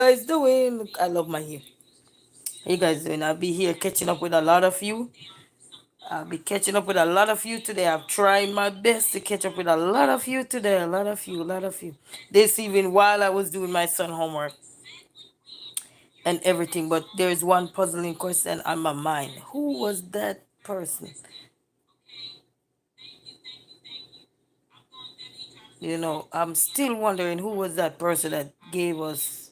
Guys doing? I love my hair. How you guys doing? I'll be here catching up with a lot of you. I'll be catching up with a lot of you today. I'm trying my best to catch up with a lot of you today. A lot of you, a lot of you. This even while I was doing my son homework and everything. But there's one puzzling question on my mind. Who was that person? I'm still wondering who was that person that gave us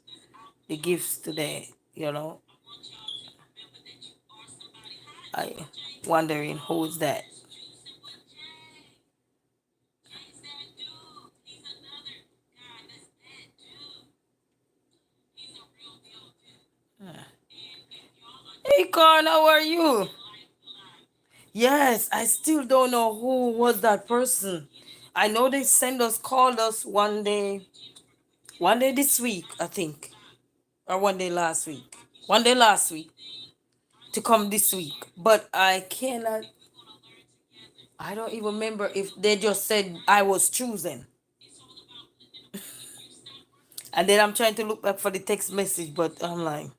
the gifts today. I wondering who's that. Hey, Con, how are you? Yes, I still don't know who was that person. I know they called us one day this week, I think, or one day last week, one day last week to come this week. But I don't even remember if they just said I was chosen. And then I'm trying to look back for the text message, but I'm like,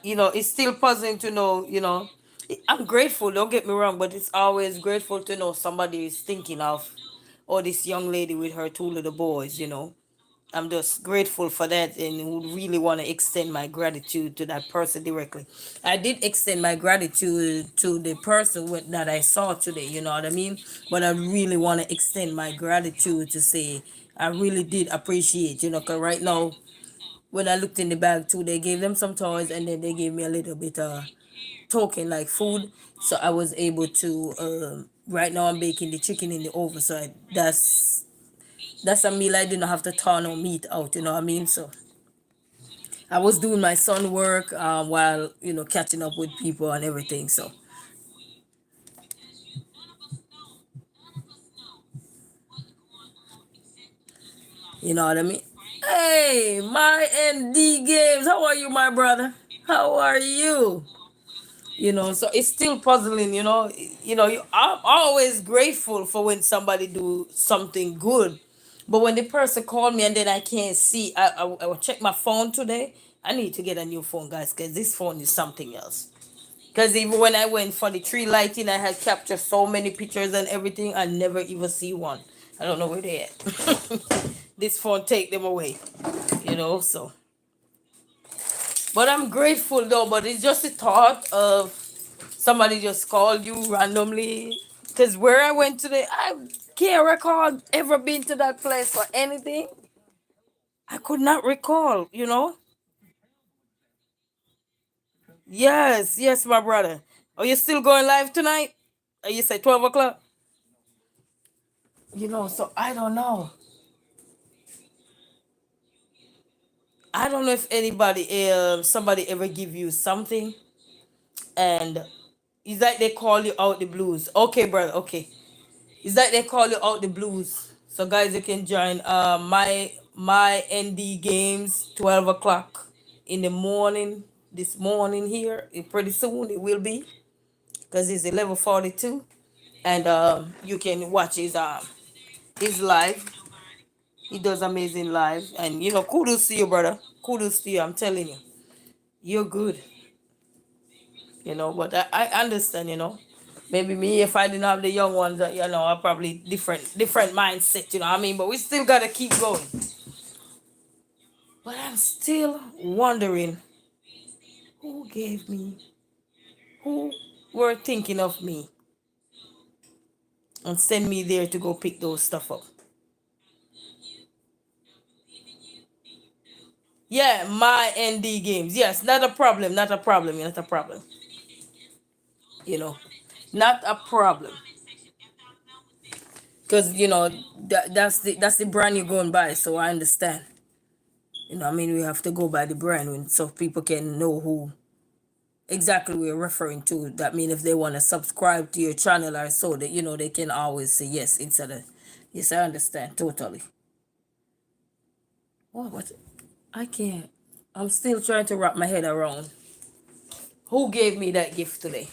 it's still puzzling to know, I'm grateful, don't get me wrong, but it's always grateful to know somebody is thinking of, oh, this young lady with her two little boys. I'm just grateful for that and would really want to extend my gratitude to that person directly. I did extend my gratitude to the person that I saw today, you know what I mean? But I really want to extend my gratitude to say I really did appreciate, because right now when I looked in the bag too, they gave them some toys and then they gave me a little bit of token like food. So I was able to right now I'm baking the chicken in the oven. So that's a meal I didn't have to turn no meat out, you know what I mean? So I was doing my son work while, catching up with people and everything. So you know what I mean? Hey, my ND Games, how are you, my brother? How are you? So it's still puzzling. I'm always grateful for when somebody do something good, but when the person called me and then I can't see, I will check my phone today. I need to get a new phone, guys, because this phone is something else. Because even when I went for the tree lighting, I had captured so many pictures and everything, I never even see one. I don't know where they at. This phone take them away, so. But I'm grateful though, but it's just the thought of somebody just called you randomly. Because where I went today, I can't recall ever been to that place for anything. I could not recall. Yes, yes, my brother. Are you still going live tonight? You say 12 o'clock? So I don't know. I don't know if somebody ever give you something and it's like they call you out the blues. Okay, brother, okay. It's like they call you out the blues. So guys, you can join my ND games 12 o'clock in the morning. This morning here, pretty soon it will be because it's 11:42, and you can watch his live. He does amazing live, and kudos to you, brother. Kudos to you. I'm telling you, you're good. But I understand. Maybe me, if I didn't have the young ones, I probably different mindset, you know what I mean? But we still gotta keep going. But I'm still wondering who gave me, who were thinking of me and send me there to go pick those stuff up. Yeah, my ND games. Yes, not a problem, not a problem, not a problem. You know, not a problem. Because that's the brand you're going by, so I understand. I mean, we have to go by the brand so people can know who exactly we're referring to. That mean if they want to subscribe to your channel or so that they can always say yes instead of yes. I understand totally. What? I can't. I'm still trying to wrap my head around who gave me that gift today.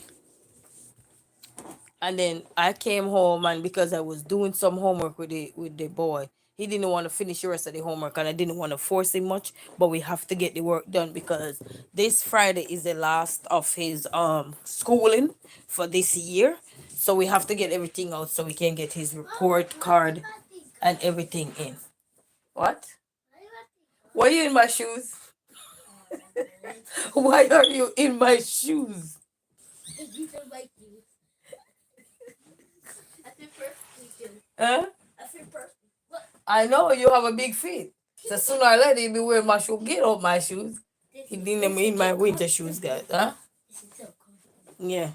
And then I came home, and because I was doing some homework with the boy, he didn't want to finish the rest of the homework, and I didn't want to force him much. But we have to get the work done because this Friday is the last of his schooling for this year. So we have to get everything out so we can get his report card and everything in. What? Why are you in my shoes? Why are you in my shoes? Huh? I know you have a big feet. So sooner or later you be wearing my shoes. Get off my shoes. He didn't in my winter shoes, guys. Huh? Yeah.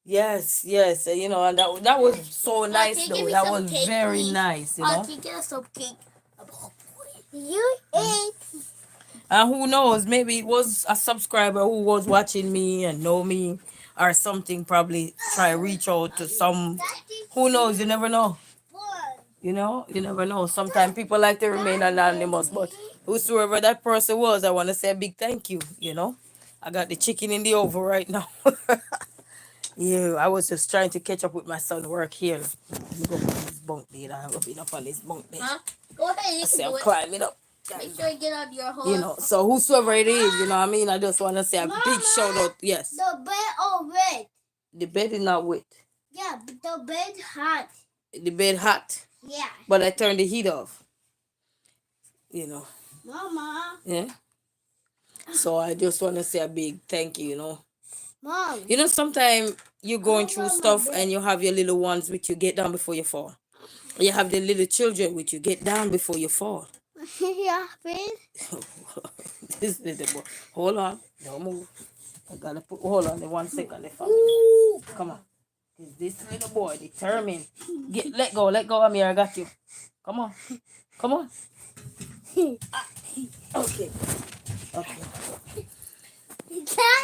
Yes, yes. You know, and that was so nice though. That was very nice, you know. Get us some cake. You ate. And who knows, maybe it was a subscriber who was watching me and know me or something, probably try reach out to some. Who knows? You never know. You know, you never know. Sometimes people like to remain anonymous, but whosoever that person was, I want to say a big thank you. You know, I got the chicken in the oven right now. Yeah, I was just trying to catch up with my son work here. Let me go up on this bunk bed. I'm up on this bunk bed. Huh? Go ahead. I You say can I'm do it. climbing up. Make sure you get out your hole. You know, so whosoever it is, you know what I mean? I just want to say a big shout out. Yes. The bed all wet. The bed is not wet. Yeah, but the bed hot. The bed hot. Yeah. But I turned the heat off. You know. Mama. Yeah. So I just want to say a big thank you, you know. Mom. You know, sometimes you're going through Mama, stuff bed. and you have your little ones with you, get down before you fall. You have the little children with you, get down before you fall. Yeah, bed. This little boy. Hold on. Don't move. I gotta put hold on the 1 second. Come on. Is this little boy determined? Let go of me, I got you. Come on. Come on. Okay. Okay.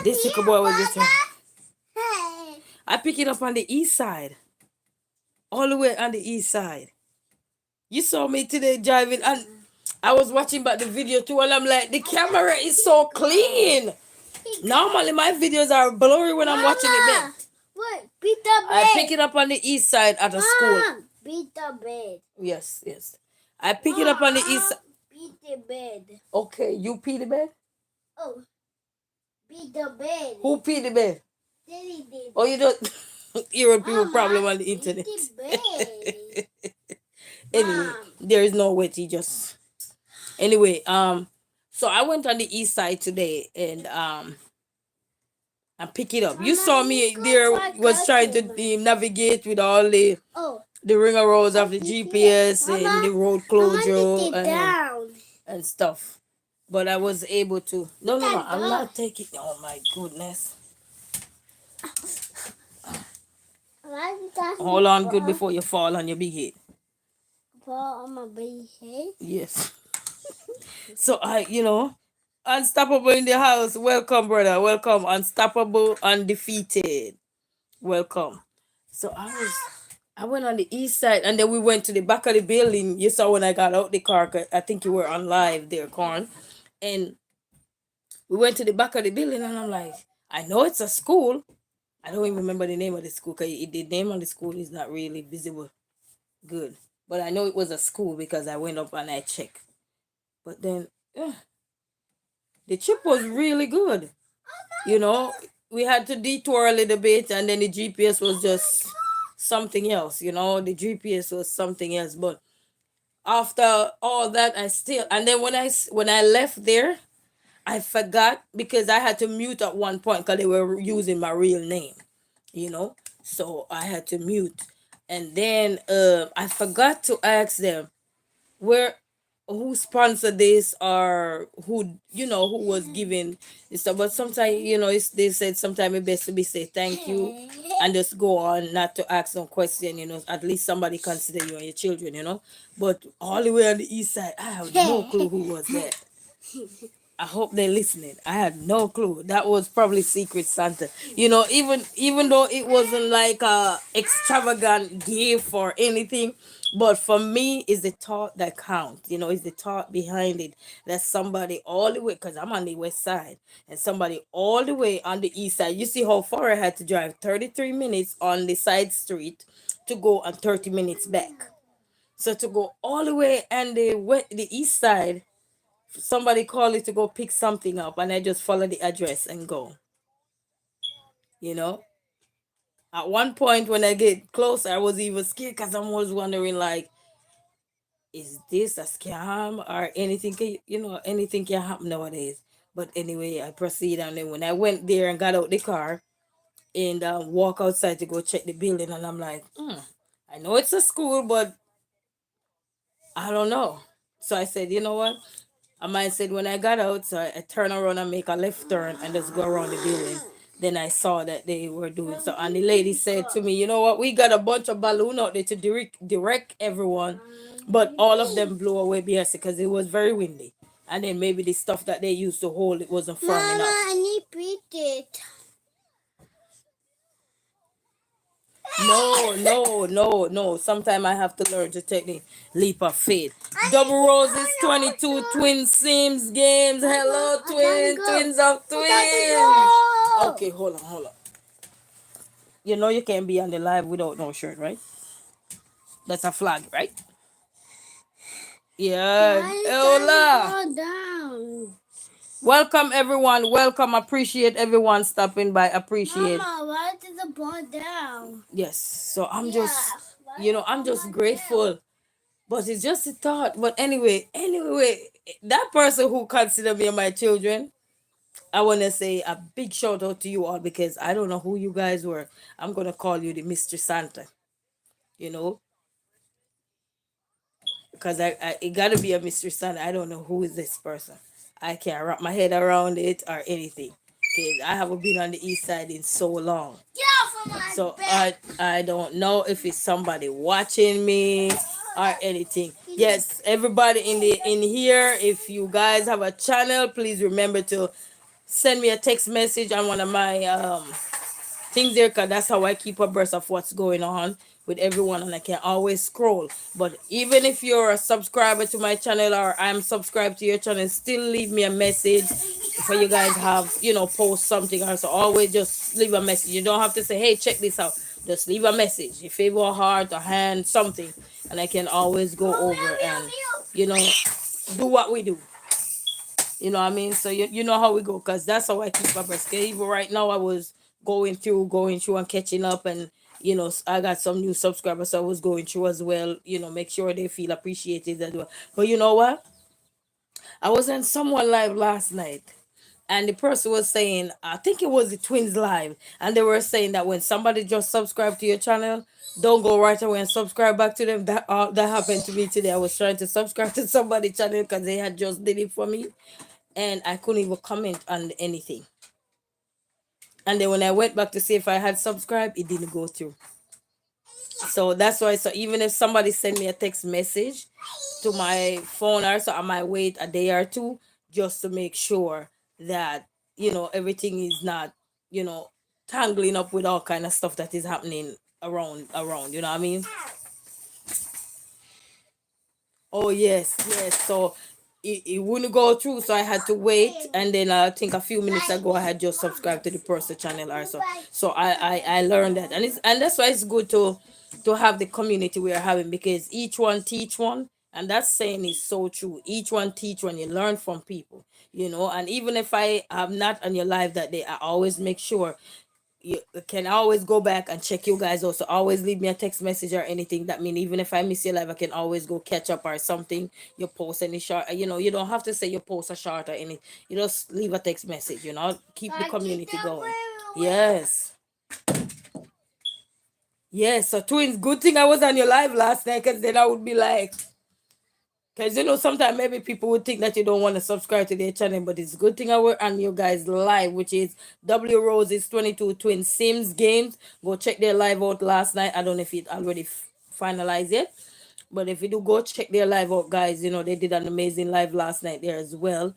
This little boy was determined. I pick it up on the east side. All the way on the east side. You saw me today driving and I was watching back the video too, and I'm like, the camera is so clean. Normally my videos are blurry when I'm watching it back. What? Beat the bed. I pick it up on the east side at a school. Beat the bed. Yes, yes. I pick it up on the east side. Beat the bed. Okay, you pee the bed? Oh. Beat the bed. Who pee the bed? Daddy did. Oh, you don't hear a people problem on the Beat internet. the bed. Anyway, there is no way to just anyway, so I went on the east side today and pick it up. You saw me there was trying to navigate with all the ring roads of the GPS and the road closure and stuff. But I was able to. No, I'm not taking. Oh my goodness. Hold on good before you fall on your big head. Fall on my big head? Yes. So Unstoppable in the house. Welcome, brother. Welcome. Unstoppable, undefeated. Welcome. So I went on the east side and then we went to the back of the building. You saw when I got out the car, 'cause I think you were on live there, Corn. And we went to the back of the building and I'm like, I know it's a school. I don't even remember the name of the school because the name of the school is not really visible. Good. But I know it was a school because I went up and I checked. But then the trip was really good. You know, we had to detour a little bit and then the GPS was just something else. You know, the GPS was something else. But after all that, and then when I left there, I forgot because I had to mute at one point because they were using my real name, you know. So I had to mute. And then I forgot to ask them who sponsored this or who was giving this stuff. But sometimes, they said sometimes it's best to be say thank you and just go on, not to ask some question, at least somebody consider you and your children, But all the way on the east side, I have no clue who was that. I hope they're listening. I had no clue. That was probably Secret Santa. Even though it wasn't like a extravagant gift or anything, but for me, it's the thought that counts. It's the thought behind it. That somebody all the way, because I'm on the west side, and somebody all the way on the east side. You see how far I had to drive? 33 minutes on the side street to go and 30 minutes back. So to go all the way and the east side, somebody called it to go pick something up, and I just follow the address and go. You know, at one point when I get closer, I was even scared because I was wondering like, is this a scam or anything? Anything can happen nowadays. But anyway, I proceed, and then when I went there and got out the car and walk outside to go check the building, and I'm like, I know it's a school, but I don't know. So I said, you know what? And I said when I got out, so I turn around and make a left turn and just go around the building. Then I saw that they were doing so, and the lady said to me, "You know what? We got a bunch of balloon out there to direct everyone, but all of them blew away because it was very windy, and then maybe the stuff that they used to hold it wasn't firm Mama, enough." I need beat it. No. Sometimes I have to learn to take the leap of faith. Double Roses 22 Twin Sims games. Hello, twins of twins. Okay, hold on. You can't be on the live without no shirt, right? That's a flag, right? Yeah. Hola. Go down. Welcome everyone. Welcome. Appreciate everyone stopping by. Appreciate. Mama, why did the ball down? Yes. So I'm Yeah. just I'm just grateful. But it's just a thought. But anyway, that person who consider me my children, I want to say a big shout out to you all because I don't know who you guys were. I'm gonna call you the Mr. Santa, you know, because it gotta be a Mr. Santa. I don't know who is this person. I can't wrap my head around it or anything. Okay, I haven't been on the east side in so long. So I don't know if it's somebody watching me or anything. Yes, everybody in here, if you guys have a channel, please remember to send me a text message on one of my things there, because that's how I keep abreast of what's going on with everyone, and I can always scroll. But even if you're a subscriber to my channel or I'm subscribed to your channel, still leave me a message for you guys have post something, or so always just leave a message. You don't have to say, hey, check this out. Just leave a message, a favor, a heart, a hand, something, and I can always go over and do what we do. You know what I mean? So you know how we go, because that's how I keep abreast. 'Cause even right now, I was going through and catching up, and I got some new subscribers, so I was going through as well. Make sure they feel appreciated as well. But you know what? I was on someone live last night, and the person was saying, I think it was the twins live, and they were saying that when somebody just subscribe to your channel, don't go right away and subscribe back to them. That happened to me today. I was trying to subscribe to somebody's channel because they had just did it for me, and I couldn't even comment on anything. And then when I went back to see if I had subscribed, it didn't go through. So that's why. So even if somebody send me a text message to my phone, or so I might wait a day or two just to make sure that everything is not you know tangling up with all kind of stuff that is happening around. You know what I mean? Oh yes. So it wouldn't go through, so I had to wait, and then I think a few minutes ago I had just subscribed to the person channel also. So I learned that, and that's why it's good to have the community we are having, because each one teach one, and that saying is so true. Each one teach one. You learn from people, and even if I am not on your live that day, I always make sure you can always go back and check you guys also. Always leave me a text message or anything. That mean even if I miss your live, I can always go catch up or something. You post any short, you don't have to say you post a short or any. You just leave a text message. Keep the community going. Yes. Yes. So twins, good thing I was on your live last night, because then I would be like, because sometimes maybe people would think that you don't want to subscribe to their channel, but it's a good thing I were on you guys live, which is W Roses 22 Twin Sims games. Go check their live out last night. I don't know if it already finalized yet. But if you do go check their live out, guys, they did an amazing live last night there as well.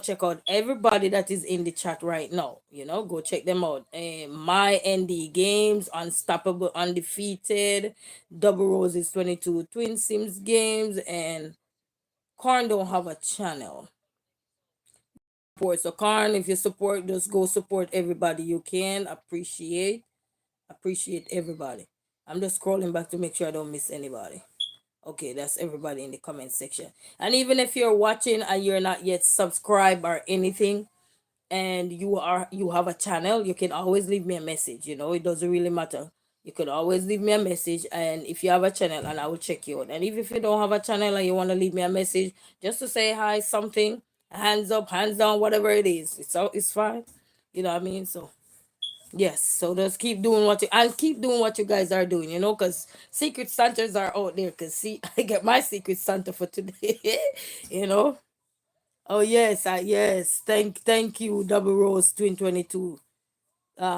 Check out everybody that is in the chat right now. Go check them out. My ND Games, Unstoppable Undefeated, Double Roses 22, Twin Sims Games, and Corn don't have a channel. Support. So Corn, if you support, just go support everybody you can. Appreciate everybody. I'm just scrolling back to make sure I don't miss anybody. Okay, that's everybody in the comment section. And even if you're watching and you're not yet subscribed or anything, and you have a channel, you can always leave me a message. It doesn't really matter. You could always leave me a message, and if you have a channel, and I will check you out. And if you don't have a channel and you want to leave me a message just to say hi, something, hands up, hands down, whatever it is, it's fine. You know what I mean? So yes, so just keep doing what you guys are doing, because secret Santas are out there. Cause see, I get my secret Santa for today, you know. Oh yes, yes. Thank you, Double Rose Twin 22.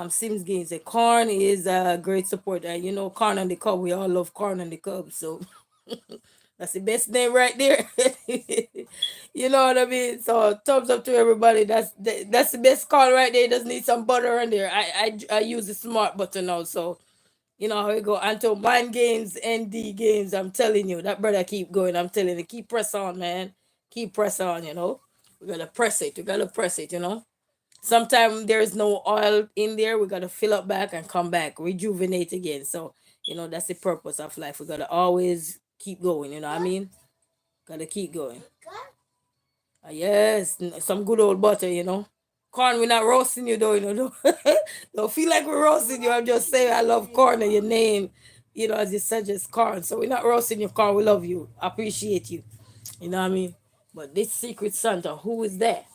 Sims Games. A Corn is a great supporter. Corn and the Cub. We all love Corn and the Cub. So that's the best name right there. You know what I mean? So thumbs up to everybody. That's the best call right there. Just need some butter on there. I use the smart button now. So you know how we go. Until Mind Games, ND Games. I'm telling you, that brother keep going. I'm telling you, keep press on, man. Keep press on, We gotta press it. We gotta press it. Sometimes there's no oil in there. We gotta fill up back and come back, rejuvenate again. So, that's the purpose of life. We gotta always keep going, you know what I mean? Gotta keep going. Yes, some good old butter. Corn, we're not roasting you though, don't feel like we're roasting you. I'm just saying I love corn and your name, as you suggest corn. So we're not roasting your corn. We love you. Appreciate you. You know what I mean? But this Secret Santa, who is that?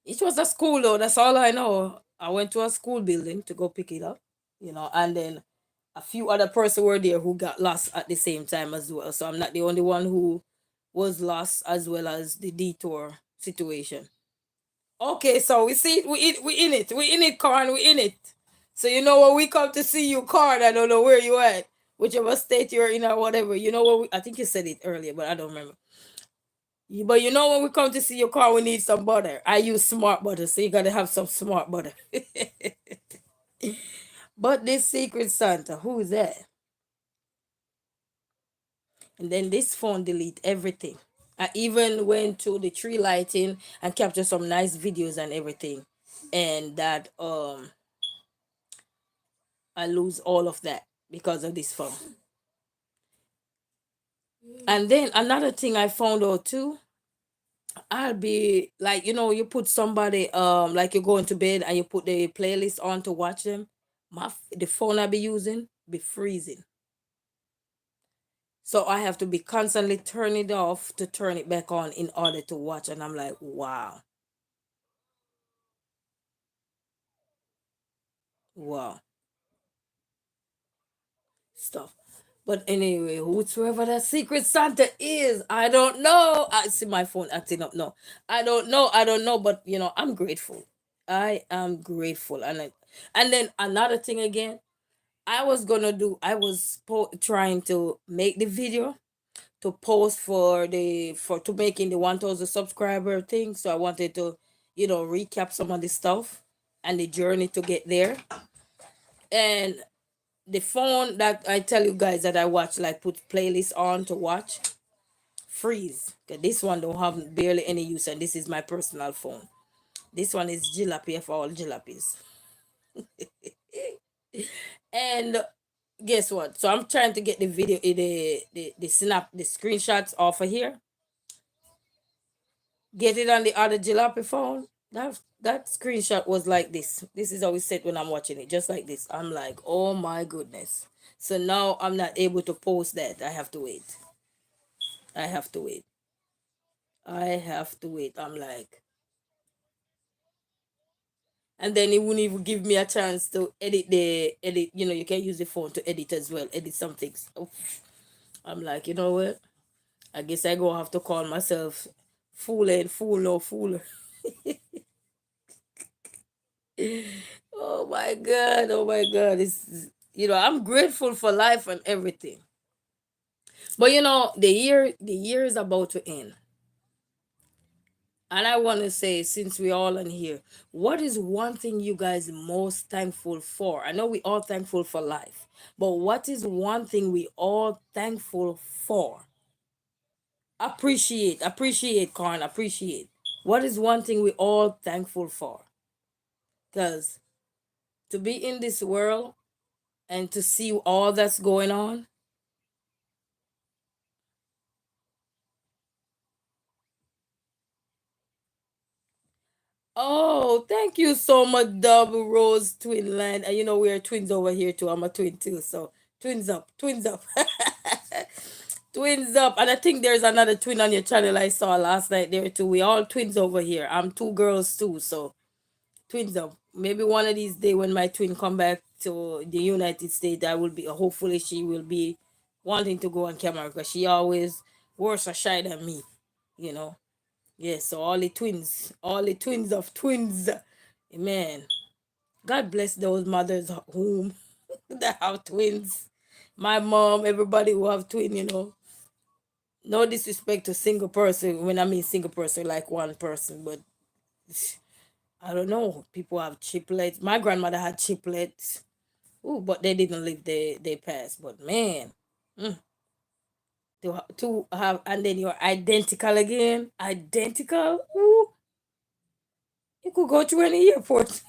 It was a school though, that's all I know. I went to a school building to go pick it up, and then a few other person were there who got lost at the same time as well. So I'm not the only one who was lost as well as the detour situation. Okay, so we see it, we in it, Corn, we in it. So when we come to see you, Corn, I don't know where you at, whichever state you're in or whatever. I think you said it earlier, but I don't remember. But when we come to see your car, we need some butter. I use smart butter, so you gotta have some smart butter. But this Secret Santa, who is that? And then this phone delete everything. I even went to the tree lighting and captured some nice videos and everything. And that I lose all of that because of this phone. And then another thing I found out too, I'll be like, you put somebody like you're going to bed and you put the playlist on to watch them. The phone I be using be freezing. So I have to be constantly turn it off to turn it back on in order to watch. And I'm like, wow. Wow. Stuff. But anyway, whoever that Secret Santa is, I don't know. I see my phone acting up. No, I don't know. I don't know. But I'm grateful. I am grateful. And then another thing again, I was trying to make the video to post to making the 1,000 subscriber thing. So I wanted to, recap some of the stuff and the journey to get there. And the phone that I tell you guys that I watch, like put playlist on to watch, freeze. 'Cause this one don't have barely any use, and this is my personal phone. This one is Jalopy for all jalapies. And guess what? So I'm trying to get the video, the screenshots off of here. Get it on the other jalopy phone. That screenshot was like this. This is how it said when I'm watching it, just like this. I'm like, oh my goodness. So now I'm not able to post that. I have to wait. I have to wait. I have to wait. I'm like, and then it wouldn't even give me a chance to edit. You can use the phone to edit as well, edit some things. I'm like, you know what? I guess I go have to call myself fool and fool no fooler. Oh my god, oh my god. I'm grateful for life and everything. But you know, the year is about to end. And I want to say, since we all in here, what is one thing you guys most thankful for? I know we all thankful for life, but what is one thing we all thankful for? Appreciate, Corn, appreciate. What is one thing we all thankful for? Because to be in this world and to see all that's going on. Oh, thank you so much, Double Rose Twin Land. And you know, we're twins over here too. I'm a twin too. So twins up, twins up. Twins up. And I think there's another twin on your channel I saw last night there too. We all twins over here. I'm two girls too. So twins up. Maybe one of these days when my twin come back to the United States, I will be, hopefully she will be wanting to go on camera because she always worse or shy than me, you know. Yes, so all the twins of twins. Amen. God bless those mothers whom that have twins. My mom, everybody who have twin, you know. No disrespect to single person. When I mean single person, like one person, but I don't know. People have triplets. My grandmother had triplets. Ooh, but they didn't live. They passed. But man, mm, to have, and then you're identical again. Identical. Ooh, you could go to any airport.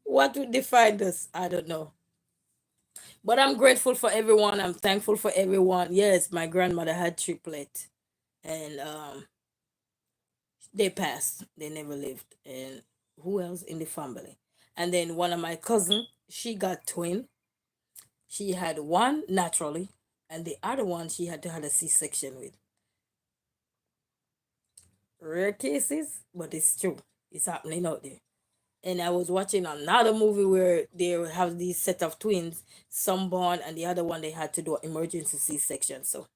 What would define us? I don't know. But I'm grateful for everyone. I'm thankful for everyone. Yes, my grandmother had triplet, and they passed. They never lived. And who else in the family? And then one of my cousin, she got twin. She had one naturally, and the other one she had to have a C-section with. Rare cases, but it's true. It's happening out there. And I was watching another movie where they have these set of twins, some born and the other one they had to do an emergency C-section. So,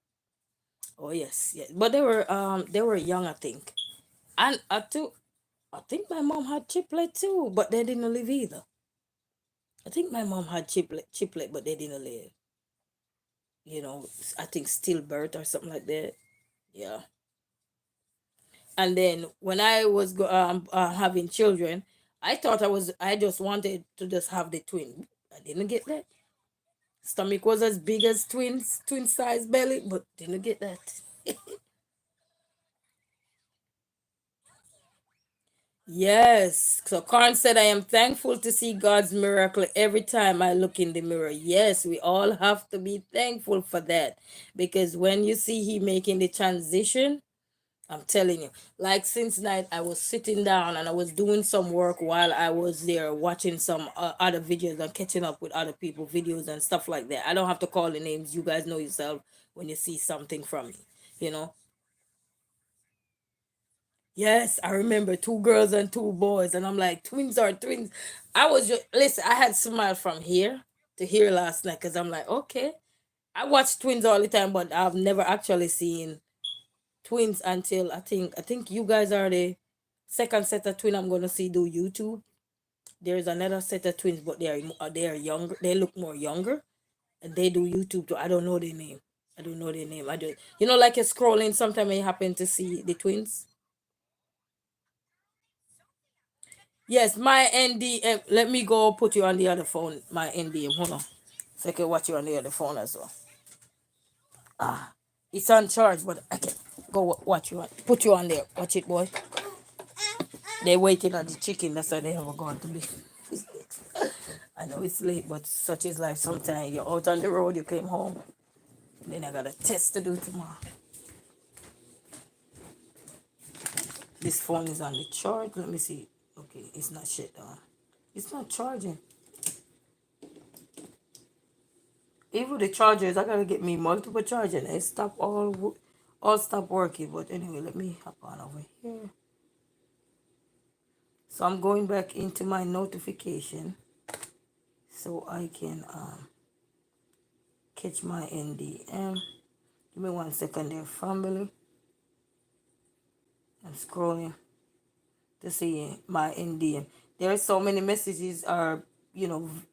oh yes, yes, but they were young, I think, and I think my mom had triplet too, but they didn't live either. I think my mom had triplet, but they didn't live. You know, I think stillbirth or something like that. Yeah. And then when I was having children, I just wanted to just have the twin. I didn't get that. Stomach was as big as twin size belly, but didn't get that. Yes. So Khan said, I am thankful to see God's miracle every time I look in the mirror. Yes, we all have to be thankful for that. Because when you see he making the transition, I'm telling you, like since night, I was sitting down and I was doing some work while I was there watching some other videos and catching up with other people videos and stuff like that. I don't have to call the names. You guys know yourself when you see something from me, you know. Yes, I remember two girls and two boys, and I'm like, twins are twins. I was just listen. I had smile from here to here last night because I'm like, okay. I watch twins all the time, but I've never actually seen twins until I think you guys are the second set of twin I'm gonna see do YouTube. There's another set of twins, but they are younger. They look more younger, and they do YouTube too. I don't know their name. I don't know their name. I do. You know, like you're scrolling. Sometimes you happen to see the twins. Yes, my NDM. Let me go put you on the other phone. My NDM. Hold on, so I can watch you on the other phone as well. Ah, it's on charge, but I can go watch you on. Put you on there. Watch it, boy. They waiting on the chicken. That's why they haven't gone to be. I know it's late, but such is life. Sometimes you're out on the road, you came home, then I got a test to do tomorrow. This phone is on the charge. Let me see. Okay, it's not shut down. It's not charging. Even the chargers, I gotta get me multiple charging. It stop all stop working. But anyway, let me hop on over here. So I'm going back into my notification so I can catch my NDM. Give me 1 second there, family. I'm scrolling to see my NDM. There are so many messages or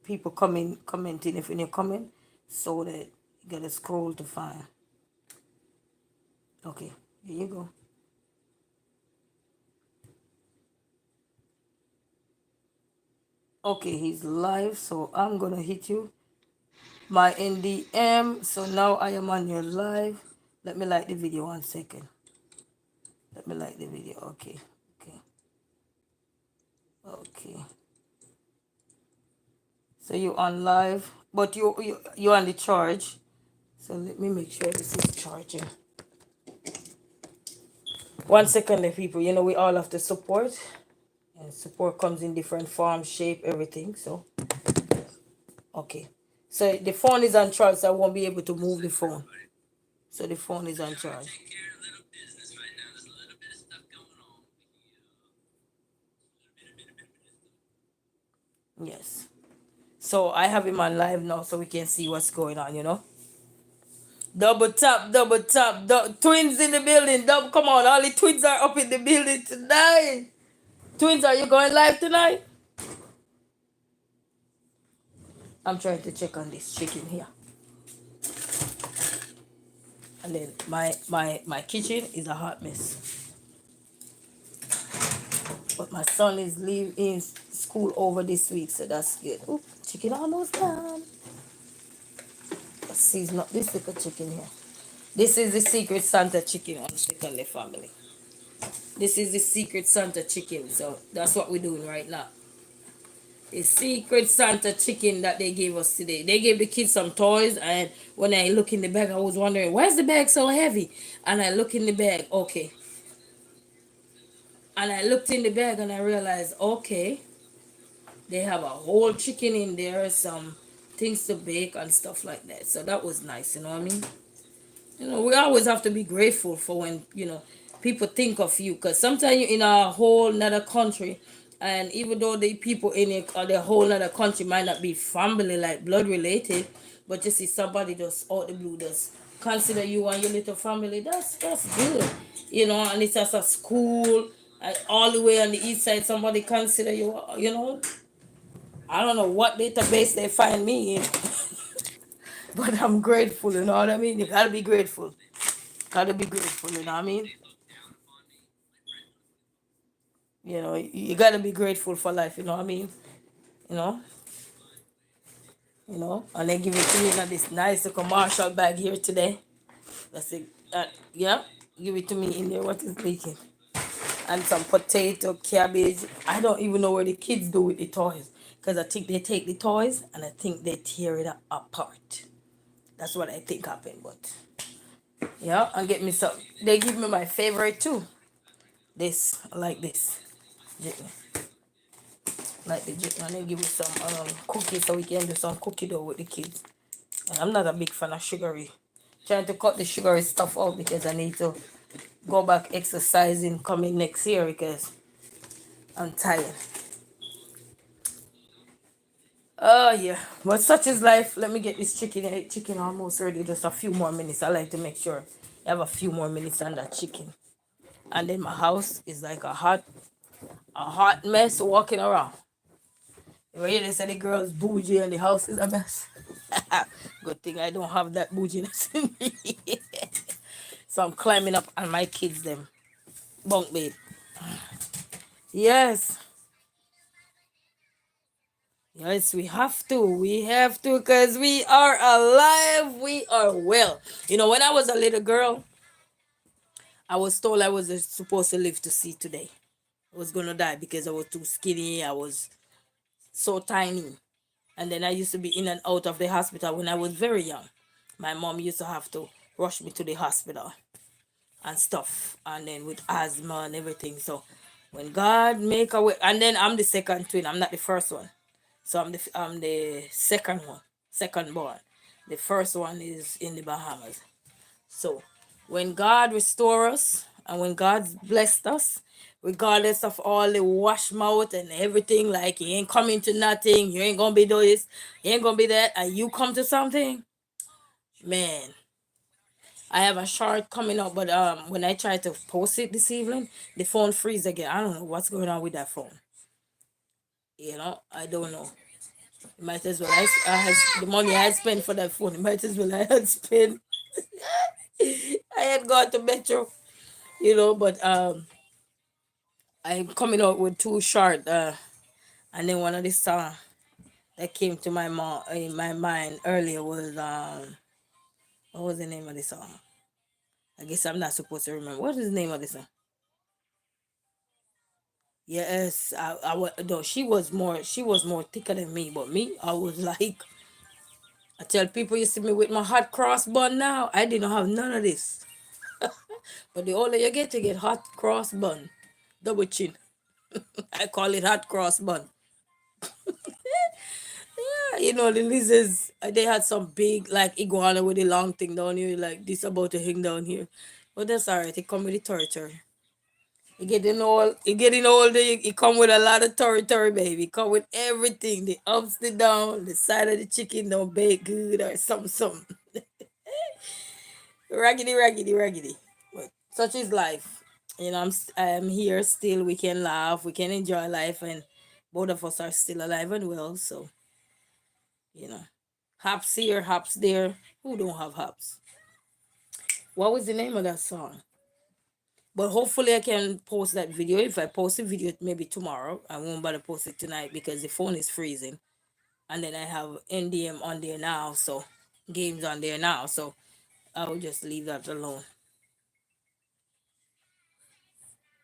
people coming commenting if you comment so that Gotta scroll to find. Okay, here you go. Okay, he's live, so I'm gonna hit you. My NDM. So now I am on your live. Let me like the video 1 second. Let me like the video. Okay, okay, okay. So you on live, but you on the charge. So let me make sure this is charging. 1 second, the people. You know we all have to support, and support comes in different forms, shape, everything. So okay. So the phone is on charge, so I won't be able to move the phone. So the phone is on charge. Yes. So I have him on live now so we can see what's going on, you know. Double tap, double tap, twins in the building. Double, come on, all the twins are up in the building tonight. Twins, are you going live tonight? I'm trying to check on this chicken here. And then my kitchen is a hot mess. But my son is leaving school over this week, so that's good. Ooh, chicken almost done. Let's see, it's not this little chicken here. This is the Secret Santa chicken on Secondly family. This is the Secret Santa chicken, so that's what we're doing right now. The Secret Santa chicken that they gave us today. They gave the kids some toys, and when I look in the bag, I was wondering, why is the bag so heavy? And I look in the bag, okay. And I looked in the bag and I realized, okay, they have a whole chicken in there, some things to bake and stuff like that. So that was nice, you know what I mean? You know, we always have to be grateful for when, you know, people think of you. Because sometimes you're in a whole nother country. And even though the people in it or the whole other country might not be family, like blood related, but you see somebody just out the blue just consider you and your little family, that's good. You know, and it's just a school, all the way on the east side, somebody consider you, you know. I don't know what database they find me in, but I'm grateful, you know what I mean? You gotta be grateful. Gotta be grateful, you know what I mean? You know, you gotta be grateful for life, you know what I mean? You know, and they give it to me in this nice little Marshall bag here today. That's it. Yeah, give it to me in there. What is leaking? And some potato, cabbage. I don't even know what the kids do with the toys, because I think they take the toys and I think they tear it apart. That's what I think happened. But yeah, and get me some. They give me my favorite too. This, I like this. Jitney. Like the jitney. And then give me some cookies so we can do some cookie dough with the kids. And I'm not a big fan of sugary. Trying to cut the sugary stuff out because I need to go back exercising coming next year because I'm tired. Oh yeah, but such is life. Let me get this chicken. Chicken almost ready. Just a few more minutes. I like to make sure I have a few more minutes on that chicken. And then my house is like a hot mess walking around. You hear they say the girl's bougie and the house is a mess. Good thing I don't have that bouginess in me. So I'm climbing up on my kids them bunk bed. Yes. Yes, we have to. We have to because we are alive. We are well. You know, when I was a little girl, I was told I was supposed to live to see today. I was going to die because I was too skinny. I was so tiny. And then I used to be in and out of the hospital when I was very young. My mom used to have to rush me to the hospital and stuff. And then with asthma and everything. So when God make a way, and then I'm the second twin. I'm not the first one. So I'm the second one, second born. The first one is in the Bahamas. So when God restore us and when God blessed us, regardless of all the wash mouth and everything, like you ain't coming to nothing, you ain't gonna be doing this, you ain't gonna be that, and you come to something, man. I have a short coming up, but when I try to post it this evening, the phone freeze again. I don't know what's going on with that phone. I don't know. Might as well. The money I had spent for that phone. Might as well I had spent. I had gone to Metro, but I'm coming out with too short. And then one of the song that came to my in my mind earlier was what was the name of the song? I guess I'm not supposed to remember. What is the name of the song? Yes, no, she was more thicker than me, but me, I was like, I tell people you see me with my hot cross bun now. I didn't have none of this. But the older you get hot cross bun, double chin. I call it hot cross bun. Yeah, the lizards, they had some big like iguana with a long thing down here, like this about to hang down here. But that's alright. It come with the territory. You getting older. You come with a lot of territory, baby. You come with everything, the ups, the downs, the side of the chicken don't bake good or something. Raggedy, raggedy, raggedy. But such is life. I'm here still. We can laugh, we can enjoy life, and both of us are still alive and well. So you know, hops here, hops there. Who don't have hops? What was the name of that song? But hopefully I can post that video. If I post a video maybe tomorrow, I won't bother post it tonight because the phone is freezing. And then I have NDM on there now, so games on there now. So I will just leave that alone.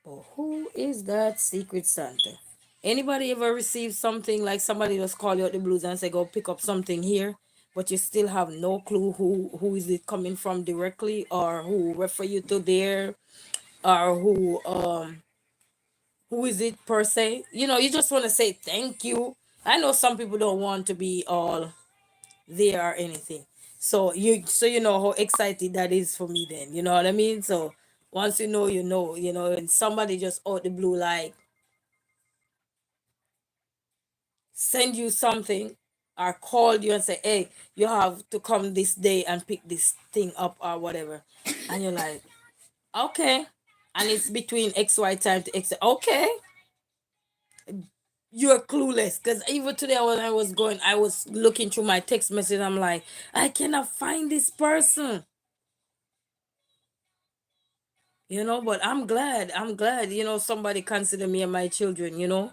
But who is that Secret Santa? Anybody ever received something like somebody just call you out the blues and say go pick up something here, but you still have no clue who is it coming from directly, or who refer you to there, or who is it per se? You just want to say thank you. I know some people don't want to be all there or anything. So you know how excited that is for me then. You know what I mean? So once and somebody just out the blue like send you something or call you and say, hey, you have to come this day and pick this thing up or whatever. And you're like, okay. And it's between XY time to X. Okay. You're clueless. Because even today when I was looking through my text message. I'm like, I cannot find this person. But I'm glad. Somebody consider me and my children.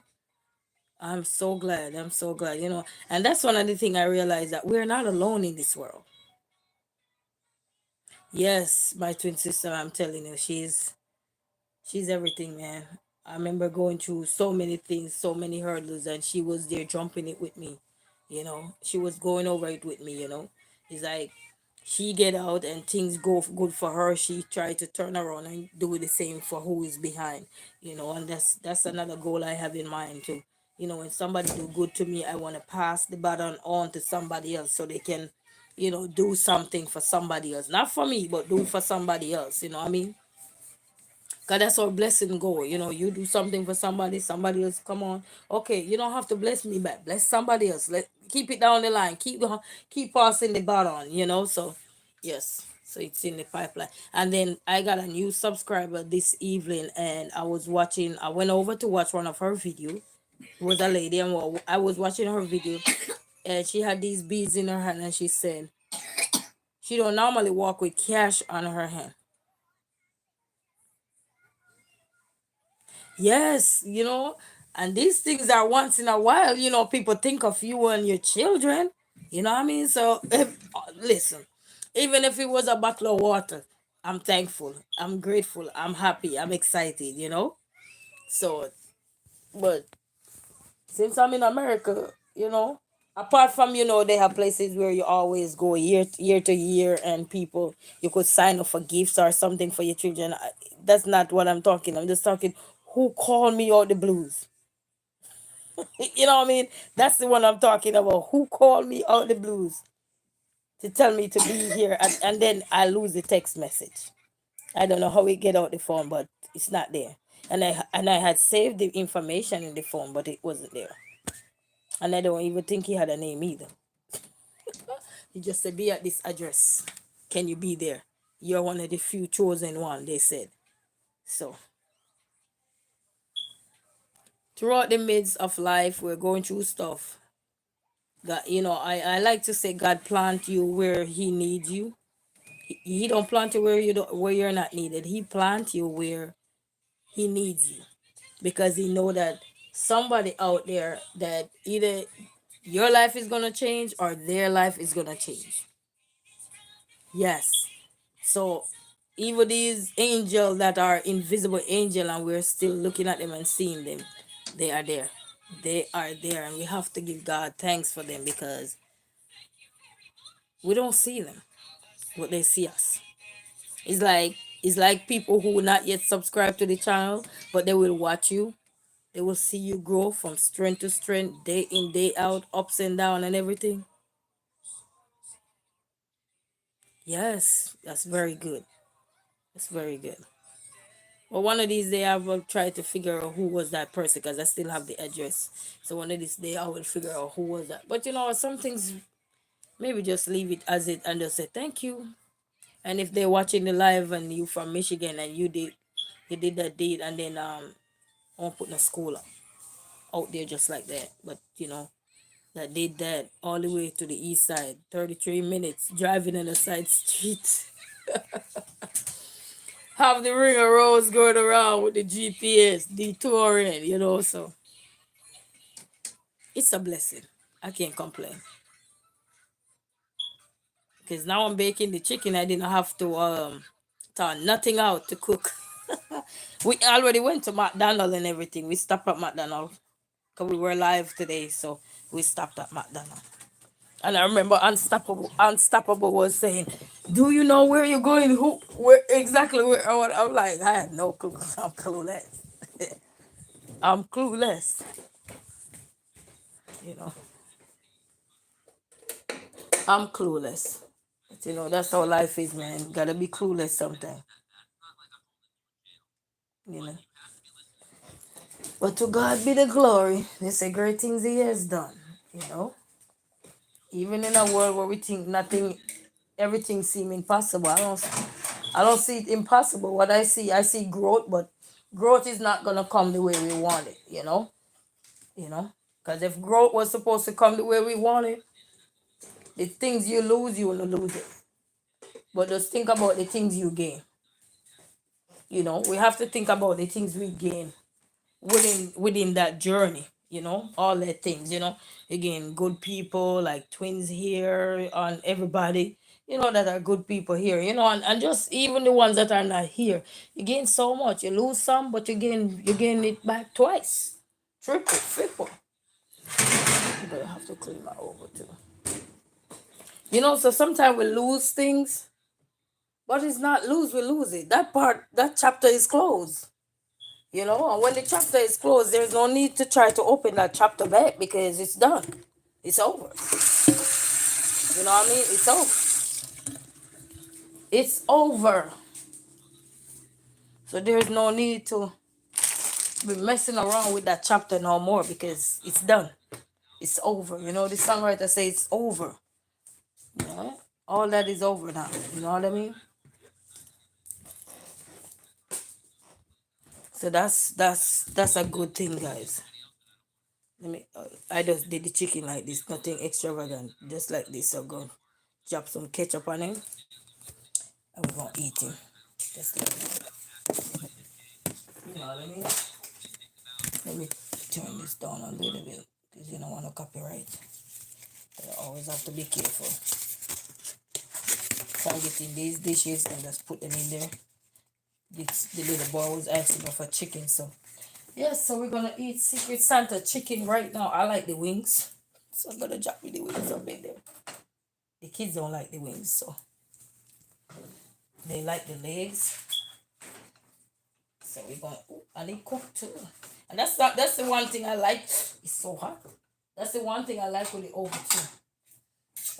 I'm so glad. I'm so glad. And that's one of the things I realized, that we're not alone in this world. Yes, my twin sister, I'm telling you, she's everything, man. I remember going through so many things, so many hurdles, and she was there jumping it with me. She was going over it with me. It's like she get out and things go good for her. She try to turn around and do the same for who is behind. And that's another goal I have in mind too. When somebody do good to me, I want to pass the baton on to somebody else so they can, do something for somebody else. Not for me, but do for somebody else. You know what I mean? Cause that's how blessing go. You do something for somebody else come on. Okay, you don't have to bless me back. Bless somebody else. Keep it down the line. Keep passing the baton. So yes. So it's in the pipeline. And then I got a new subscriber this evening, and I went over to watch one of her videos. It was a lady, and I was watching her video, and she had these beads in her hand, and she said she don't normally walk with cash on her hand. Yes, and these things are once in a while, people think of you and your children. You know what I mean? So, listen, even if it was a bottle of water, I'm thankful, I'm grateful, I'm happy, I'm excited. So, but since I'm in America, apart from, they have places where you always go year to year, and people, you could sign up for gifts or something for your children. That's not what I'm talking. I'm just talking who called me out the blues. You know what I mean? That's the one I'm talking about. Who called me out the blues to tell me to be here, and then I lose the text message. I don't know how we get out the phone, but it's not there. And I had saved the information in the phone, but it wasn't there. And I don't even think he had a name either. He just said, be at this address. Can you be there? You're one of the few chosen one, they said. So throughout the midst of life, we're going through stuff. God, I like to say God plant you where He needs you. He don't plant you where you're not needed. He plant you where He needs you because He know that somebody out there that either your life is gonna change or their life is gonna change. Yes. So even these angels that are invisible angel and we're still looking at them and seeing them, they are there. They are there, and we have to give God thanks for them because we don't see them, but they see us. It's like people who not yet subscribe to the channel, but they will watch you. They will see you grow from strength to strength, day in, day out, ups and down and everything. Yes, that's very good. That's very good. Well, one of these days I will try to figure out who was that person because I still have the address. So one of these days I will figure out who was that. But some things maybe just leave it as it and just say thank you. And if they're watching the live and you from Michigan and you did that deed and then I won't put no school out there just like that. But that did that all the way to the east side, 33 minutes driving on the side street. Have the ring of roads going around with the GPS, detouring, so it's a blessing. I can't complain. Because now I'm baking the chicken. I didn't have to turn nothing out to cook. We already went to McDonald's and everything. We stopped at McDonald's because we were live today, so we stopped at McDonald's. And I remember Unstoppable was saying, "Do you know where you're going? Where exactly where?" I'm like, I had no clue. I'm clueless. I'm clueless. You know, I'm clueless. But, that's how life is, man. Gotta be clueless sometimes. You know. But to God be the glory. They say great things He has done. You know. Even in a world where we think everything seems impossible. I don't see it impossible. What I see growth, but growth is not gonna come the way we want it. Because if growth was supposed to come the way we want it, the things you lose, you will lose it. But just think about the things you gain. We have to think about the things we gain within that journey. All that things. Again, good people like twins here on everybody. That are good people here. And just even the ones that are not here, you gain so much. You lose some, but you gain it back twice, triple. But I have to clean my over too. So sometimes we lose things, but it's not lose, we lose it. That chapter is closed. And when the chapter is closed, there's no need to try to open that chapter back because it's done. It's over. You know what I mean? It's over. It's over. So there's no need to be messing around with that chapter no more because it's done. It's over. The songwriter says it's over. All that is over now. You know what I mean? So that's a good thing, guys. I just did the chicken like this, nothing extravagant, just like this. So go drop some ketchup on him, and we're gonna eat him. Just like that. You know what I mean? Let me turn this down a little bit because you don't want to copyright. I always have to be careful. So I'm getting these dishes and just put them in there. The little boy was asking for chicken, so yes. So we're gonna eat Secret Santa chicken right now. I like the wings, so I'm gonna drop me the wings up in there. The kids don't like the wings, so they like the legs. So we're going, and they cook too. And that's the one thing I like. It's so hot. That's the one thing I like with the over too.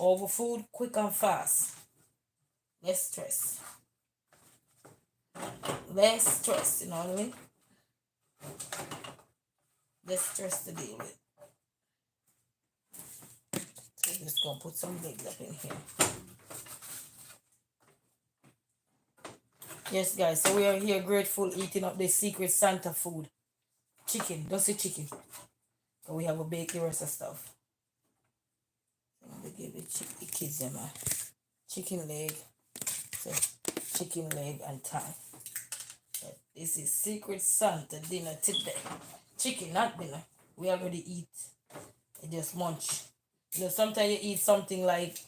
Over food, quick and fast. Less stress. Less stress, you know what I mean? Less stress to deal with. So I'm just gonna put some legs up in here. Yes, guys, so we are here grateful eating up the Secret Santa food. Chicken, just the chicken. So we have a bake the rest of stuff. give the kids them a chicken leg. So chicken leg and thigh. But this is Secret Santa dinner today. Chicken, not dinner. We already eat. You just munch. You know, sometimes you eat something like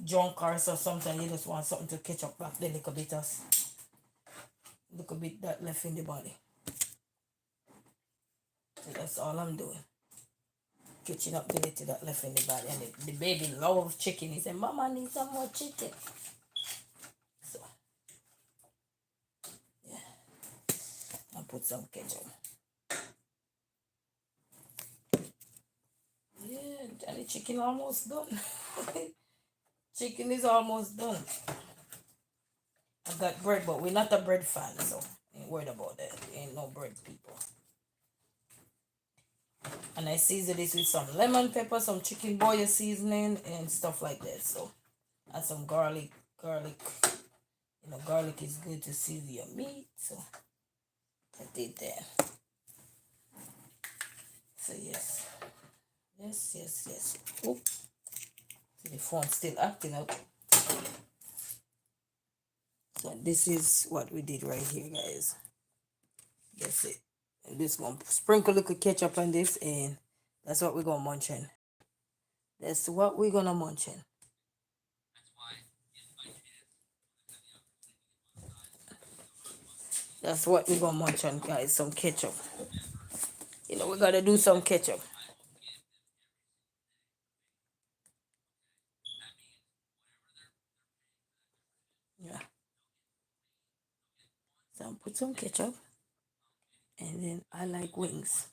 junk or so, sometimes you just want something to catch up back the little bit that left in the body. So that's all I'm doing. Catching up the little that left in the body. And the baby loves chicken. He said, Mama, I need some more chicken. So, yeah. I'll put some ketchup. Yeah, and the chicken almost done. Chicken is almost done. I got bread, but we're not a bread fan, so ain't worried about that. We ain't no bread people. And I season this with some lemon pepper, some chicken boil seasoning, and stuff like that. So, and some garlic. You know, garlic is good to season your meat. So, I did that. So, yes. Oop. See, the phone's still acting up. So, this is what we did right here, guys. That's it. And this one, sprinkle a little ketchup on this, and that's what we're gonna munch in. That's what we're gonna munch in. That's what we're gonna munch on, guys. Some ketchup. You know, we gotta do some ketchup. Yeah. So I'll put some ketchup. And then I like wings.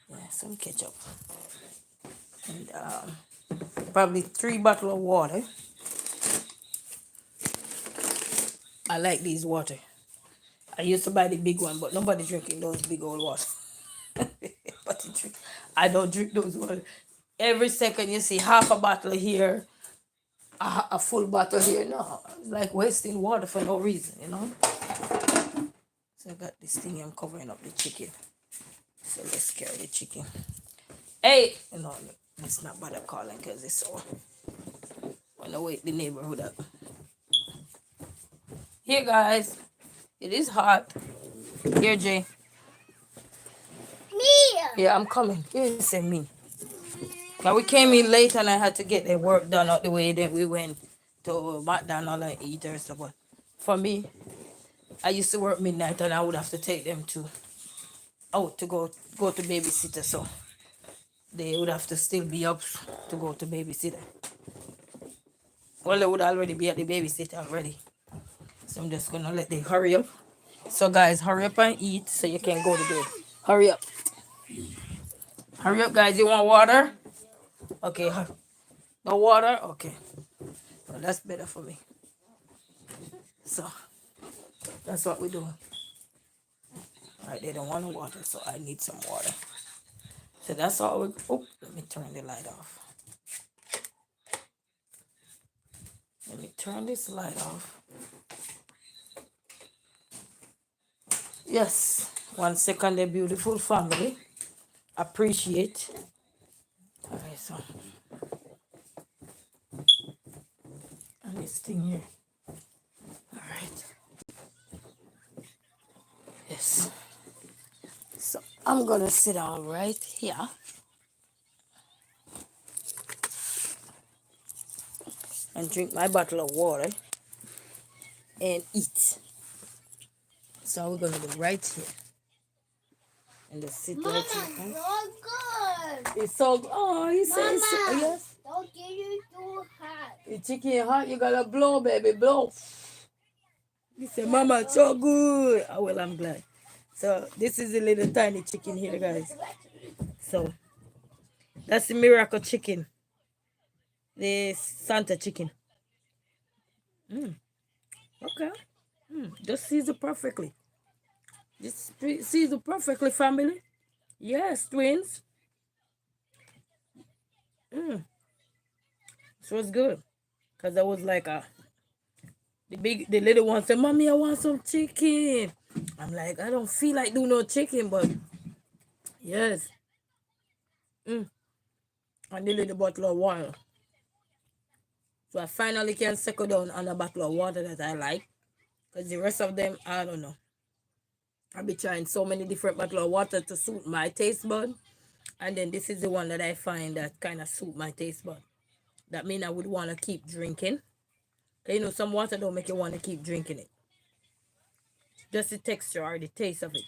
Yeah, some ketchup. And probably 3 bottles of water. I like these water. I used to buy the big one, but nobody drinking those big old water. I don't drink those water. Every second you see half a bottle here, a full bottle here. No, it's like wasting water for no reason, you know. So I got this thing. I'm covering up the chicken. So let's carry the chicken. Hey, no, it's not bother calling because it's so. Wanna wake the neighborhood up. Here, guys, it is hot. Here, Jay. Me. Yeah, I'm coming. You say me. Now we came in late and I had to get the work done out the way. Then we went to McDonald's and eat or stuff. But for me, I used to work midnight and I would have to take them to out to go to babysitter. So they would have to still be up to go to babysitter. Well, they would already be at the babysitter already. So I'm just gonna let them hurry up. So guys, hurry up and eat so you can go to bed. Hurry up. Hurry up, guys. You want water? Okay. No water? Okay. Well, that's better for me. So that's what we're doing. Alright, they don't want water, so I need some water. So that's all we. Oh, let me turn the light off. Let me turn this light off. Yes. 1 second, the beautiful family. Appreciate. Alright, so. And this thing here. Alright. Yes. So I'm gonna sit down right here. And drink my bottle of water. And eat. So we're gonna do right here. And just sit Mama, right here. so good. It's so good. Oh, he says Mama, yes. don't get it too hot. The chicken hot, you gotta blow, baby, blow. He said, Mama, it's so good. Oh, well, I'm glad. So this is a little tiny chicken here, guys. So that's the miracle chicken. The Santa chicken. Okay. Just season perfectly. Just season perfectly, family. Yes, twins. So it's good. Cause I was like the little one said, Mommy, I want some chicken. I'm like, I don't feel like doing no chicken, but yes. and the little bottle of water. So I finally can settle down on a bottle of water that I like. Because the rest of them, I don't know. I'll be trying so many different bottle of water to suit my taste bud. And then this is the one that I find that kind of suit my taste bud. That means I would want to keep drinking. 'Cause, you know, some water don't make you want to keep drinking it. Just the texture or the taste of it.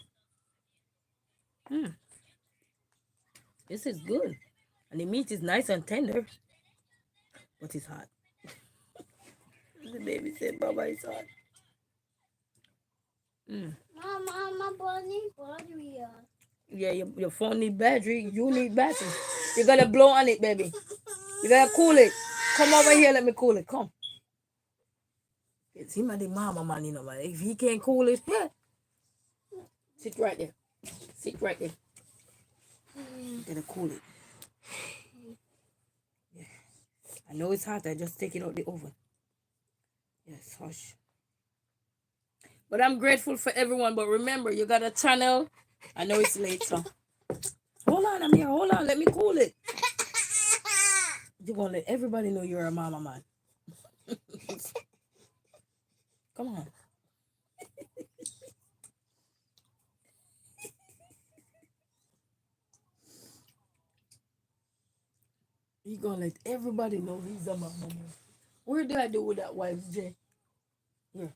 This is good. And the meat is nice and tender. But it's hot. The baby said, Baba, it's hot. Mama, my body, here. Yeah, your phone need battery. You need battery. You gotta blow on it, baby. You gotta cool it. Come over here, let me cool it. Come. It's him and the mama man, you know, man. If he can't cool it, yeah. Sit right there. Sit right there. You gotta cool it. Yeah. I know it's hot. I just take it out the oven. Yes, hush. But I'm grateful for everyone. But remember, you got a channel. I know it's late, so. Hold on, I'm here. Hold on. Let me cool it. You're going to let everybody know you're a mama man. Come on. You're going to let everybody know he's a mama man. Where did I do with that wipes, Jay? Here.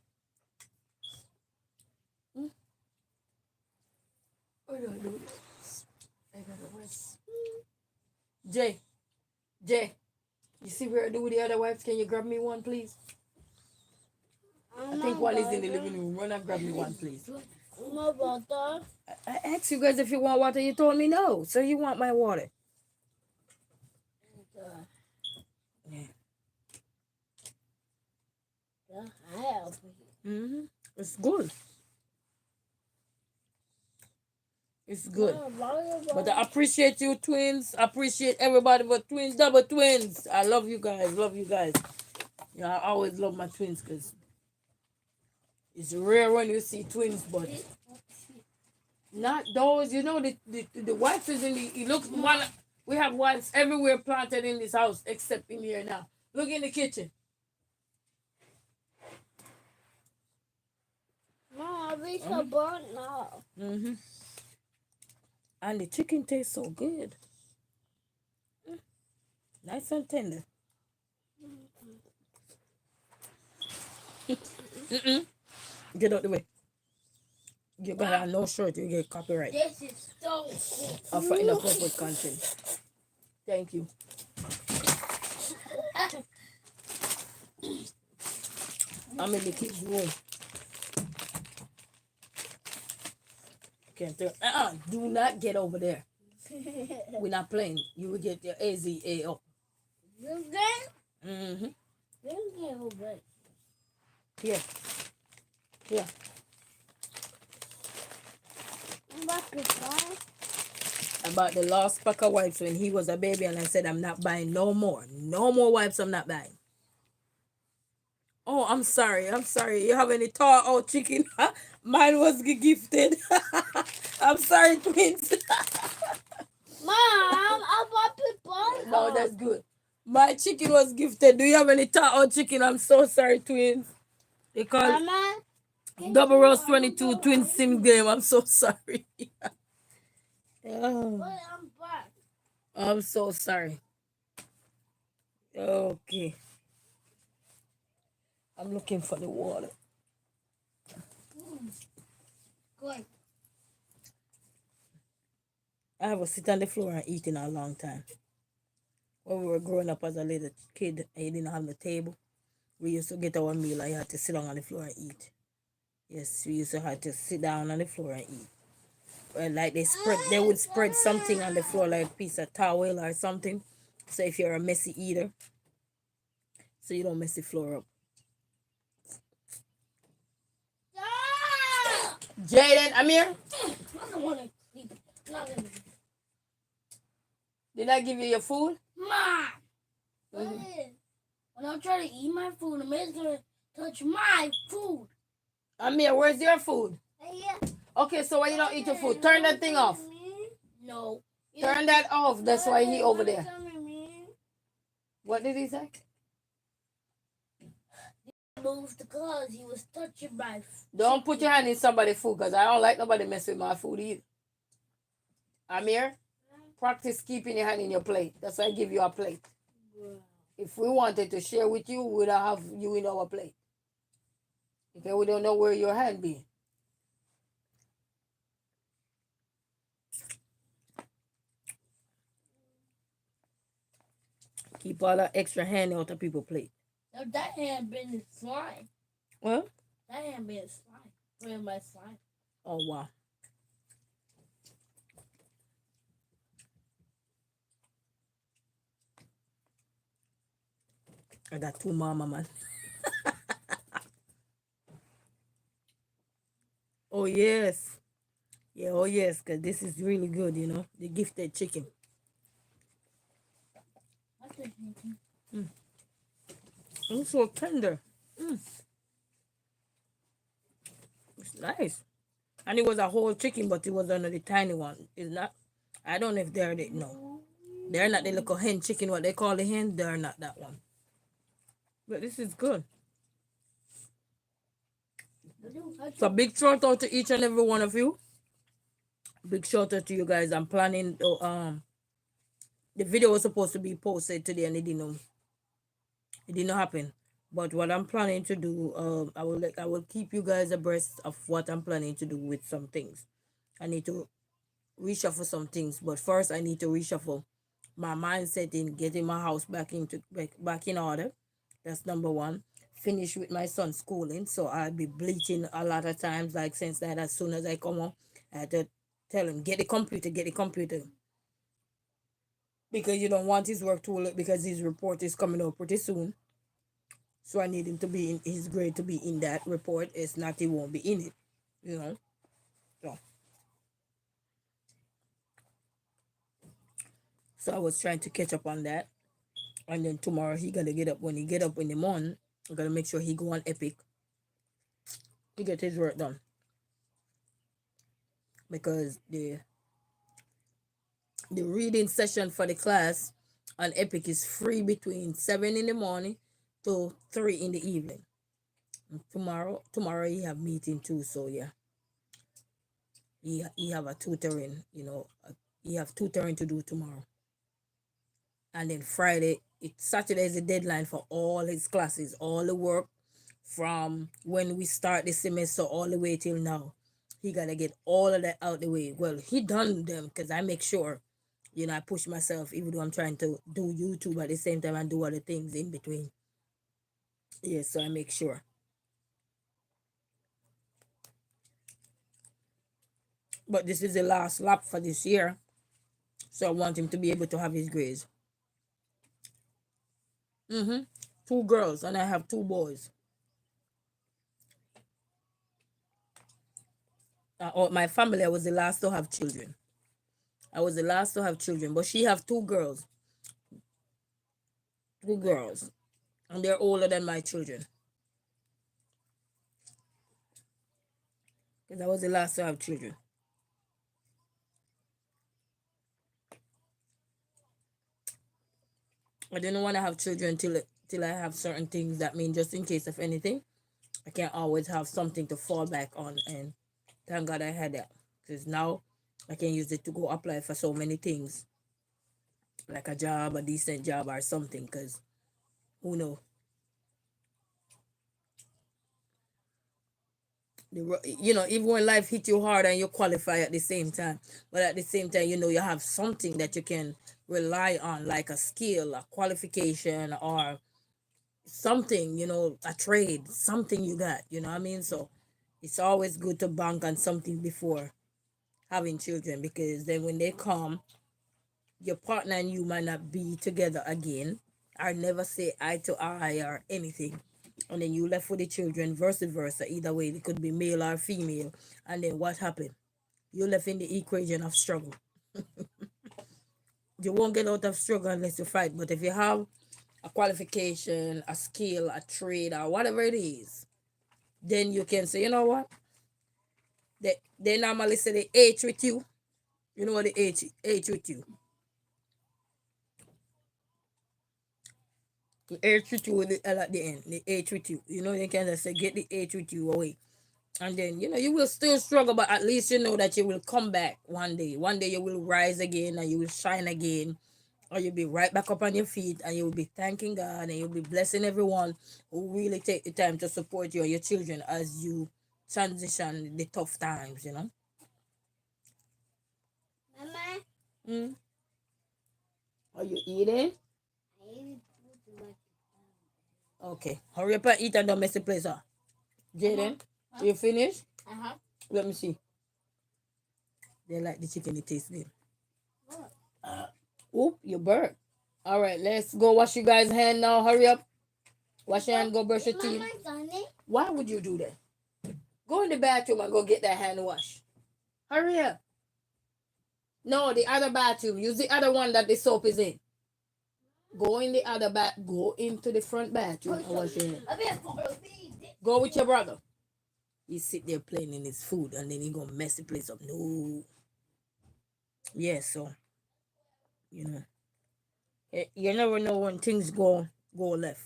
Where do I do it? I got a wipes. Jay, you see where I do with the other wipes? Can you grab me one, please? I think one is in the living room. Run and grab me one, please. My water. I asked you guys if you want water. You told me no. So you want my water. Yeah. It's good. It's good. But I appreciate you, twins. I appreciate everybody but twins, double twins. I love you guys. Love you guys. Yeah, I always love my twins because it's rare when you see twins, but not those. You know, the wipes is in the. It looks one. We have wipes everywhere planted in this house except in here now. Look in the kitchen. Mom, we so burnt now. And the chicken tastes so good. Nice and tender. Get out the way. You got no shirt, you get copyright. This is so cool. For inappropriate content. Thank you. I'm in the kids' room. Can't tell. Do not get over there. We're not playing. You will get your AZA up. You can? You can over. Here. Here. I bought the last pack of wipes when he was a baby and I said I'm not buying no more. No more wipes I'm not buying. Oh, I'm sorry. I'm sorry. You have any thaw out chicken? Mine was gifted. I'm sorry, twins. Mom, I bought people. No, that's good. My chicken was gifted. Do you have any thaw out chicken? I'm so sorry, twins. They call Mama, Double Roast 22 twin sim game. I'm so sorry. Oh, I'm back. I'm so sorry. Okay. I'm looking for the water. Good. I haven't sit on the floor and eat in a long time. When we were growing up as a little kid, I didn't have the table. We used to get our meal. I had to sit down on the floor and eat. Yes, we used to have to sit down on the floor and eat. Well, like they would spread something on the floor, like a piece of towel or something. So if you're a messy eater, so you don't mess the floor up. Jaden, Amir, I don't want to sleep. did I give you your food? Mom, when I'm trying to eat my food, the man's gonna touch my food. Amir, where's your food? Yeah. Okay, so why you don't eat your food? Turn that thing off. No. Turn that off. That's why he over there. What did he say? Moved because he was touching my. Don't put your hand in somebody's food because I don't like nobody mess with my food either. Amir, practice keeping your hand in your plate. That's why I give you a plate. If we wanted to share with you, we'd have you in our plate. Okay, we don't know where your hand be. Keep all that extra hand out of people's plate. No, that hand been in slime. What? That hand been in slime. In my slime. Oh, wow. I got two mama, man. Oh, yes. Yeah, oh, yes, because this is really good, you know. The gifted chicken. It's so tender. It's nice. And it was a whole chicken, but it was another tiny one. It's not. I don't know if they're the, no. They're not the little hen chicken, what they call the hen. They're not that one. But this is good. So big shout out to each and every one of you. Big shout out to you guys. I'm planning to, the video was supposed to be posted today and it didn't happen. But what I'm planning to do, I will keep you guys abreast of what I'm planning to do with some things. I need to reshuffle some things, but first I need to reshuffle my mindset in getting my house back in order. That's number one. Finish with my son's schooling, so I'll be bleaching a lot of times. Like since that, as soon as I come home, I had to tell him get the computer, because you don't want his work to look, because his report is coming out pretty soon. So I need him to be in his grade to be in that report. It's not he won't be in it, you know. So I was trying to catch up on that. And then tomorrow he gonna get up. When he get up in the morning, I'm gonna make sure he go on Epic. He get his work done. Because the reading session for the class on Epic is free between 7 in the morning to 3 in the evening. And tomorrow he have meeting too, so yeah. He have a tutoring, you know, he have tutoring to do tomorrow. And then Saturday is the deadline for all his classes, all the work from when we start the semester all the way till now. He gotta get all of that out the way. Well, he done them because I make sure, you know, I push myself even though I'm trying to do YouTube at the same time and do other things in between. Yeah, so I make sure. But this is the last lap for this year. So I want him to be able to have his grades. 2 girls and I have 2 boys. My family, I was the last to have children. But she have 2 girls. 2 girls. And they're older than my children. Because I was the last to have children. I didn't want to have children till I have certain things that mean just in case of anything. I can't always have something to fall back on, and thank God I had that. Because now I can use it to go apply for so many things. Like a job, a decent job or something, because who knows? You know, even when life hit you hard and you qualify at the same time, but at the same time, you know, you have something that you can rely on, like a skill, a qualification, or something, you know, a trade, something you got, you know what I mean? So it's always good to bank on something before having children, because then when they come, your partner and you might not be together again, or never say eye to eye or anything. And then you left with the children, vice versa. Either way, it could be male or female. And then what happened? You left in the equation of struggle. You won't get out of struggle unless you fight. But if you have a qualification, a skill, a trade, or whatever it is, then you can say, you know what? They normally say the H with you. You know what the H with you? The H with you with the L at the end. The H with you. You know, you can just say, get the H with you away. And then, you will still struggle, but at least you know that you will come back one day. One day you will rise again and you will shine again. Or you'll be right back up on your feet and you'll be thanking God and you'll be blessing everyone who really take the time to support you and your children as you transition the tough times. Mama, Mm. Are you eating? I ate too much. Okay. Hurry up and eat and don't mess the place up. Jaden, you finished? Uh-huh. Let me see. They like the chicken, it tastes good. Oop, you burnt. All right, let's go wash you guys' hand now. Hurry up. Wash your hand, go brush your teeth. Mama, Johnny. Why would you do that? Go in the bathroom and go get that hand wash. Hurry up. No, the other bathroom. Use the other one that the soap is in. Go in the other Go into the front bathroom and wash your hand. Go with your brother. He sit there playing in his food and then he gonna mess the place up. No. Yeah, so you never know when things go left.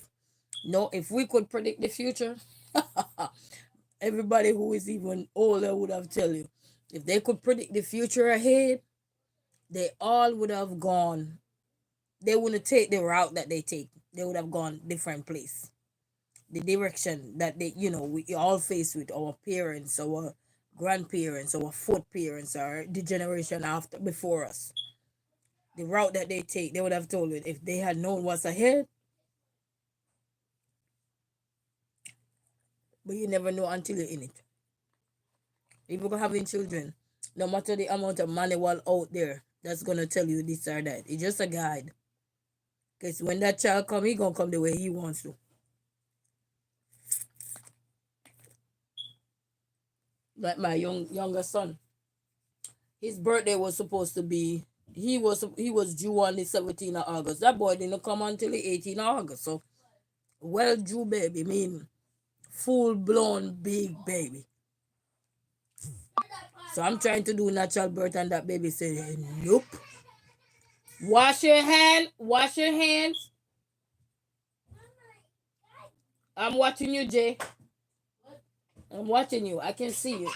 No, if we could predict the future, everybody who is even older would have tell you. If they could predict the future ahead, they all would have gone. They wouldn't take the route that they take. They would have gone different place. The direction that we all face with our parents, our grandparents, our fourth parents, or the generation after before us. The route that they take, they would have told you if they had known what's ahead. But you never know until you're in it. If you're having children, no matter the amount of manual out there that's gonna tell you this or that, it's just a guide. Because when that child come, he gonna come the way he wants to. Like my younger son, his birthday was supposed to be. He was due on the 17th of August. That boy didn't come until the 18th of August. So, well due baby, mean full blown big baby. So I'm trying to do natural birth, and that baby said, "Nope." Wash your hand. Wash your hands. I'm watching you, Jay. I'm watching you. I can see you.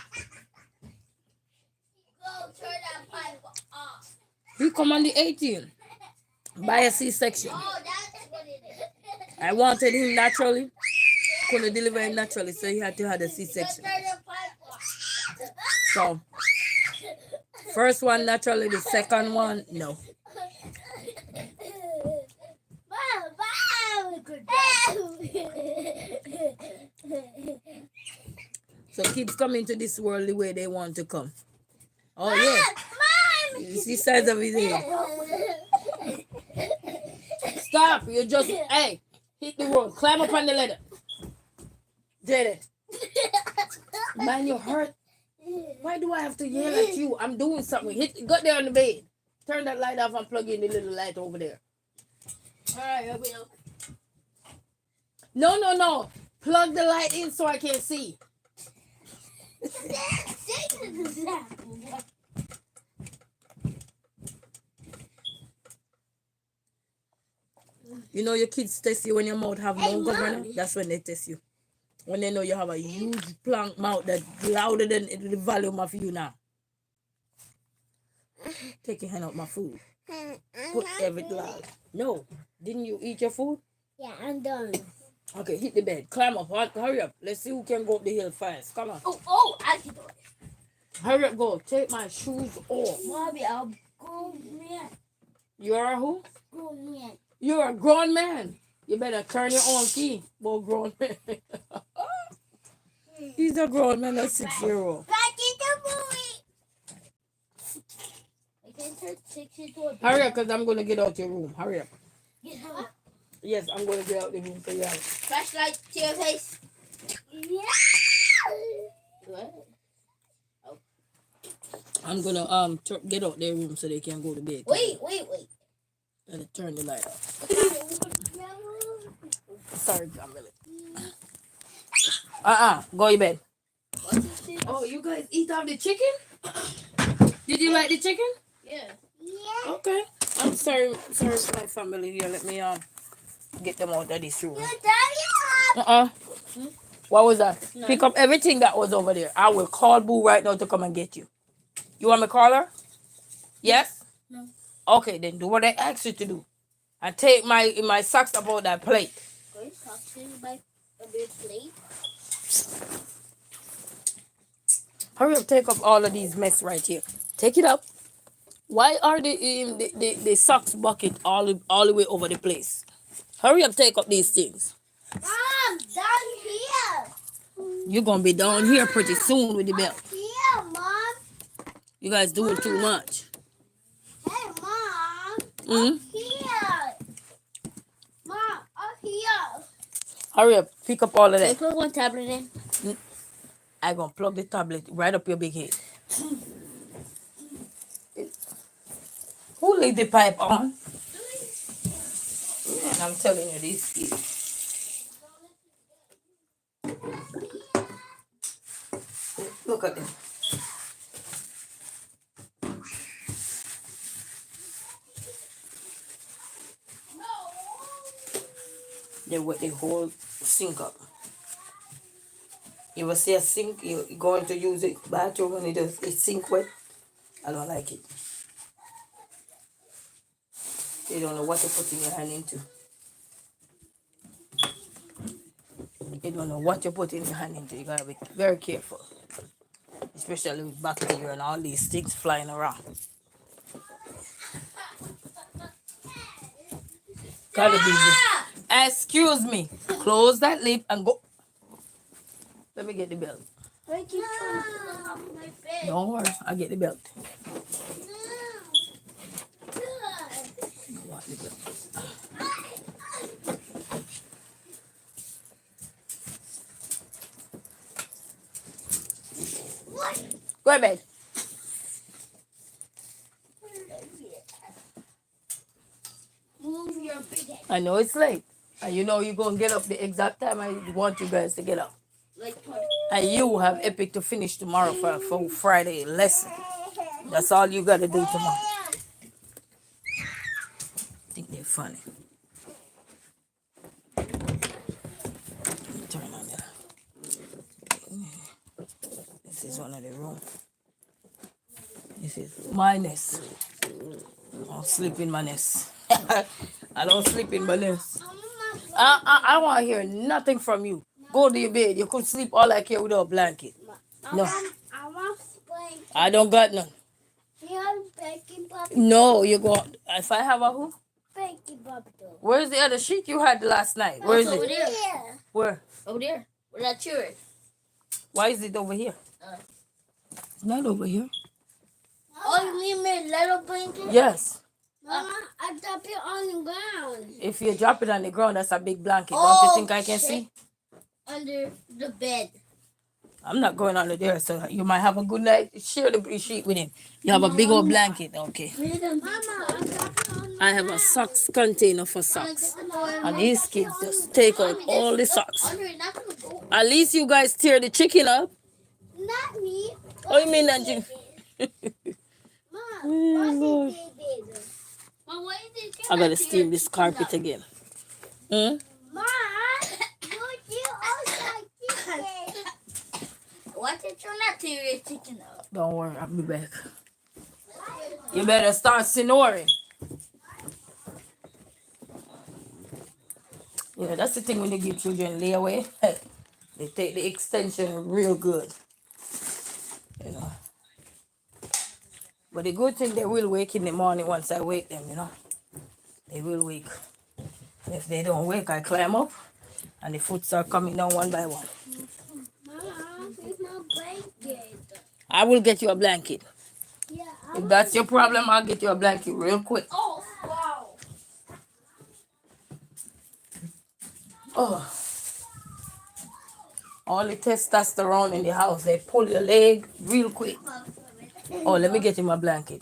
Go turn that pipe off. He come on the 18th by a C-section. Oh, that's what it is. I wanted him naturally. Couldn't deliver him naturally, so he had to have a C-section. Turn the pipe off. So, first one naturally, the second one, no. So kids come into this world the way they want to come. Oh yeah. You see size of his head. Stop. You just hit the road. Climb up on the ladder. Did it. Man, you hurt. Why do I have to yell at you? I'm doing something. Got there on the bed. Turn that light off and plug in the little light over there. Alright, I will. No. Plug the light in so I can see. You know your kids test you when your mouth have no governor. That's when they test you. When they know you have a huge plank mouth that's louder than the volume of you now. Take your hand out my food. Put everything loud. No. Didn't you eat your food? Yeah, I'm done. Okay, hit the bed. Climb up. Hurry up. Let's see who can go up the hill fast. Come on. Oh, I can do it. Hurry up, go. Take my shoes off. Mommy, I'm grown man. You are who? Grown man. You're a grown man. You better turn your own key. Boy, grown man. He's a grown man, a 6-year-old. Back in the movie. I can turn 6 into a baby. Hurry up, because I'm going to get out your room. Hurry up. Get out. Yes, I'm going to get out the room for you. Flashlight to your face. Yeah. What? I'm going to get out their room so they can go to bed. Wait. And turn the light off. Sorry, Jamila. Go to bed. Oh, you guys eat off the chicken? Did you like the chicken? Yeah. Okay. I'm sorry, my family here. Let me get them out of this room. You daddy Uh-uh. What was that? No. Pick up everything that was over there. I will call Boo right now to come and get you. You want me to call her? Yes? No. Okay, then do what I asked you to do. And take my socks about that plate. Go talk to me by a big plate. Hurry up, take up all of these mess right here. Take it up. Why are the socks bucket all the way over the place? Hurry up, take up these things. Mom, down here. You're gonna be down here pretty soon with the belt. Up here, Mom. You guys doing too much. Hey, Mom. Hmm? Up here. Mom, up here. Hurry up, pick up all of Can you that. put one tablet in? I'm gonna plug the tablet right up your big head. Who laid the pipe on? Man, I'm telling you, these kids. Look at them. They wet the whole sink up. You ever see a sink, you're going to use it bathroom and it's sink wet? I don't like it. You don't know what you're putting your hand into. You don't know what you're putting your hand into. You gotta be very careful. Especially with bacteria and all these things flying around. Gotta be. Excuse me. Close that lip and go. Let me get the belt. I keep trying to pull it off my bed. Don't worry, I'll get the belt. No. I want the belt. What? Go to bed. Move your big head. I know it's late. And you know you're going to get up the exact time I want you guys to get up. Like 20. And you have Epic to finish tomorrow for Friday lesson. That's all you got to do tomorrow. I think they're funny. Let me turn on there. This is one of the rooms. This is my nest. I don't sleep in my nest. I don't sleep in my nest. I want to hear nothing from you. Go to your bed. You could sleep all like here without a blanket. No. I want blanket. I don't got none. You have baking puppy. No, you go. If I have a who? Baking puppy. Where's the other sheet you had last night? Where is Over it? there. Where? Over there. Where that chair is. Why is it over here? It's not over here. Oh, you mean my little blanket? Yes. Mama, I dropped it on the ground. If you drop it on the ground, that's a big blanket. Don't Oh, you think I can shit. see? Under the bed. I'm not going under there, so you might have a good night. Share the sheet with him. You have a big old blanket. Okay. Mama, I dropped it on the I have a socks container for socks. And these kids just take out all the socks. Andre, not gonna go. At least you guys tear the chicken up. Not me. Oh, you mean that you? Mom, Lord. Mom, why did you I gotta steam this carpet again. Hmm? Mom, would you also chicken? Why did you not tear your chicken up? Don't worry, I'll be back. You better start snoring. Yeah, that's the thing when you give children layaway. They take the extension real good. You know. But the good thing, they will wake in the morning once I wake them, you know. They will wake. If they don't wake, I climb up and the foots are coming down one by one. Mom, it's my blanket. I will get you a blanket. Yeah, If that's your problem, I'll get you a blanket real quick. Oh, wow. Oh. All the testosterone in the house, they pull your leg real quick. Oh, let me get him a blanket.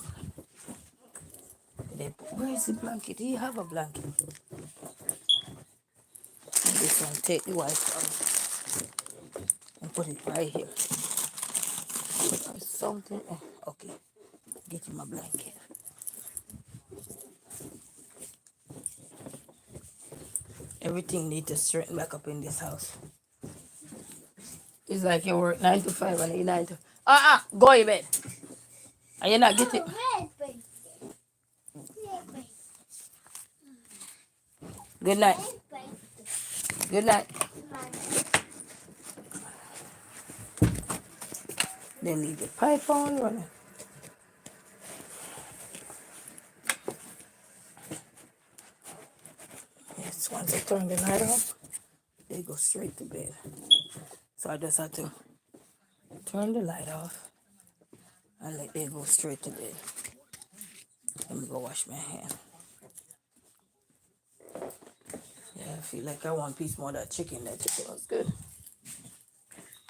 Where is the blanket? Do you have a blanket? This one, take the white one and put it right here. Something. Oh, okay. Get him a blanket. Everything need to straighten back up in this house. It's like you work 9 to 5 and you 9 to. Go in bed. And you're not getting. Good night. Good night. They leave the pipe on running. Yes, once I turn the light off, they go straight to bed. So I just have to turn the light off and let them go straight to bed. Let me go wash my hand. Yeah, I feel like I want a piece more of that chicken. That chicken was good.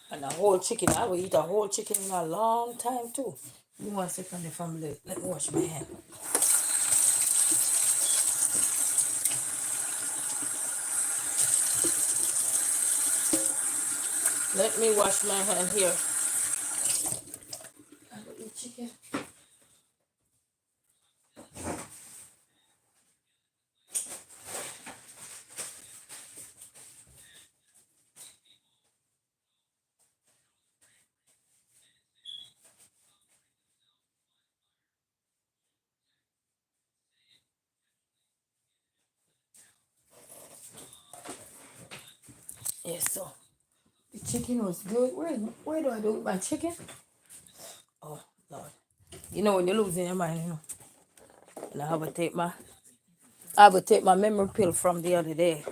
And a whole chicken, I will eat a whole chicken in a long time too. Give me 1 second, the family. Let me wash my hand. Let me wash my hand here. I will eat chicken. Yes, so the chicken was good. Where do I do with my chicken? Oh Lord. You know when you're losing your mind, you know. And I would take my memory pill from the other day.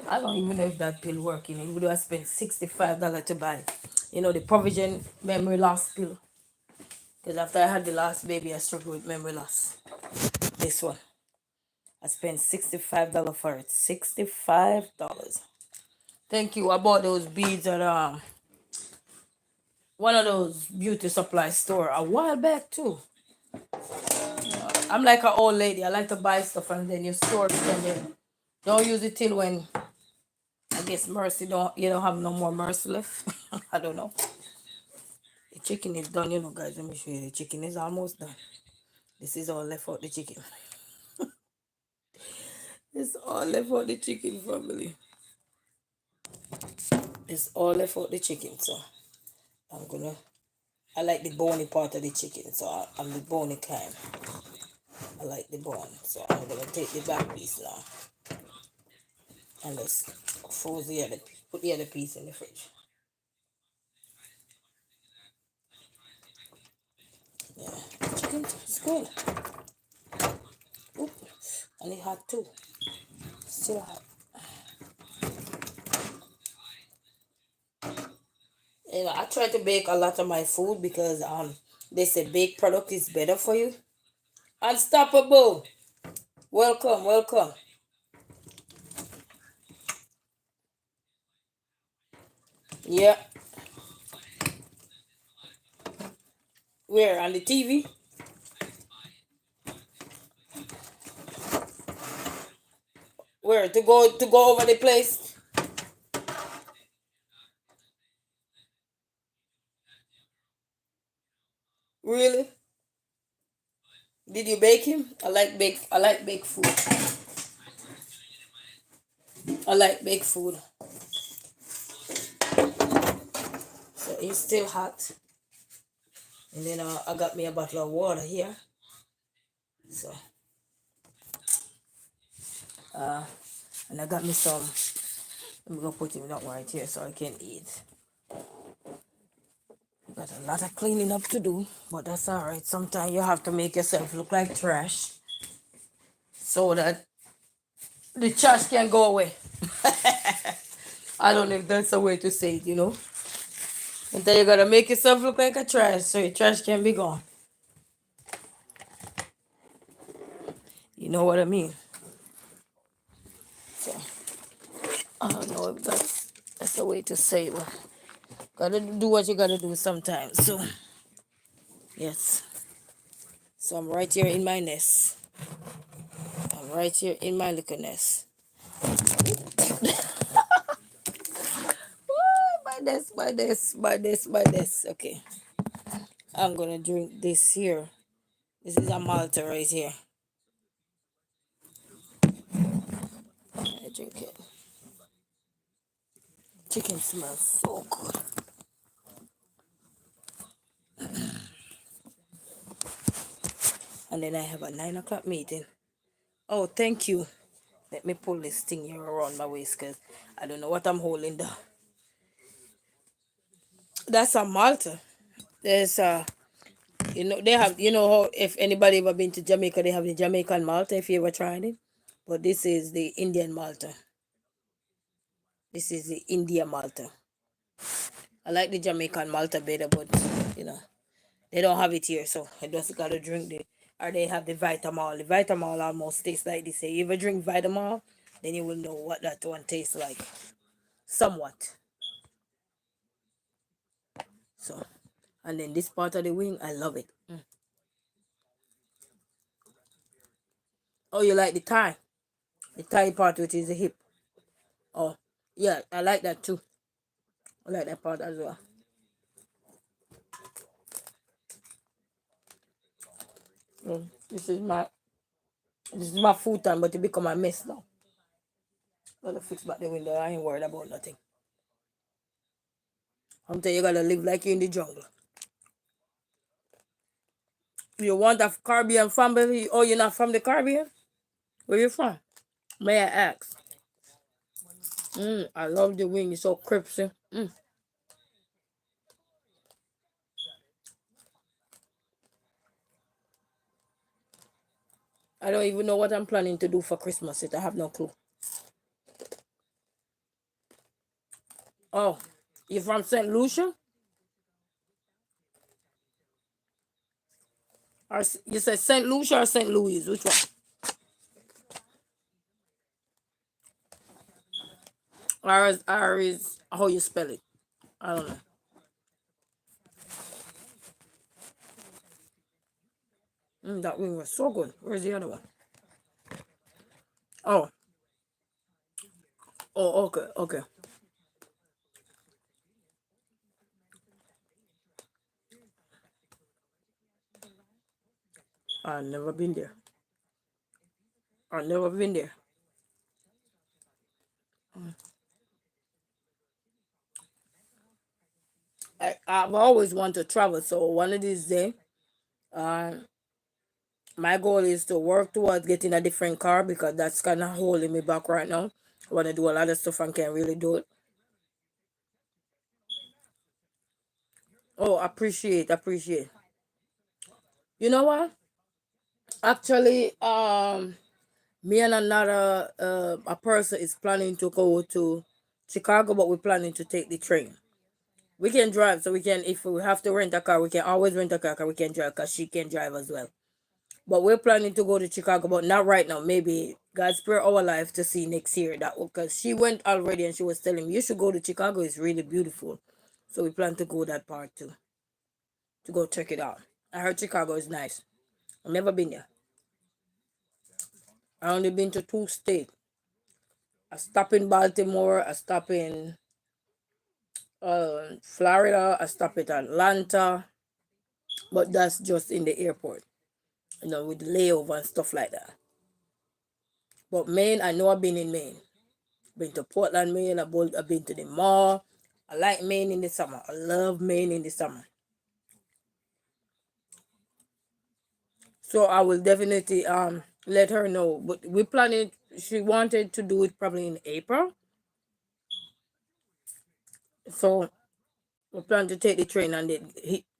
I don't even know if that pill working. Even though I spent $65 to buy, you know, the Provision memory loss pill. Because after I had the last baby, I struggled with memory loss. This one, I spent $65 for it. $65. Thank you. I bought those beads at one of those beauty supply store a while back too. I'm like an old lady. I like to buy stuff and then you store it and then don't use it till when I guess mercy don't you don't have no more mercy left. I don't know. The chicken is done, you know, guys. Let me show you. The chicken is almost done. This is all left out the chicken. It's all left out the chicken, family. It's all left out the chicken, so I'm gonna. I like the bony part of the chicken, so I'm the bony kind. I like the bone, so I'm gonna take the back piece now and let's freeze the other, put the other piece in the fridge. Yeah, chicken is good. Oop, and it hot too. Still hot. You know, I try to bake a lot of my food because they say baked product is better for you. Unstoppable. Welcome, welcome. Yeah. Where on the TV? Where to go over the place? Really? Did you bake him? I like bake food. I like baked food. So it's still hot. And then I got me a bottle of water here. So and I got me some. I'm gonna put him down right here so I can eat. Got a lot of cleaning up to do, but that's alright. Sometimes you have to make yourself look like trash so that the trash can go away. I don't know if that's a way to say it, you know. And then you gotta make yourself look like a trash so your trash can be gone. You know what I mean? So I don't know if that's a way to say it, but gotta do what you gotta do sometimes. So yes. So I'm right here in my nest. I'm right here in my little nest. By this. Okay. I'm gonna drink this here. This is a Malta right here. I drink it. Chicken smells so good. And then I have a 9 o'clock meeting. Oh, thank you. Let me pull this thing here around my waist because I don't know what I'm holding down. That's a Malta. There's they have, how, if anybody ever been to Jamaica, they have the Jamaican Malta if you ever tried it. But this is the Indian Malta. This is the India Malta. I like the Jamaican Malta better, but they don't have it here, so I just gotta drink or they have the Vitamol. The Vitamol almost tastes like this. If you ever drink Vitamol, then you will know what that one tastes like. Somewhat. So, and then this part of the wing, I love it. Oh, you like the thigh? The thigh part, which is the hip. Oh, yeah, I like that too. I like that part as well. This is my food time, but it become a mess now. Gotta fix back the window. I ain't worried about nothing. I'm telling you, you gotta live like you in the jungle. You want a Caribbean family? Oh, you're not from the Caribbean? Where you from? May I ask? I love the wing. It's so crispy. I don't even know what I'm planning to do for Christmas yet. I have no clue. Oh, you from St. Lucia? Or you said St. Lucia or St. Louis? Which one? Or is how you spell it? I don't know. That wing was so good. Where's the other one? Oh, okay, okay. I've never been there. I've never been there. I've always wanted to travel, so one of these days, uh, my goal is to work towards getting a different car because that's kind of holding me back right now. I want to do a lot of stuff and can't really do it. Oh, appreciate. You know what? Actually, me and another a person is planning to go to Chicago, but we're planning to take the train. We can drive, so we can. If we have to rent a car, we can always rent a car. 'Cause we can drive, cause she can drive as well. But we're planning to go to Chicago, but not right now. Maybe God spare our life to see next year. That because she went already and she was telling me you should go to Chicago. It's really beautiful. So we plan to go that part too, to go check it out. I heard Chicago is nice. I've never been there. I only been to 2 states. I stop in Baltimore. I stop in Florida. I stop at Atlanta, but that's just in the airport, with the layover and stuff like that. But Maine, I know I've been in Maine. Been to Portland, Maine. I've been to the mall. I like Maine in the summer. I love Maine in the summer. So I will definitely let her know. But we planning. She wanted to do it probably in April. So we plan to take the train and then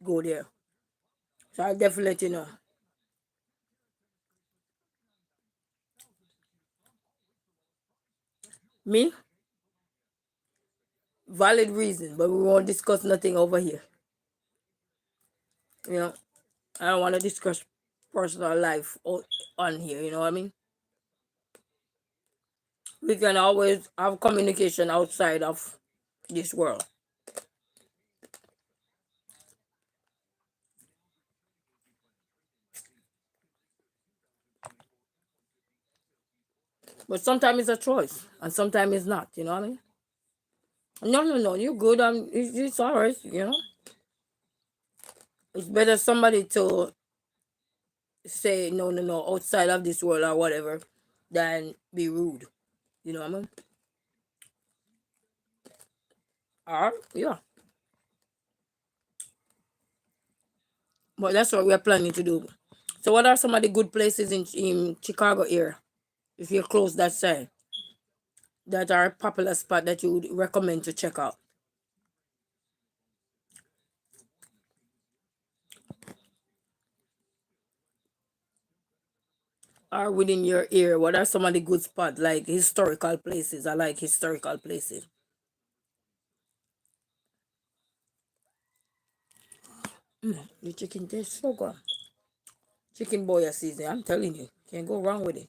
go there. So I'll definitely let you know. Me, valid reason, but we won't discuss nothing over here. You know, I don't want to discuss personal life on here. You know what I mean? We can always have communication outside of this world. But sometimes it's a choice, and sometimes it's not. You know what I mean? No, no, no. You're good. It's all right. It's better somebody to say no, no, no, outside of this world or whatever, than be rude. You know what I mean? Yeah. But that's what we're planning to do. So what are some of the good places in Chicago here, if you're close that side, that are a popular spot that you would recommend to check out? Or within your area, what are some of the good spots, like historical places? I like historical places. The chicken tastes so good. Chicken boya season, I'm telling you, can't go wrong with it.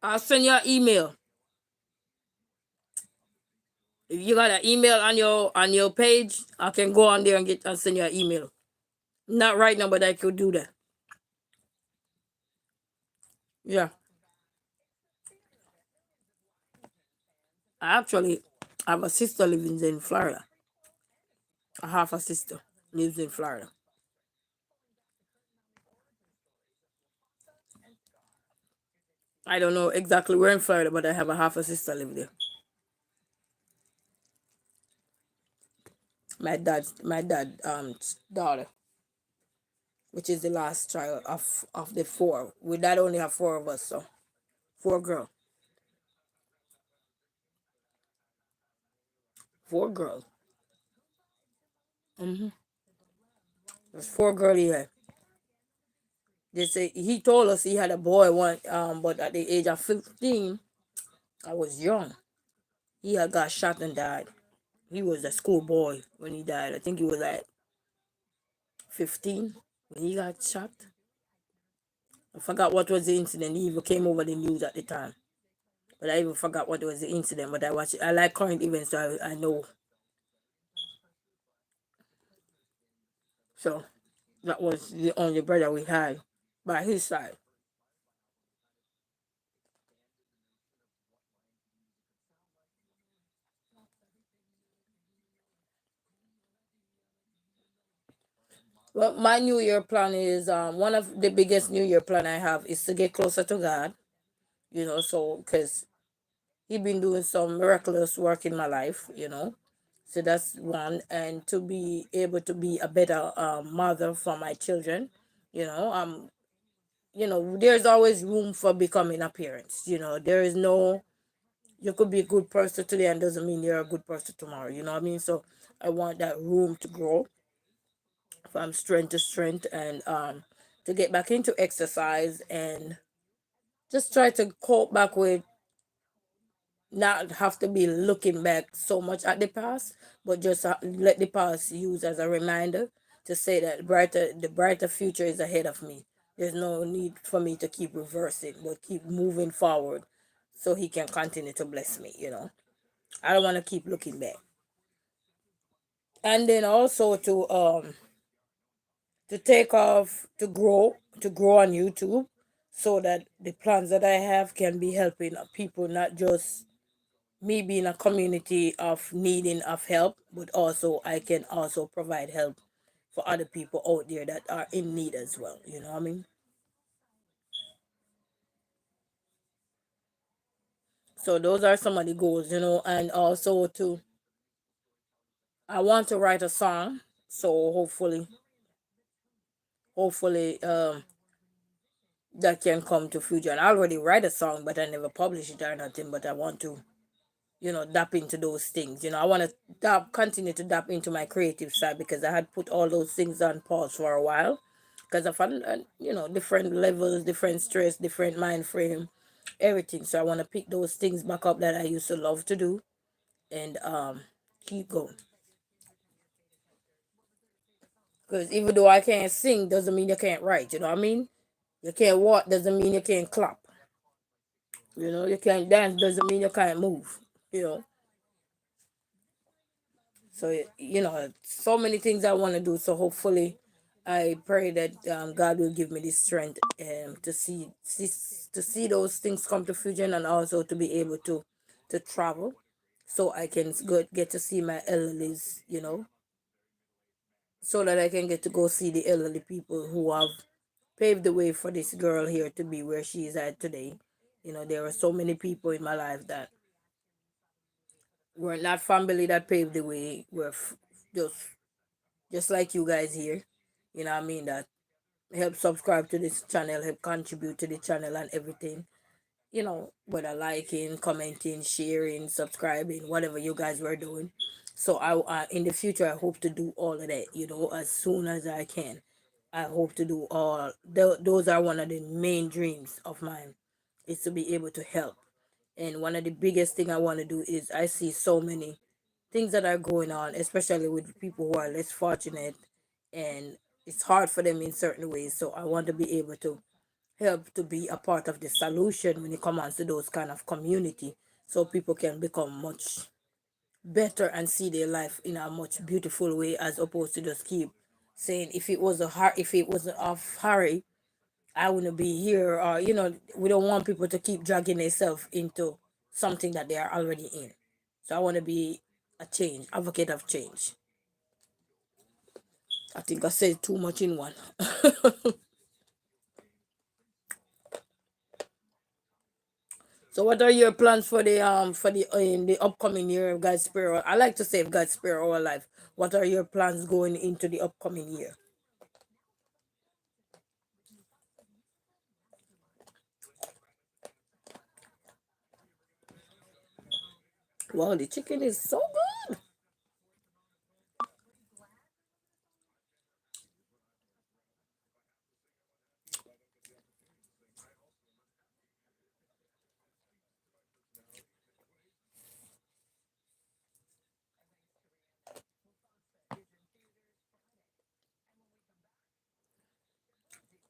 I'll send you an email. If you got an email on your page, I can go on there and send you an email. Not right now, but I could do that. Yeah. I actually have a sister living in Florida. I have a sister lives in Florida. I don't know exactly where in Florida, but I have a half a sister live there. My dad daughter, which is the last child of the four. We dad only have four of us, so four girls. Four girls. Mm-hmm. There's four girls here. They say he told us he had a boy one, but at the age of 15, I was young. He had got shot and died. He was a schoolboy when he died. I think he was like 15 when he got shot. I forgot what was the incident. He even came over the news at the time. But I even forgot what was the incident. But I watch it. I like current events, so I know. So that was the only brother we had by his side. Well, my New Year plan is one of the biggest New Year plan I have is to get closer to God. So because He been doing some miraculous work in my life. So that's one, and to be able to be a better mother for my children. You know, um, there's always room for becoming a parent. There is no, you could be a good person today and doesn't mean you're a good person tomorrow. You know what I mean? So I want that room to grow from strength to strength, and to get back into exercise and just try to cope back with not have to be looking back so much at the past, but just let the past use as a reminder to say that the brighter future is ahead of me. There's no need for me to keep reversing, but keep moving forward, so He can continue to bless me. I don't want to keep looking back, and then also to take off to grow on YouTube, so that the plans that I have can be helping people, not just me being a community of needing of help, but also I can also provide help for other people out there that are in need as well. You know what I mean? So those are some of the goals, and also to I want to write a song. So hopefully that can come to future. And I already write a song, but I never publish it or nothing. But I want to dap into those things. I want to continue to dap into my creative side, because I had put all those things on pause for a while because of different levels, different stress, different mind frame, everything. So I want to pick those things back up that I used to love to do, and keep going. Because even though I can't sing, doesn't mean you can't write. You know what I mean? You can't walk, doesn't mean you can't clap. You can't dance, doesn't mean you can't move. You know. So so many things I want to do. So hopefully, I pray that God will give me the strength to see those things come to fruition, and also to be able to travel, so I can get to see my elderlies. so that I can get to go see the elderly people who have paved the way for this girl here to be where she is at today. You know, there were so many people in my life that were not family that paved the way, just just like you guys here. You know what I mean? That help subscribe to this channel, help contribute to the channel and everything. You know, whether liking, commenting, sharing, subscribing, whatever you guys were doing. So in the future, I hope to do all of that. You know, as soon as I can. I hope to do all. Those are one of the main dreams of mine, is to be able to help. And one of the biggest thing I want to do is I see so many things that are going on, especially with people who are less fortunate, and it's hard for them in certain ways. So I want to be able to help to be a part of the solution when it comes to those kind of community, so people can become much better and see their life in a much beautiful way, as opposed to just keep saying if it wasn't of Harry, I wouldn't be here. Or we don't want people to keep dragging themselves into something that they are already in. So I want to be a change advocate of change. I think I said too much in one. So what are your plans for the in the upcoming year of God's Spirit? I like to say if God's Spirit our life. What are your plans going into the upcoming year? Wow, the chicken is so good.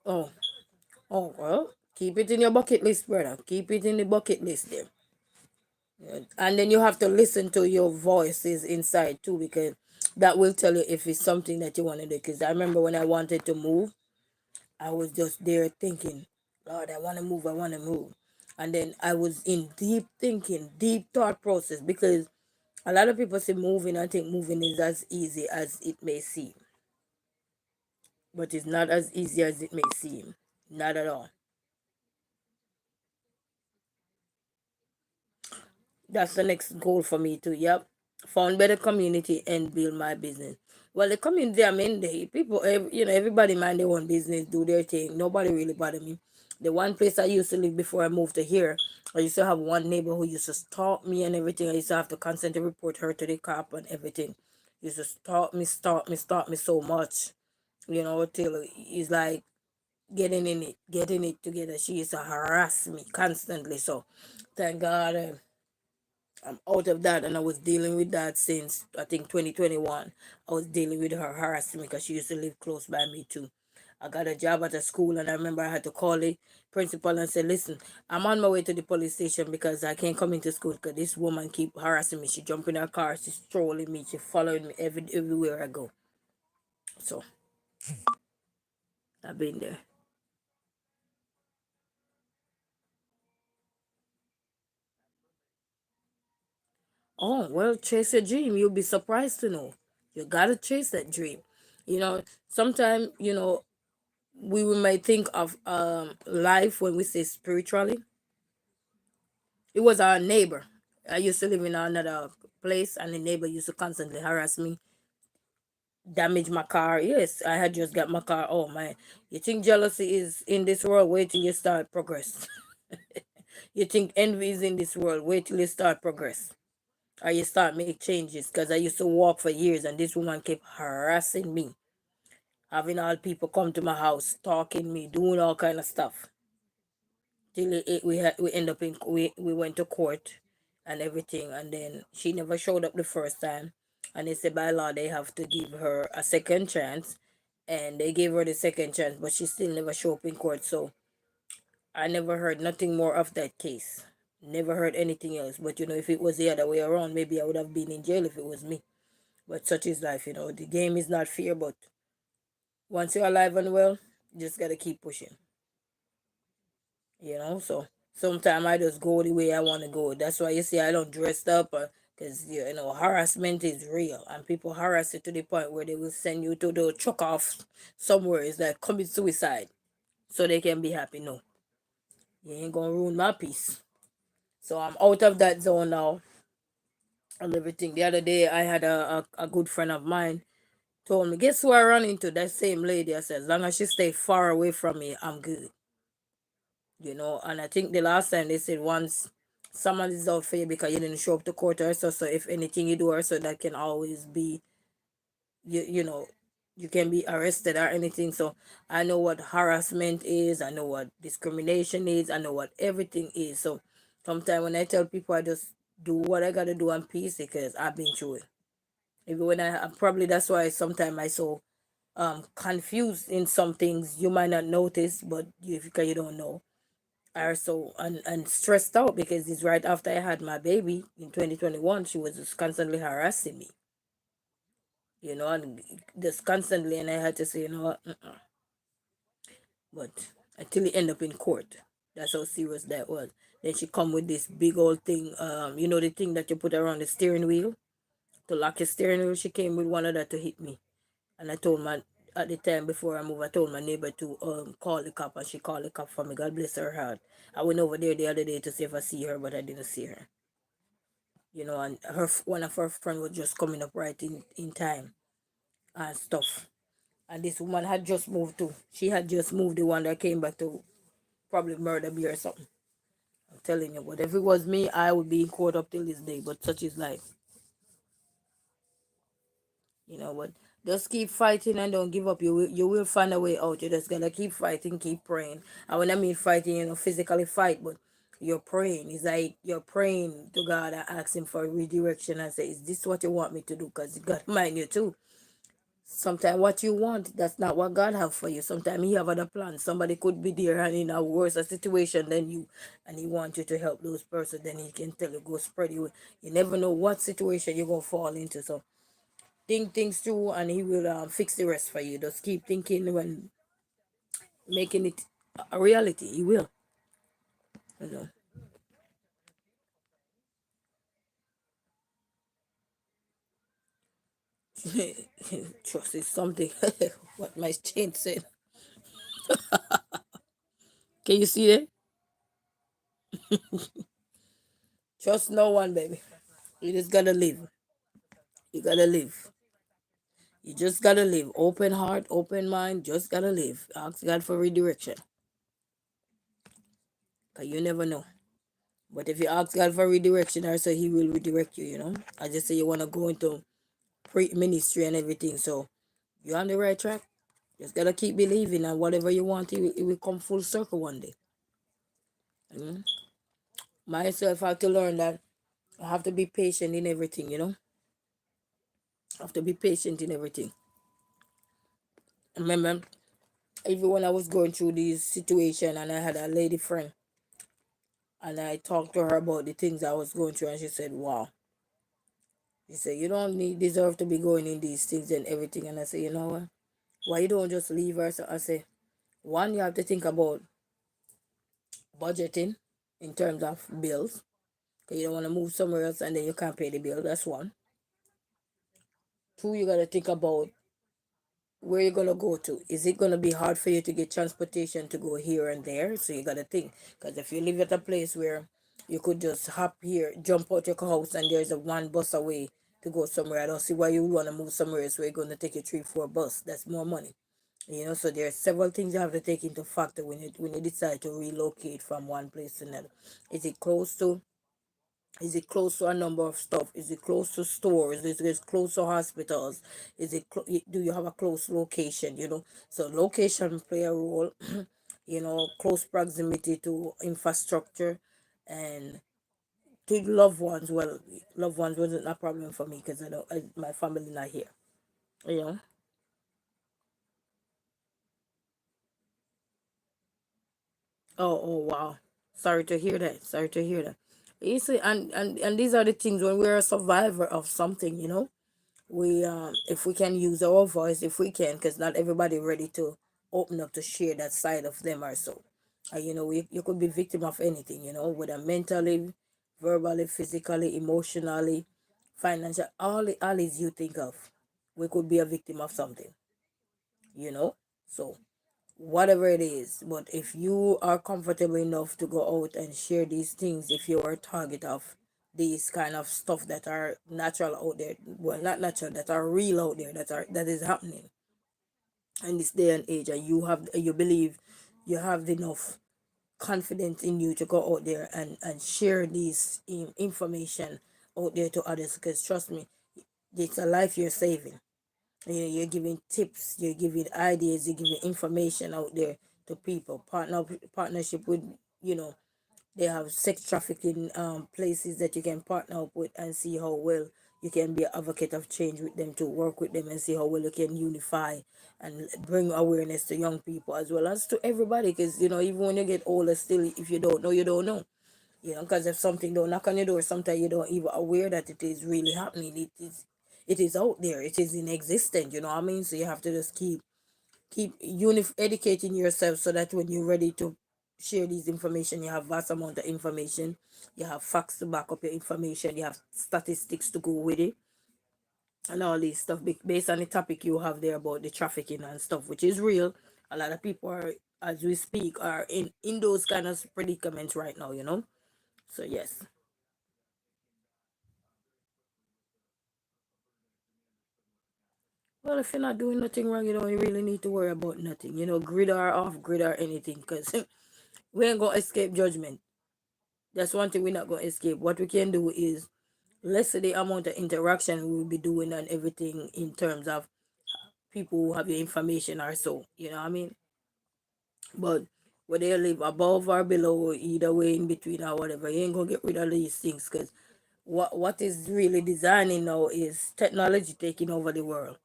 Oh, oh well, keep it in your bucket list, brother. Keep it in the bucket list there. Yeah. And then you have to listen to your voices inside too, because that will tell you if it's something that you want to do. Because I remember when I wanted to move, I was just there thinking, Lord, I want to move, I want to move. And then I was in deep thinking, deep thought process, because a lot of people say moving, I think moving is as easy as it may seem, but it's not as easy as it may seem. Not at all. That's the next goal for me too. Yep. Found better community and build my business. Well, the community I'm in, people, everybody mind their own business, do their thing. Nobody really bother me. The one place I used to live before I moved to here, I used to have one neighbor who used to stalk me and everything. I used to have to constantly report her to the cop and everything. Used to stalk me so much, till he's like getting it together. She used to harass me constantly. So, thank God. I'm out of that, and I was dealing with that since I think 2021. I was dealing with her harassing me because she used to live close by me too. I got a job at a school, and I remember I had to call the principal and say, "Listen, I'm on my way to the police station because I can't come into school because this woman keep harassing me. She jump in her car, she's trolling me, she following me everywhere I go." So I've been there. Oh well, chase your dream. You'll be surprised to know. You gotta chase that dream. Sometimes we might think of life when we say spiritually. It was our neighbor. I used to live in another place, and the neighbor used to constantly harass me, damage my car. Yes, I had just got my car. Oh man, you think jealousy is in this world? Wait till you start progress. You think envy is in this world? Wait till you start progress, or you start make changes. Because I used to walk for years, and this woman kept harassing me, having all people come to my house, talking me, doing all kind of stuff. Till we end up we went to court and everything, and then she never showed up the first time, and they said by law they have to give her a second chance, and they gave her the second chance, but she still never showed up in court. So I never heard nothing more of that case, never heard anything else. But if it was the other way around, maybe I would have been in jail if it was me. But such is life. The game is not fair, but once you're alive and well, you just gotta keep pushing. So sometimes I just go the way I want to go. That's why you see I don't dress up, because you know harassment is real, and people harass you to the point where they will send you to the chuck off somewhere. It's like commit suicide so they can be happy. No, you ain't gonna ruin my peace. So I'm out of that zone now and everything. The other day I had a good friend of mine told me, guess who I run into? That same lady. I said, as long as she stay far away from me, I'm good. You know, and I think the last time they said once someone is out for you because you didn't show up to court or so, so if anything you do or so, that can always be, you know, you can be arrested or anything. So I know what harassment is, I know what discrimination is, I know what everything is. So sometimes when I tell people, I just do what I gotta do on peace because I've been through it. Even when probably that's why sometimes I so confused in some things you might not notice, but because you don't know, are so and stressed out because it's right after I had my baby in 2021. She was just constantly harassing me, you know, and just constantly, and I had to say, you know what, but until it end up in court. That's how serious that was. Then she come with this big old thing, you know, the thing that you put around the steering wheel to lock your steering wheel. She came with one of that to hit me. And I told my, at the time before I moved, I told my neighbor to call the cop, and she called the cop for me. God bless her heart. I went over there the other day to see if I see her, but I didn't see her. You know, and one of her friends was just coming up right in time and stuff. And this woman had just moved too. She had just moved, the one that came back to probably murder me or something. I'm telling you, but if it was me, I would be in court up till this day. But such is life. You know, but just keep fighting and don't give up. You will find a way out. You just gotta keep fighting, keep praying. And when I mean fighting, you know, physically fight, but you're praying. It's like you're praying to God and asking for redirection and say, is this what you want me to do? Because God mind you too. Sometimes what you want, that's not what God have for you. Sometimes He have other plans. Somebody could be there and in a worse situation than you, and He wants you to help those person. Then He can tell you, go spread you. You never know what situation you're gonna fall into. So think things through, and He will fix the rest for you. Just keep thinking when making it a reality. He will, you know. Trust is something. What my chain said. Can you see that? Trust no one, baby. You just gotta live. You gotta live. You just gotta live. Open heart, open mind. Just gotta live. Ask God for redirection. Cause you never know. But if you ask God for redirection, also He will redirect you. You know. I just say you wanna go into ministry and everything. So you're on the right track. Just gotta keep believing, and whatever you want, it will come full circle one day. Mm. Myself, I have to learn that I have to be patient in everything. You know, I have to be patient in everything. I remember, even when I was going through this situation, and I had a lady friend, and I talked to her about the things I was going through, and she said, "Wow." She said, "You don't need deserve to be going in these things and everything." And I said, "You know what? Why you don't just leave her?" So I say, one, you have to think about budgeting in terms of bills. 'Cause you don't want to move somewhere else and then you can't pay the bill. That's one. Two, you gotta think about where you're gonna go to. Is it gonna be hard for you to get transportation to go here and there? So you gotta think. Because if you live at a place where you could just hop here, jump out your house, and there's a one bus away to go somewhere, I don't see why you would want to move somewhere else where you're gonna take a 3, 4 bus. That's more money. You know, so there's several things you have to take into factor when you decide to relocate from one place to another. Is it close to Is it close to a number of stuff? Is it close to stores? Is it close to hospitals? Do you have a close location? You know, so location play a role. You know, close proximity to infrastructure and to loved ones. Well, loved ones wasn't a problem for me because my family not here. You know. Oh wow. Sorry to hear that. Sorry to hear that. You see, and these are the things when we're a survivor of something. You know, we if we can use our voice, if we can, because not everybody ready to open up to share that side of them or so. You know, you could be victim of anything, you know, whether mentally, verbally, physically, emotionally. financial, all is you think of. We could be a victim of something, you know. So whatever it is, but if you are comfortable enough to go out and share these things, if you are a target of these kind of stuff that are natural out there, well, not natural, that are real out there, that is happening in this day and age, and you believe you have enough confidence in you to go out there and share these information out there to others, because trust me, it's a life you're saving. You're giving tips, you're giving ideas, you're giving information out there to people. Partnership with, you know, they have sex trafficking places that you can partner up with and see how well you can be an advocate of change with them, to work with them and see how well you can unify and bring awareness to young people as well as to everybody. Because, you know, even when you get older, still, if you don't know, you don't know. You know, because if something don't knock on your door, sometimes you don't even aware that it is really happening. It is out there. It is in existence. You know what I mean? So you have to just keep educating yourself, so that when you're ready to share these information, you have vast amount of information. You have facts to back up your information. You have statistics to go with it, and all this stuff based on the topic you have there about the trafficking and stuff, which is real. A lot of people are, as we speak, are in those kind of predicaments right now. You know. So yes. Well, if you're not doing nothing wrong, you don't really need to worry about nothing. You know, grid or off grid or anything, because we ain't gonna escape judgment. That's one thing we're not gonna escape. What we can do is lessen the amount of interaction we will be doing and everything in terms of people who have your information or so. You know what I mean? But whether you live above or below, either way in between or whatever, you ain't gonna get rid of these things, because what is really designing now is technology taking over the world.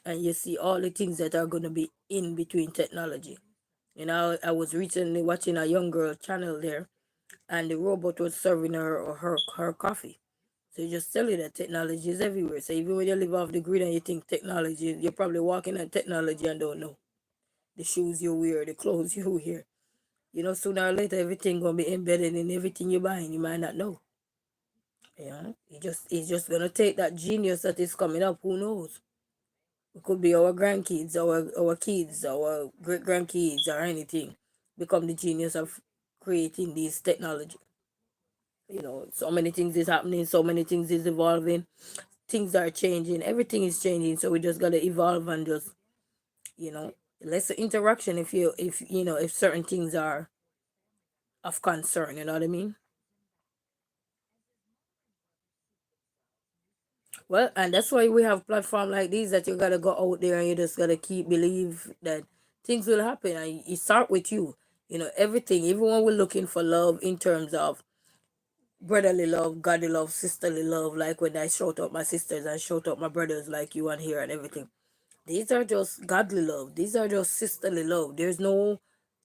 And you see all the things that are going to be in between technology. You know, I was recently watching a young girl channel there, and the robot was serving her coffee. So you just tell you that technology is everywhere. So even when you live off the grid and you think technology, you're probably walking on technology and don't know. The shoes you wear, the clothes you wear. You know, sooner or later everything gonna be embedded in everything you're buying. You might not know. You know, it's just gonna take that genius that is coming up. Who knows? It could be our grandkids, our kids, our great grandkids, or anything. Become the genius of creating these technology. You know, so many things is happening, so many things is evolving, things are changing, everything is changing. So we just gotta evolve and just, you know, less interaction if you know if certain things are of concern. You know what I mean? Well, and that's why we have platform like these, that you gotta go out there and you just gotta keep believe that things will happen, and it start with you. You know, everything, even when we're looking for love in terms of brotherly love, godly love, sisterly love, like when I shout out my sisters and shout out my brothers like you and here and everything. These are just godly love. These are just sisterly love. There's no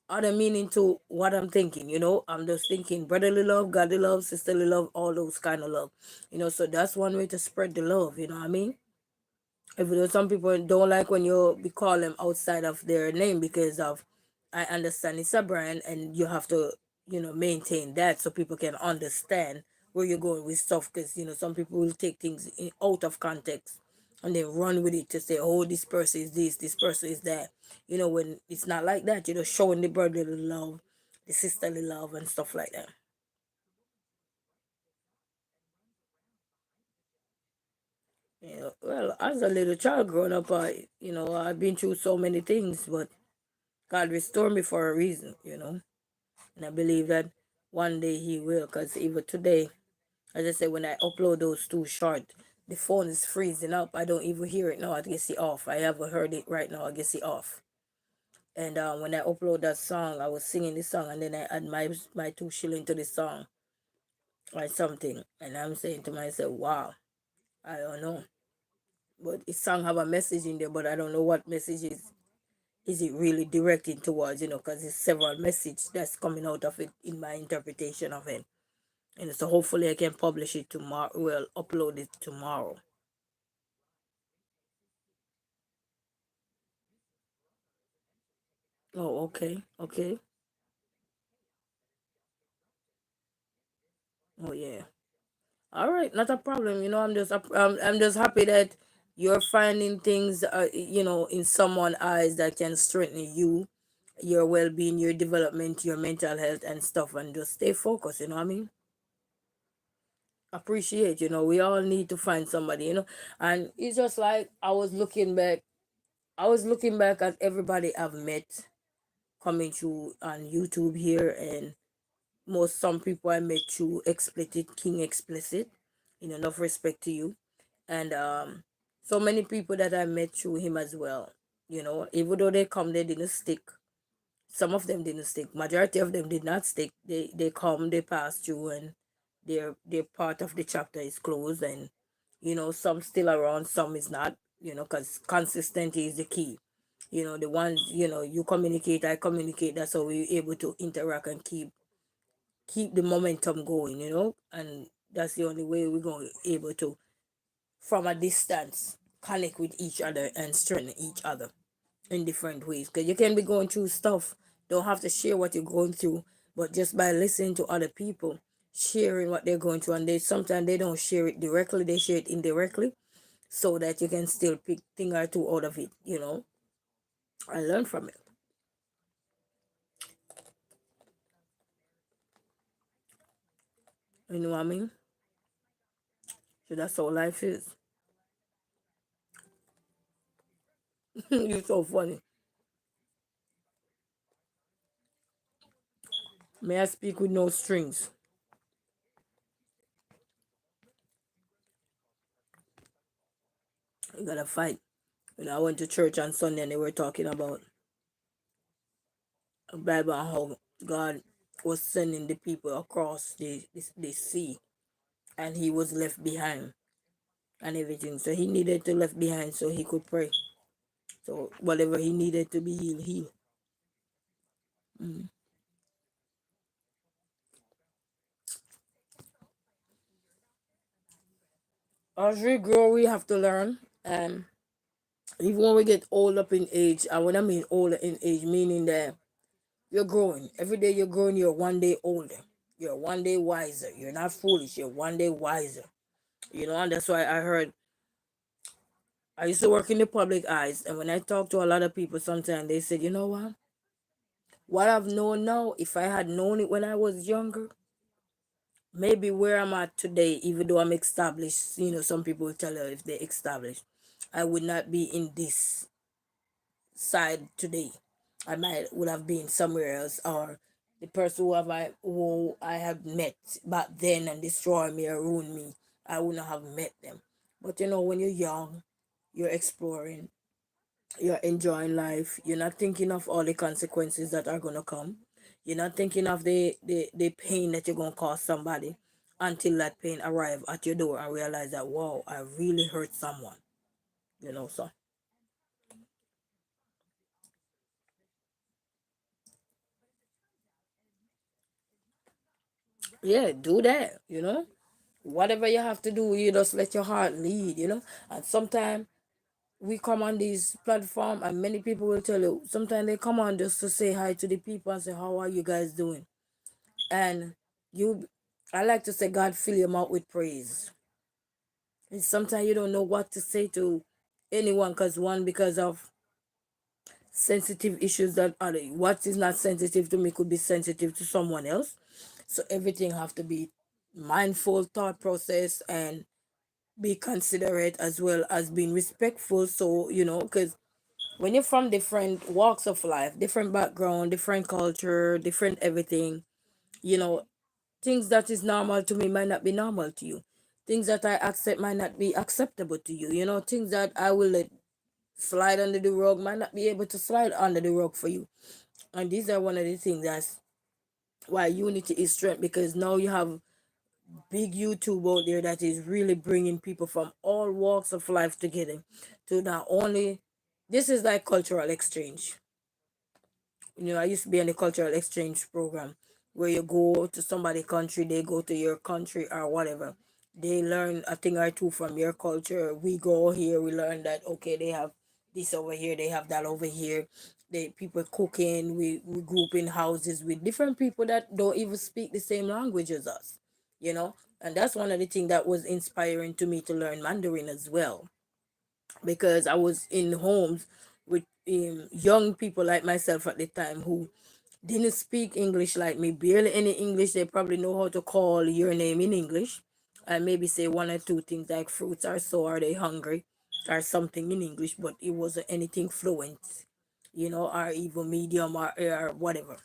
other meaning to what I'm thinking, you know. I'm just thinking brotherly love, godly love, sisterly love, all those kind of love. You know, so that's one way to spread the love, you know what I mean? Even though some people don't like when you be call them outside of their name, because of, I understand it's a brand and you have to, you know, maintain that so people can understand where you're going with stuff, because, you know, some people will take things out of context and then run with it to say, oh, this person is this person is that. You know, when it's not like that. You're just showing the brotherly love, the sisterly love and stuff like that. You know, well, as a little child growing up, you know, I've been through so many things, but God restored me for a reason, you know. And I believe that one day He will, because even today, as I said, when I upload those two short, the phone is freezing up. I don't even hear it now. I guess it off. I haven't heard it right now. I guess it off. And when I upload that song, I was singing the song, and then I add my 2 shilling to the song or something. And I'm saying to myself, wow, I don't know. But the song have a message in there, but I don't know what message is it really directed towards, you know, because there's several messages that's coming out of it in my interpretation of it. And so hopefully I can publish it tomorrow. Well, upload it tomorrow. Oh, okay. Okay. Oh, yeah. All right, not a problem. I'm just happy that you're finding things, in someone eyes that can strengthen you, your well-being, your development, your mental health and stuff, and just stay focused. You know what I mean? Appreciate. We all need to find somebody. And it's just like I was looking back. I was looking back at everybody I've met coming through on YouTube here, and some people I met through Explicit King Explicit. Enough respect to you. And so many people that I met through him as well. Even though they come, they didn't stick. Some of them didn't stick. Majority of them did not stick. They come, they pass through, and their part of the chapter is closed. And some still around, some is not. Because consistency is the key. The ones you communicate, I communicate. That's how we're able to interact and keep the momentum going. And that's the only way we're going to able to, from a distance, connect with each other and strengthen each other in different ways. Because you can be going through stuff, don't have to share what you're going through, but just by listening to other people sharing what they're going through, and they sometimes they don't share it directly, they share it indirectly, so that you can still pick thing or two out of it. I learn from it. You know what I mean? So that's how life is. You're so funny. May I speak with no strings? You gotta fight. I went to church on Sunday and they were talking about the Bible and how God was sending the people across the sea, and he was left behind and everything. So he needed to left behind so he could pray. So whatever he needed to be healed, heal. Mm. As we grow, we have to learn. Even when we get old up in age, and when I mean older in age, meaning that you're growing. Every day you're growing, you're one day older. You're one day wiser. You're not foolish, you're one day wiser. And that's why I used to work in the public eyes, and when I talk to a lot of people, sometimes they said, you know what? What I've known now, if I had known it when I was younger, maybe where I'm at today, even though I'm established, some people will tell you if they're established, I would not be in this side today. I might would have been somewhere else, or the person who I have met back then and destroy me or ruin me, I would not have met them. But when you're young, you're exploring, you're enjoying life, you're not thinking of all the consequences that are gonna come. You're not thinking of the pain that you're gonna cause somebody until that pain arrive at your door and realize that wow, I really hurt someone. So yeah, do that. Whatever you have to do, you just let your heart lead. And sometimes we come on this platform and many people will tell you, sometimes they come on just to say hi to the people and say, how are you guys doing? And you I like to say, God fill your mouth with praise. And sometimes you don't know what to say to anyone, because of sensitive issues that are what is not sensitive to me could be sensitive to someone else. So everything have to be mindful thought process and be considerate, as well as being respectful. So because when you're from different walks of life, different background, different culture, different everything, you know things that is normal to me might not be normal to you. Things that I accept might not be acceptable to you. Things that I will let slide under the rug might not be able to slide under the rug for you. And these are one of the things that's why unity is strength, because now you have big YouTube out there that is really bringing people from all walks of life together to not only, this is like cultural exchange. I used to be in a cultural exchange program where you go to somebody's country, they go to your country or whatever. They learn a thing or two from your culture. We go here, we learn that okay, they have this over here, they have that over here. They people cooking, we group in houses with different people that don't even speak the same language as us, you know. And that's one of the things that was inspiring to me to learn Mandarin as well, because I was in homes with young people like myself at the time who didn't speak English like me, barely any English. They probably know how to call your name in English and maybe say one or two things like fruits are so, are they hungry, or something in English, but it wasn't anything fluent, or even medium or whatever.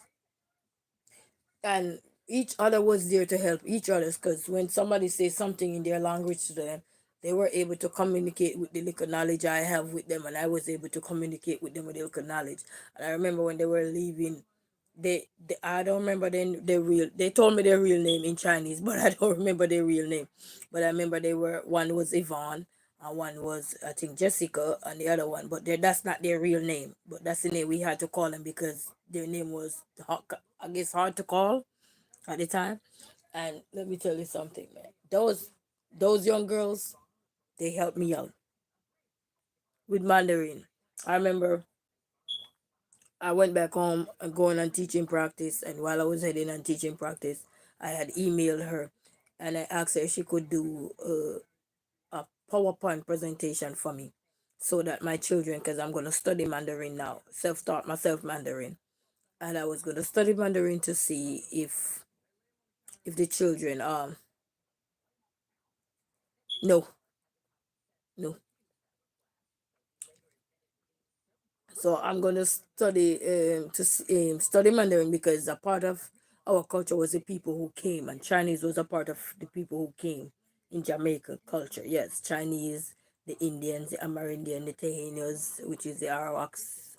And each other was there to help each other, because when somebody says something in their language to them, they were able to communicate with the little knowledge I have with them, and I was able to communicate with them with the little knowledge. And I remember when they were leaving, they I don't remember their real. They told me their real name in Chinese, but I don't remember their real name. But I remember they were, one was Yvonne, and one was, I think, Jessica, and the other one. But that's not their real name. But that's the name we had to call them because their name was, I guess, hard to call at the time. And let me tell you something, man. Those young girls, they helped me out with Mandarin. I remember I went back home and going on teaching practice, and while I was heading on teaching practice, I had emailed her, and I asked her if she could do a PowerPoint presentation for me, so that my children, because I'm going to study Mandarin now, self-taught myself Mandarin, and I was going to study Mandarin to see if the children, no, no. So I'm going to study study Mandarin, because a part of our culture was the people who came, and Chinese was a part of the people who came in Jamaica culture. Yes, Chinese, the Indians, the Amerindian, the Tahinos, which is the Arawaks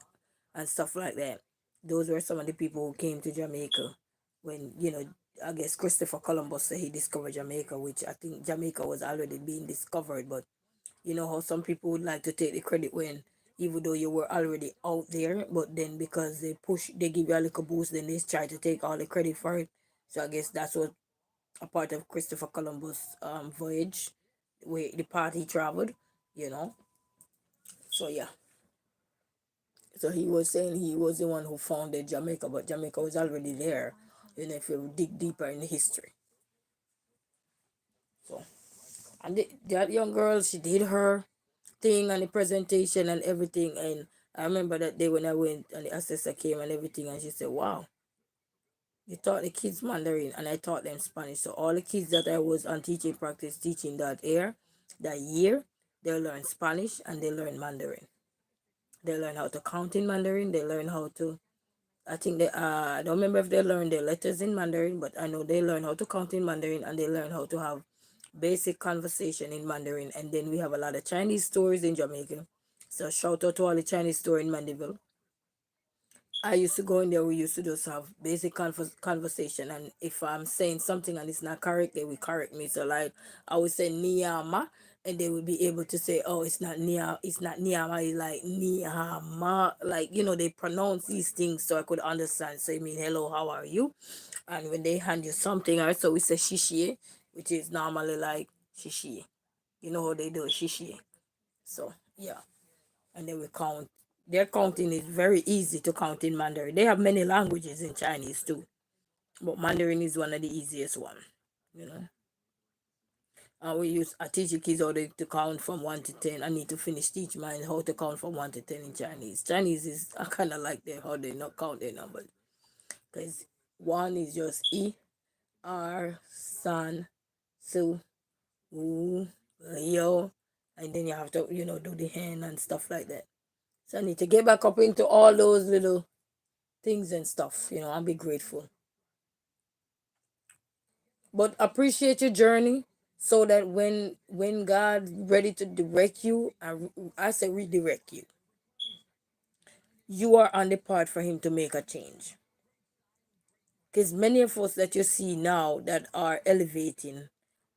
and stuff like that. Those were some of the people who came to Jamaica when, I guess Christopher Columbus said he discovered Jamaica, which I think Jamaica was already being discovered, but you know how some people would like to take the credit when, even though you were already out there, but then because they give you a little boost, then they try to take all the credit for it. So I guess that's what a part of Christopher Columbus voyage, where the part he traveled, you know. So yeah. So he was saying he was the one who founded Jamaica, but Jamaica was already there, if you dig deeper in the history. So, and that young girl, she did her thing and the presentation and everything. And I remember that day when I went and the assessor came and everything, and she said, "Wow, you taught the kids Mandarin," and I taught them Spanish. So all the kids that I was on teaching practice teaching that year, they learn Spanish and they learn Mandarin. They learn how to count in Mandarin. They learn how to. I think I don't remember if they learned their letters in Mandarin, but I know they learn how to count in Mandarin, and they learn how to have basic conversation in Mandarin. And then we have a lot of Chinese stores in Jamaica. So shout out to all the Chinese store in Mandeville. I used to go in there. We used to just have basic conversation, and if I'm saying something and it's not correct, they will correct me. So like I would say niyama, and they would be able to say, "Oh, it's not niyama, it's like niyama." Like they pronounce these things so I could understand. So I mean, hello, how are you? And when they hand you something, so we say shishie, which is normally like shishie. You know how they do shishie. So yeah, and they will count. Their counting is very easy to count in Mandarin. They have many languages in Chinese too, but Mandarin is one of the easiest one. You know, and I teach the kids how to count from 1 to 10. I need to finish teach mine how to count from 1 to 10 in Chinese. Chinese is I kind of like how they not count their numbers, because one is just E, R, San, Su, Wu, Leo, and then you have to do the hand and stuff like that. So I need to get back up into all those little things and stuff, and be grateful. But appreciate your journey, so that when God ready to direct you, I say redirect you, you are on the path for him to make a change. Because many of us that you see now that are elevating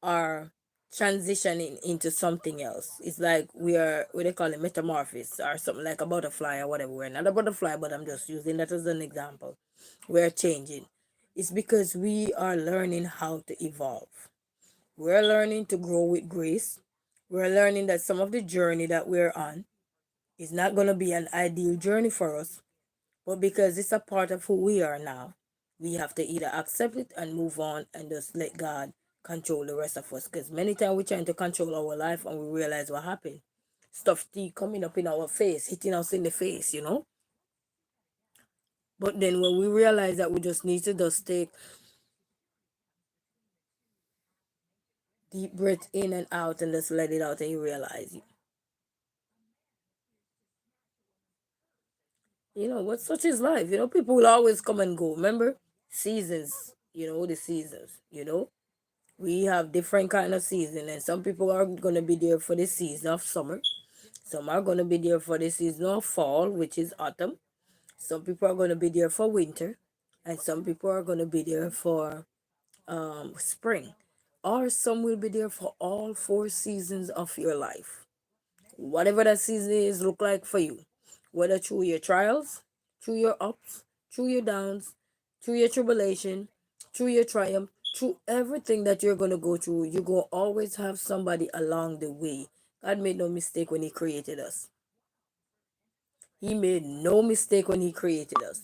are transitioning into something else. It's like we are, what they call it, metamorphosis, or something like a butterfly or whatever. We're not a butterfly, but I'm just using that as an example. We're changing. It's because we are learning how to evolve. We're learning to grow with grace. We're learning that some of the journey that we're on is not going to be an ideal journey for us, but because it's a part of who we are now, we have to either accept it and move on and just let God control the rest of us. Because many times we're trying to control our life and we realize what happened. Stuff coming up in our face, hitting us in the face, you know. But then when we realize that we just need to just take deep breath in and out and just let it out, and you realize, you know, what such is life. You know, people will always come and go. Remember, seasons. You know, the seasons. You know, we have different kind of season, and some people are gonna be there for the season of summer. Some are gonna be there for the season of fall, which is autumn. Some people are gonna be there for winter, and some people are gonna be there for spring, or some will be there for all four seasons of your life. Whatever that season is look like for you, whether through your trials, through your ups, through your downs, through your tribulation, through your triumph, through everything that you're going to go through, you're going to always have somebody along the way. God made no mistake when he created us. He made no mistake when he created us.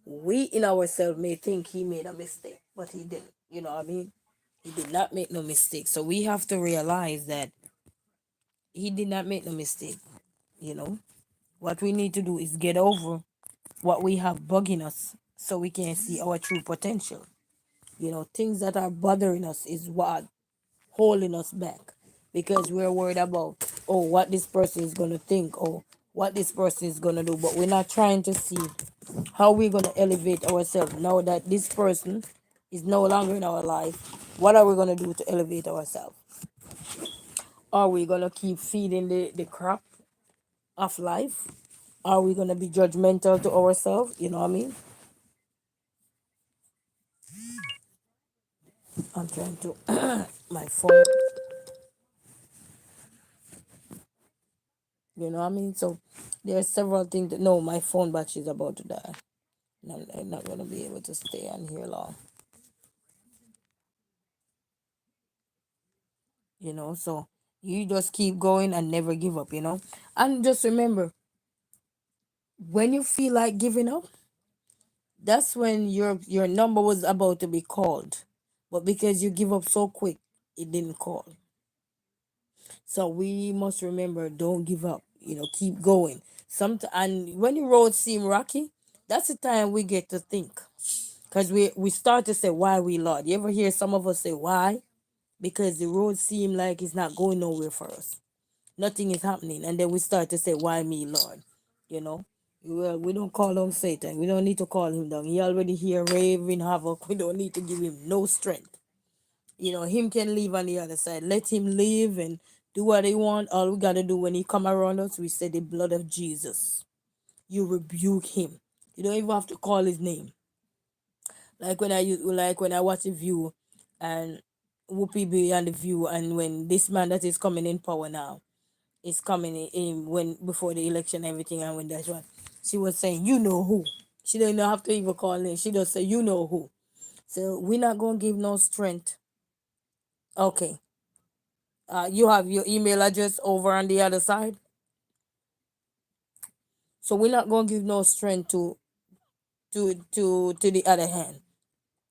We in ourselves may think he made a mistake, but he didn't. You know what I mean? He did not make no mistake. So we have to realize that he did not make no mistake. You know, what we need to do is get over what we have bugging us so we can see our true potential. You know, things that are bothering us is what holding us back because we're worried about, oh, what this person is going to think, or what this person is going to do. But we're not trying to see how we're going to elevate ourselves now that this person is no longer in our life. What are we going to do to elevate ourselves? Are we going to keep feeding the crap of life? Are we going to be judgmental to ourselves? You know what I mean? I'm trying to my phone. You know what I mean? So there's several things that no, my phone battery is about to die. No, I'm not gonna be able to stay on here long. You know, so you just keep going and never give up, you know? And just remember, when you feel like giving up, that's when your number was about to be called. But because you give up so quick, it didn't call. So we must remember, don't give up. You know, keep going. And when the road seem rocky, that's the time we get to think, because we start to say why we Lord. You ever hear some of us say why? Because the road seem like it's not going nowhere for us. Nothing is happening, and then we start to say why me Lord. You know, well, we don't call him Satan. We don't need to call him down. He already here raving havoc. We don't need to give him no strength. You know, him can live on the other side. Let him live and do what he want. All we gotta do when he come around us, we say the blood of Jesus. You rebuke him. You don't even have to call his name. Like when I watch the View, and Whoopi be on the View, and when this man that is coming in power now is coming in when before the election and everything, and when that's what she was saying, you know who. She didn't have to even call in. She just say you know who. So we're not gonna give no strength. Okay. You have your email address over on the other side. So we're not gonna give no strength to the other hand.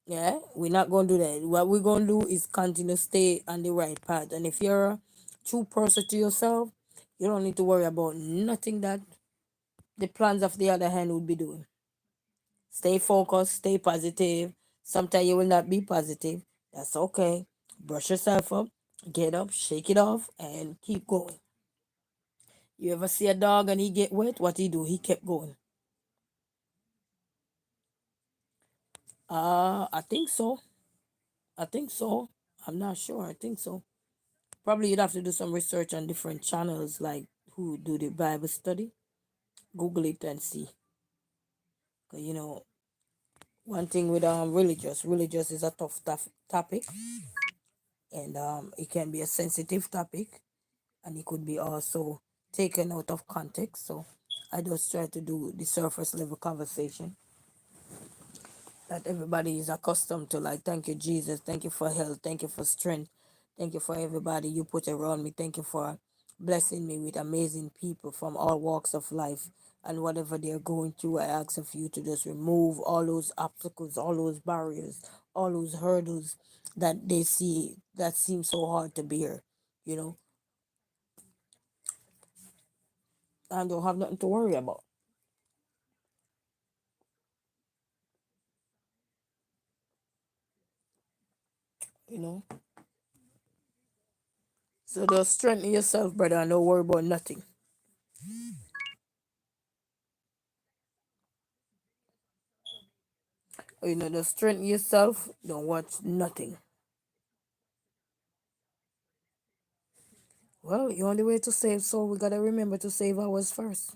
Yeah, we're not gonna do that. What we're gonna do is continue to stay on the right path. And if you're a true person to yourself, you don't need to worry about nothing that the plans of the other hand would be doing. Stay focused, stay positive. Sometimes you will not be positive. That's okay. Brush yourself up, get up, shake it off, and keep going. You ever see a dog and he get wet? What he do? He kept going. I think so. I think so. I'm not sure. I think so. Probably you'd have to do some research on different channels, like who do the Bible study. Google it and see. 'Cause, you know, one thing with religious is a tough topic, and it can be a sensitive topic, and it could be also taken out of context. So I just try to do the surface level conversation that everybody is accustomed to. Like, thank you, Jesus. Thank you for health. Thank you for strength. Thank you for everybody you put around me. Thank you for blessing me with amazing people from all walks of life. And whatever they're going through, I ask of you to just remove all those obstacles, all those barriers, all those hurdles, that they see that seems so hard to bear, you know, and don't have nothing to worry about, you know. So just strengthen yourself, brother, and don't worry about nothing. You know, just strengthen yourself, don't watch nothing. Well, the only way to save soul, we gotta remember to save ours first.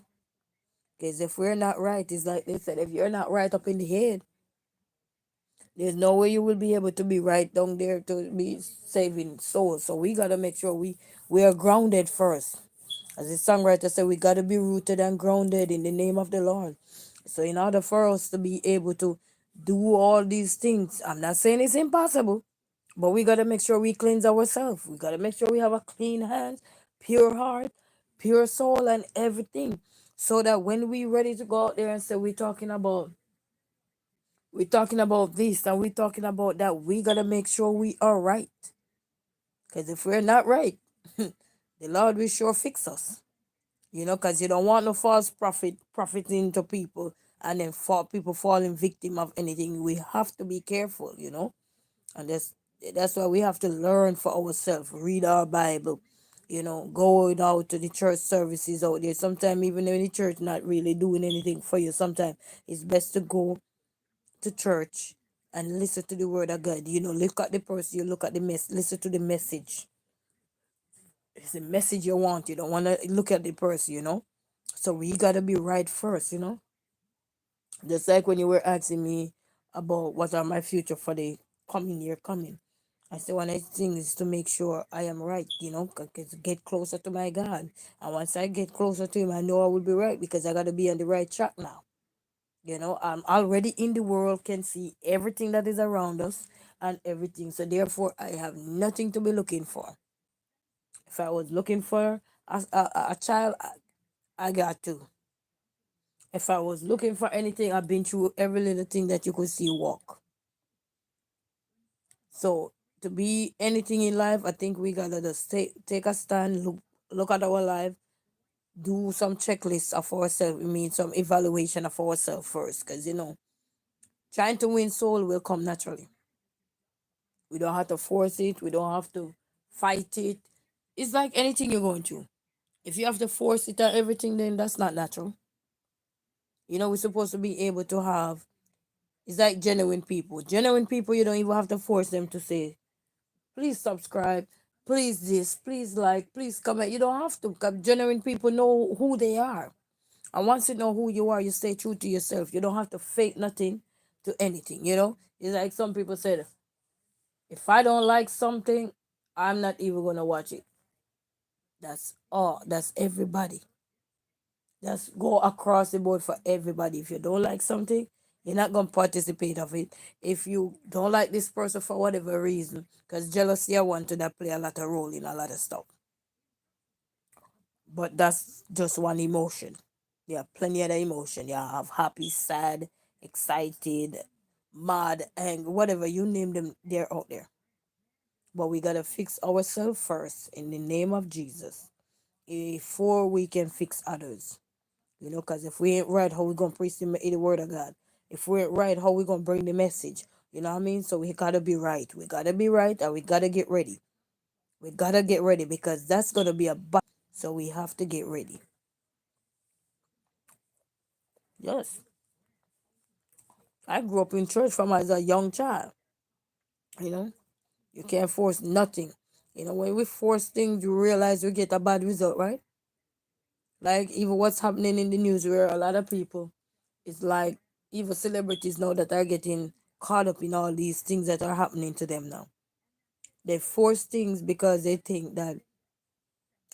Because if we're not right, it's like they said, if you're not right up in the head, there's no way you will be able to be right down there to be saving souls. So we gotta make sure we are grounded first. As the songwriter said, we gotta be rooted and grounded in the name of the Lord. So in order for us to be able to do all these things, I'm not saying it's impossible, but we gotta make sure we cleanse ourselves. We gotta make sure we have a clean hands, pure heart, pure soul, and everything. So that when we ready to go out there and say we're talking about this and we're talking about that, we gotta make sure we are right. Because if we're not right, the Lord will sure fix us. You know, because you don't want no false profiting to people and then people falling victim of anything. We have to be careful, you know. And that's why we have to learn for ourselves, read our Bible, you know, go out to the church services out there. Sometimes even in the church not really doing anything for you. Sometimes it's best to go to church and listen to the word of God. You know, look at the person, you look at the listen to the message. It's the message you want. You don't want to look at the person, you know. So we gotta be right first, you know. Just like when you were asking me about what are my future for the coming year coming. I said one of the things is to make sure I am right, you know, get closer to my God. And once I get closer to Him, I know I will be right because I got to be on the right track now. You know, I'm already in the world, can see everything that is around us and everything. So therefore, I have nothing to be looking for. If I was looking for a child, I got to. If I was looking for anything, I've been through every little thing that you could see walk. So to be anything in life, I think we gotta just take a stand, look at our life, do some checklists of ourselves. I mean, some evaluation of ourselves first, because you know, trying to win soul will come naturally. We don't have to force it. We don't have to fight it. It's like anything you're going through. If you have to force it and everything, then that's not natural. You know, we're supposed to be able to have. It's like genuine people. Genuine people, you don't even have to force them to say, please subscribe, please this, please like, please comment. You don't have to, because genuine people know who they are. And once you know who you are, you stay true to yourself. You don't have to fake nothing to anything, you know? It's like some people said, if I don't like something, I'm not even going to watch it. That's all. That's everybody. That's go across the board for everybody. If you don't like something, you're not gonna participate of it. If you don't like this person for whatever reason, because jealousy, I want to that play a lot of role in a lot of stuff. But that's just one emotion. There are plenty other emotion. You have happy, sad, excited, mad, angry, whatever you name them, they're out there. But we gotta fix ourselves first in the name of Jesus before we can fix others. You know, because if we ain't right, how we gonna preach the word of God? If we ain't right, how we gonna bring the message? You know what I mean? So we gotta be right. We gotta be right, and we gotta get ready. We gotta get ready because that's gonna be a battle. So we have to get ready. Yes, I grew up in church from as a young child. You know, you can't force nothing. You know, when we force things, you realize we get a bad result, right? Like even what's happening in the news, where a lot of people, it's like even celebrities now that are getting caught up in all these things that are happening to them now. They force things because they think that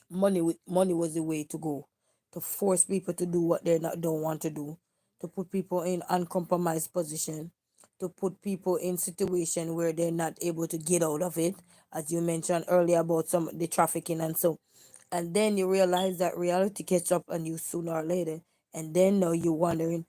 money was the way to go. To force people to do what they not don't want to do. To put people in uncompromised position. To put people in situation where they're not able to get out of it. As you mentioned earlier about some the trafficking and so. And then you realize that reality catch up on you sooner or later. And then now you're wondering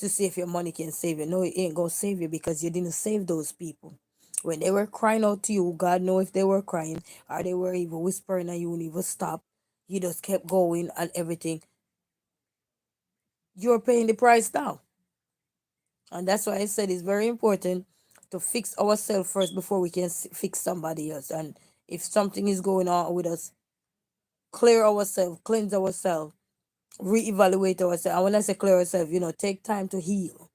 to see if your money can save you. No, it ain't gonna save you because you didn't save those people. When they were crying out to you, God know if they were crying or they were even whispering and you wouldn't even stop. You just kept going and everything. You're paying the price now. And that's why I said it's very important to fix ourselves first before we can fix somebody else. And if something is going on with us, clear ourselves, cleanse ourselves, reevaluate ourselves. And when I say clear ourselves, take time to heal.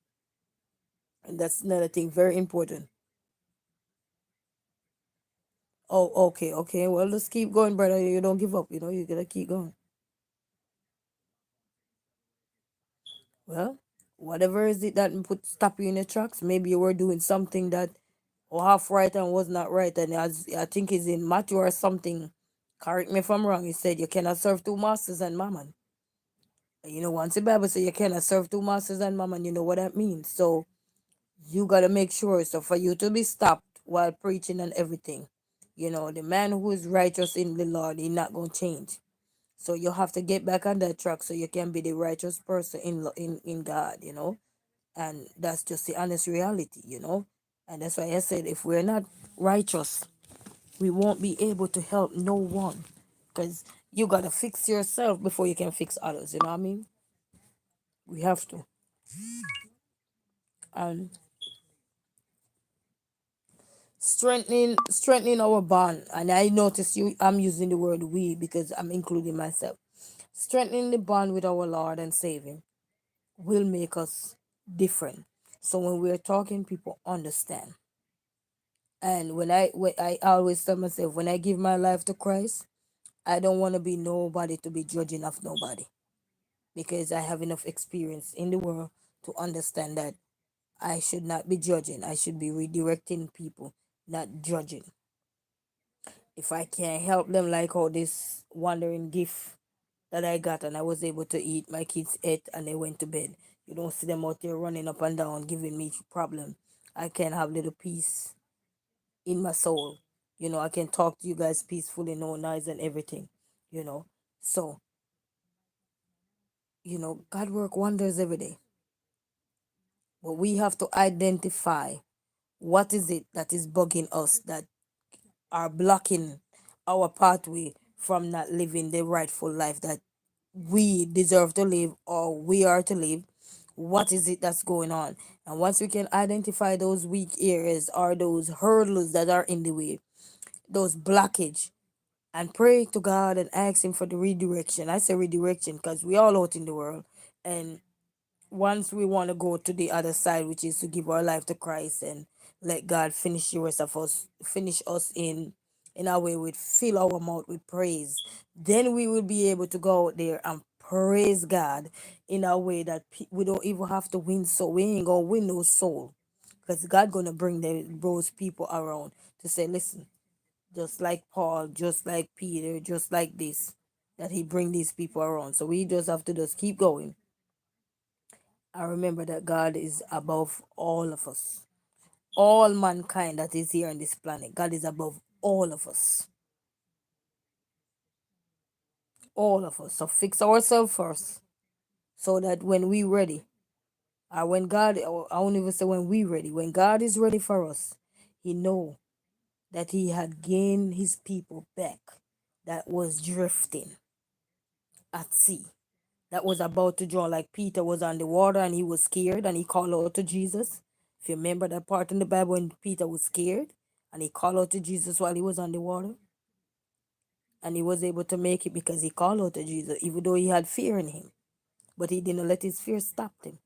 And that's another thing, very important. Oh, okay, okay. Well, let's keep going, brother. You don't give up. You gotta keep going. Well, whatever is it that put stop you in your tracks, maybe you were doing something that or half right and was not right. And as I think it's in Matthew or something, correct me if I'm wrong, he said you cannot serve two masters and mammon. Once the Bible says you cannot serve two masters and mammon, you know what that means. So you gotta make sure. So for you to be stopped while preaching and everything, the man who is righteous in the Lord, he's not gonna change. So you have to get back on that track so you can be the righteous person in God. And that's just the honest reality. And that's why I said if we're not righteous, we won't be able to help no one. Because you gotta fix yourself before you can fix others. You know what I mean? We have to. And strengthening our bond. And I notice I'm using the word we because I'm including myself. Strengthening the bond with our Lord and Savior will make us different. So when we're talking, people understand. And when I always tell myself when I give my life to Christ, I don't want to be nobody to be judging of nobody because I have enough experience in the world to understand that I should not be judging. I should be redirecting people, not judging. If I can't help them, like how this wandering gift that I got and I was able to eat, my kids ate and they went to bed. You don't see them out there running up and down, giving me problem. I can have little peace in my soul. I can talk to you guys peacefully, no noise and everything. You know. So, God work wonders every day. But we have to identify what is it that is bugging us that are blocking our pathway from not living the rightful life that we deserve to live or we are to live. What is it that's going on? And once we can identify those weak areas or those hurdles that are in the way, those blockage, and pray to God and ask Him for the redirection. I say redirection because we all out in the world, and once we want to go to the other side, which is to give our life to Christ and let God finish the rest of us, finish us in our way with fill our mouth with praise, then we will be able to go out there and praise God in a way that we don't even have to win soul. We ain't gonna win no soul because God gonna bring those people around to say, listen, just like Paul, just like Peter, just like this, that He bring these people around. So we just have to just keep going. I remember that God is above all of us. All mankind that is here on this planet. God is above all of us. All of us. So fix ourselves first. So that when we ready, or when God, or I won't even say when we ready, when God is ready for us, He know that He had gained His people back that was drifting at sea. That was about to drown, like Peter was on the water and he was scared and he called out to Jesus. If you remember that part in the Bible when Peter was scared and he called out to Jesus while he was on the water, and he was able to make it because he called out to Jesus, even though he had fear in him. But he didn't let his fear stop him.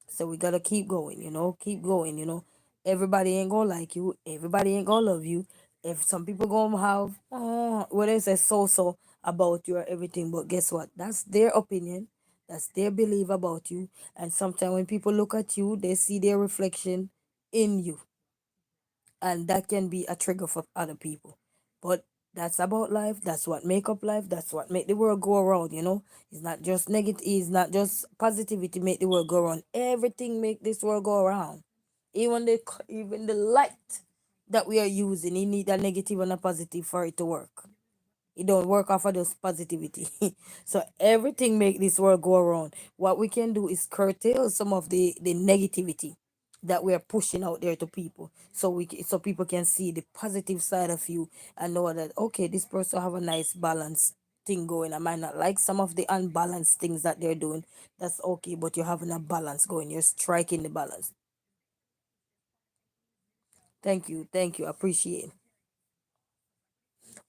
So we gotta keep going, keep going. Everybody ain't gonna like you, everybody ain't gonna love you. If some people gonna have what they say so about you or everything, but guess what? That's their opinion, that's their belief about you. And sometimes when people look at you, they see their reflection in you. And that can be a trigger for other people. But that's about life. That's what make up life. That's what make the world go around. It's not just negative. It's not just positivity make the world go around. Everything make this world go around. Even the light that we are using, it need a negative and a positive for it to work. It don't work off of just positivity. So everything make this world go around. What we can do is curtail some of the negativity that we are pushing out there to people, so so people can see the positive side of you and know that okay, this person have a nice balance thing going. I might not like some of the unbalanced things that they're doing. That's okay, but you're having a balance going. You're striking the balance. Thank you, appreciate.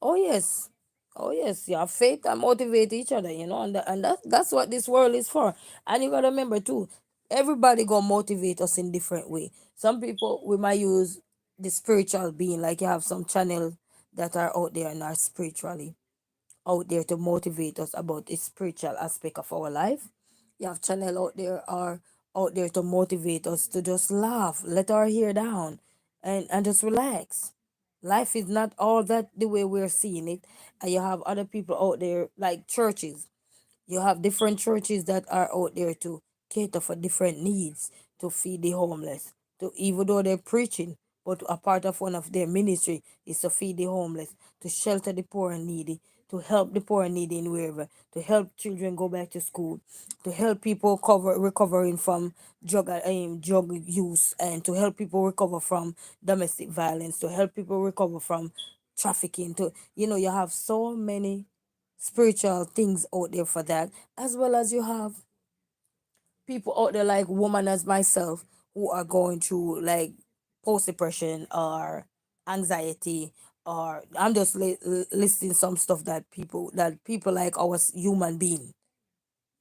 Oh yes. Oh yes, yeah, faith and motivate each other, and that's what this world is for. And you gotta remember too, everybody gonna motivate us in different way. Some people we might use the spiritual being, like you have some channel that are out there and are spiritually out there to motivate us about the spiritual aspect of our life. You have channel out there are out there to motivate us to just laugh, let our hair down, and just relax. Life is not all that the way we're seeing it. And you have other people out there like churches. You have different churches that are out there to cater for different needs, to feed the homeless. To even though they're preaching, but a part of one of their ministry is to feed the homeless, to shelter the poor and needy, to help the poor and needy in wherever, to help children go back to school, to help people recovering from drug use, and to help people recover from domestic violence, to help people recover from trafficking. To you have so many spiritual things out there for that, as well as you have people out there like women as myself who are going through like post depression or anxiety, or I'm just listing some stuff that people like our human being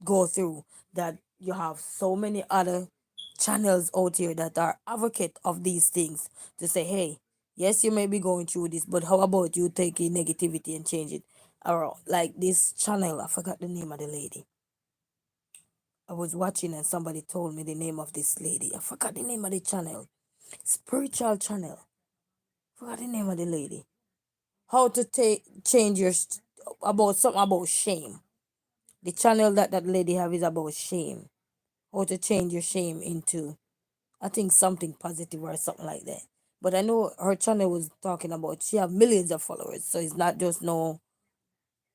go through. That you have so many other channels out here that are advocate of these things, to say, hey, yes, you may be going through this, but how about you taking negativity and change it around? Like this channel, I forgot the name of the lady. I was watching and somebody told me the name of this lady. I forgot the name of the channel. Spiritual channel. Forgot the name of the lady. How to take change your about something about shame. The channel that lady have is about shame. How to change your shame into, I think, something positive or something like that. But I know her channel was talking about she have millions of followers, so it's not just no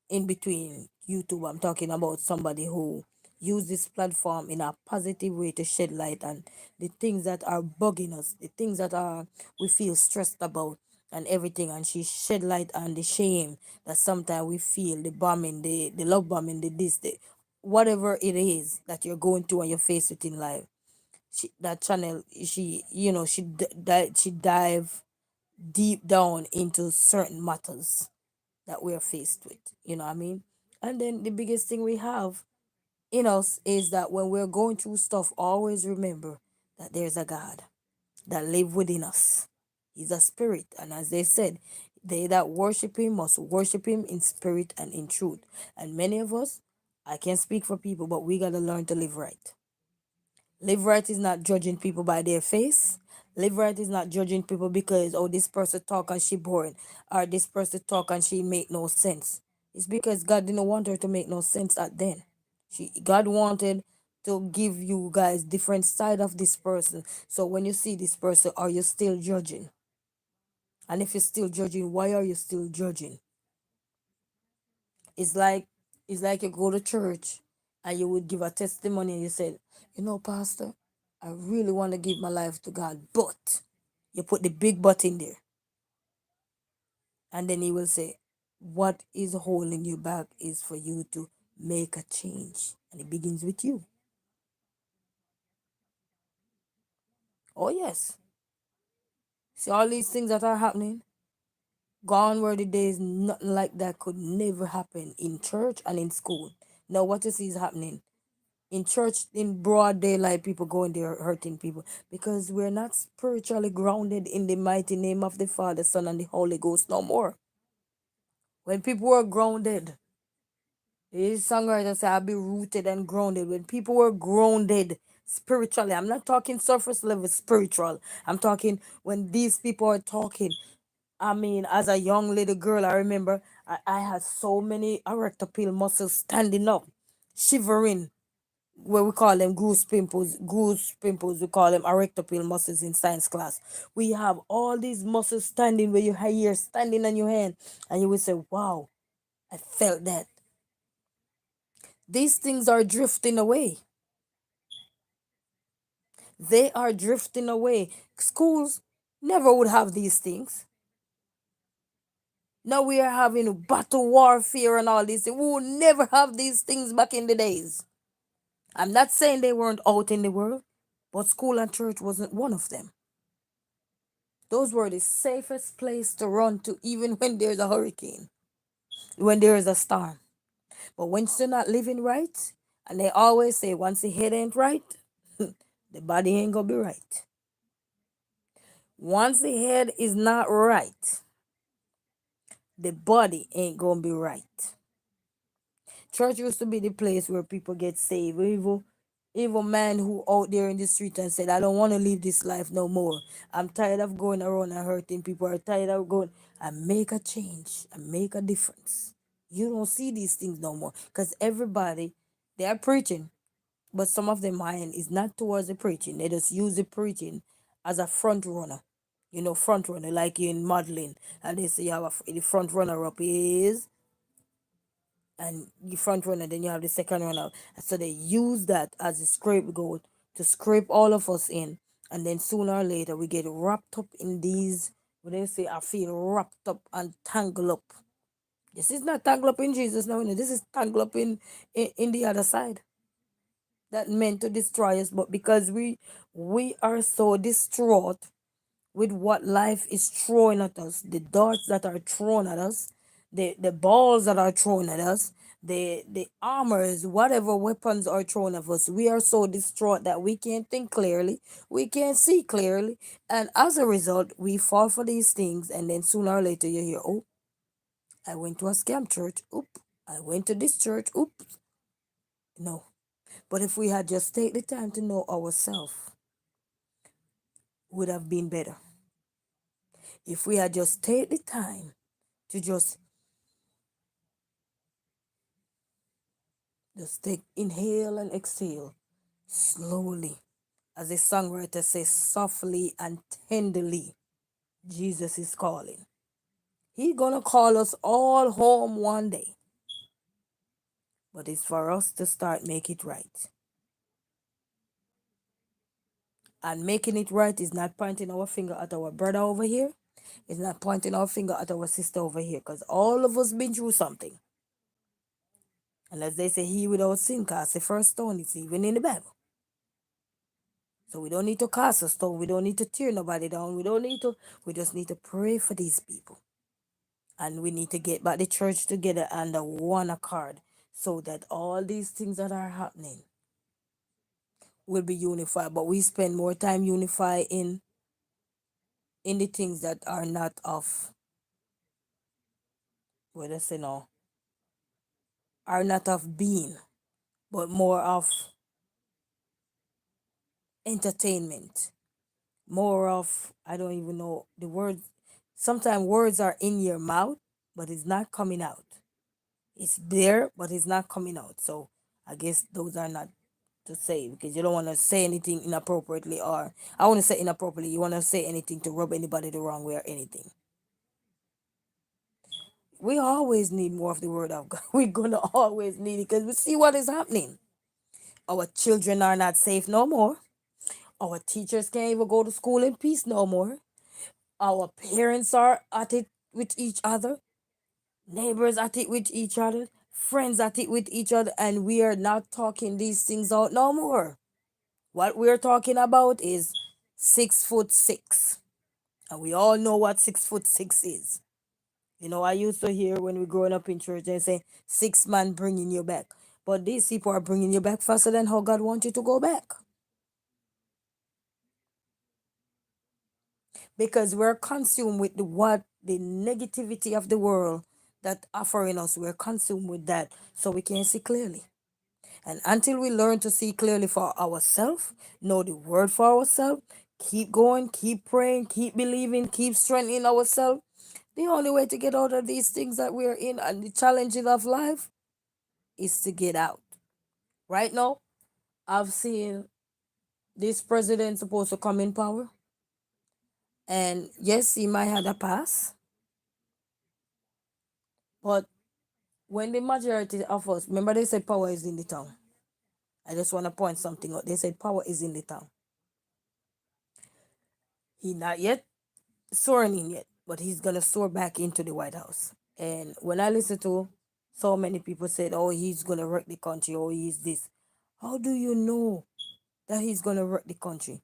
in between YouTube. I'm talking about somebody who use this platform in a positive way to shed light on the things that are bugging us, the things that are we feel stressed about and everything. And she shed light on the shame that sometimes we feel, the bombing, the love bombing, the this, the whatever it is that you're going through and you're faced with in life. That channel, she dive deep down into certain matters that we're faced with. You know what I mean? And then the biggest thing we have in us is that when we're going through stuff, always remember that there's a God that live within us. He's a spirit, and as they said, they that worship him must worship him in spirit and in truth. And many of us, I can't speak for people, but we gotta learn to live right. Live right is not judging people by their face. Live right is not judging people because, oh, this person talk and she boring, or this person talk and she make no sense. It's because God didn't want her to make no sense at then. God wanted to give you guys different side of this person. So when you see this person, are you still judging? And if you're still judging, why are you still judging? It's like you go to church and you would give a testimony and you said, Pastor, I really want to give my life to God, but you put the big but in there. And then he will say, what is holding you back is for you to make a change. And it begins with you. Oh yes. See all these things that are happening? Gone were the days nothing like that could never happen in church and in school. Now what you see is happening in church in broad daylight. People going there hurting people because we're not spiritually grounded in the mighty name of the Father, Son, and the Holy Ghost no more. When people were grounded, the songwriter said, I'll be rooted and grounded. When people were grounded spiritually, I'm not talking surface level spiritual, I'm talking when these people are talking. I mean, as a young little girl, I remember I had so many erector peel muscles standing up, shivering, where we call them goose pimples, we call them erectopile muscles in science class. We have all these muscles standing where your hair standing on your hand, and you will say, wow, I felt that. These things are drifting away. They are drifting away. Schools never would have these things. Now we are having battle warfare and all this. We would never have these things back in the days. I'm not saying they weren't out in the world, but school and church wasn't one of them. Those were the safest place to run to, even when there's a hurricane, when there is a storm. But once you're not living right, and they always say once the head ain't right, the body ain't gonna be right. Once the head is not right, the body ain't gonna be right. Church used to be the place where people get saved. Evil man who out there in the street and said, I don't want to live this life no more. I'm tired of going around and hurting people. I'm tired of going and make a change and make a difference. You don't see these things no more. Because everybody, they are preaching, but some of their mind is not towards the preaching. They just use the preaching as a front runner. Front runner, like in modeling. And they say you have the front runner up is, and the front runner, then you have the second runner. So they use that as a scapegoat to scrape all of us in. And then sooner or later, we get wrapped up in these, what they say, I feel wrapped up and tangled up. This is not tangled up in Jesus now, this is tangled up in the other side that meant to destroy us. But because we are so distraught with what life is throwing at us, the darts that are thrown at us, the balls that are thrown at us, the armors, whatever weapons are thrown at us, we are so distraught that we can't think clearly, we can't see clearly, and as a result, we fall for these things, and then sooner or later you hear, oh, I went to a scam church, oop, I went to this church, oops. No. But if we had just take the time to know ourselves, would have been better. If we had just take the time to just take inhale and exhale slowly. As the songwriter says, softly and tenderly, Jesus is calling. He gonna call us all home one day. But it's for us to start make it right. And making it right is not pointing our finger at our brother over here. It's not pointing our finger at our sister over here. Because all of us been through something. And as they say, he without sin cast the first stone. It's even in the Bible. So we don't need to cast a stone. We don't need to tear nobody down. We just need to pray for these people. And we need to get back the church together under one accord so that all these things that are happening will be unified. But we spend more time unified in the things that are not of, what I say now, are not of being, but more of entertainment, more of, I don't even know the word. Sometimes words are in your mouth, but it's not coming out. It's there, but it's not coming out. So I guess those are not to say, because you don't want to say anything inappropriately, or I want to say inappropriately. You want to say anything to rub anybody the wrong way or anything. We always need more of the word of God. We're gonna always need it because we see what is happening. Our children are not safe no more. Our teachers can't even go to school in peace no more. Our parents are at it with each other. Neighbors at it with each other. Friends at it with each other. And we are not talking these things out no more. What we're talking about is 6'6". And we all know what 6'6" is. I used to hear when we growing up in church, they say, 6 man bringing you back. But these people are bringing you back faster than how God wants you to go back. Because we're consumed with the negativity of the world that offering us. We're consumed with that, so we can't see clearly. And until we learn to see clearly for ourselves, know the word for ourselves, keep going, keep praying, keep believing, keep strengthening ourselves, the only way to get out of these things that we're in and the challenges of life is to get out. Right now, I've seen this president supposed to come in power. And yes, he might have a pass. But when the majority of us, remember they said power is in the town. I just want to point something out. They said power is in the town. He not yet soaring in yet, but he's gonna soar back into the White House. And when I listen to so many people said, "Oh, he's gonna wreck the country," "Oh, he's this," how do you know that he's gonna wreck the country?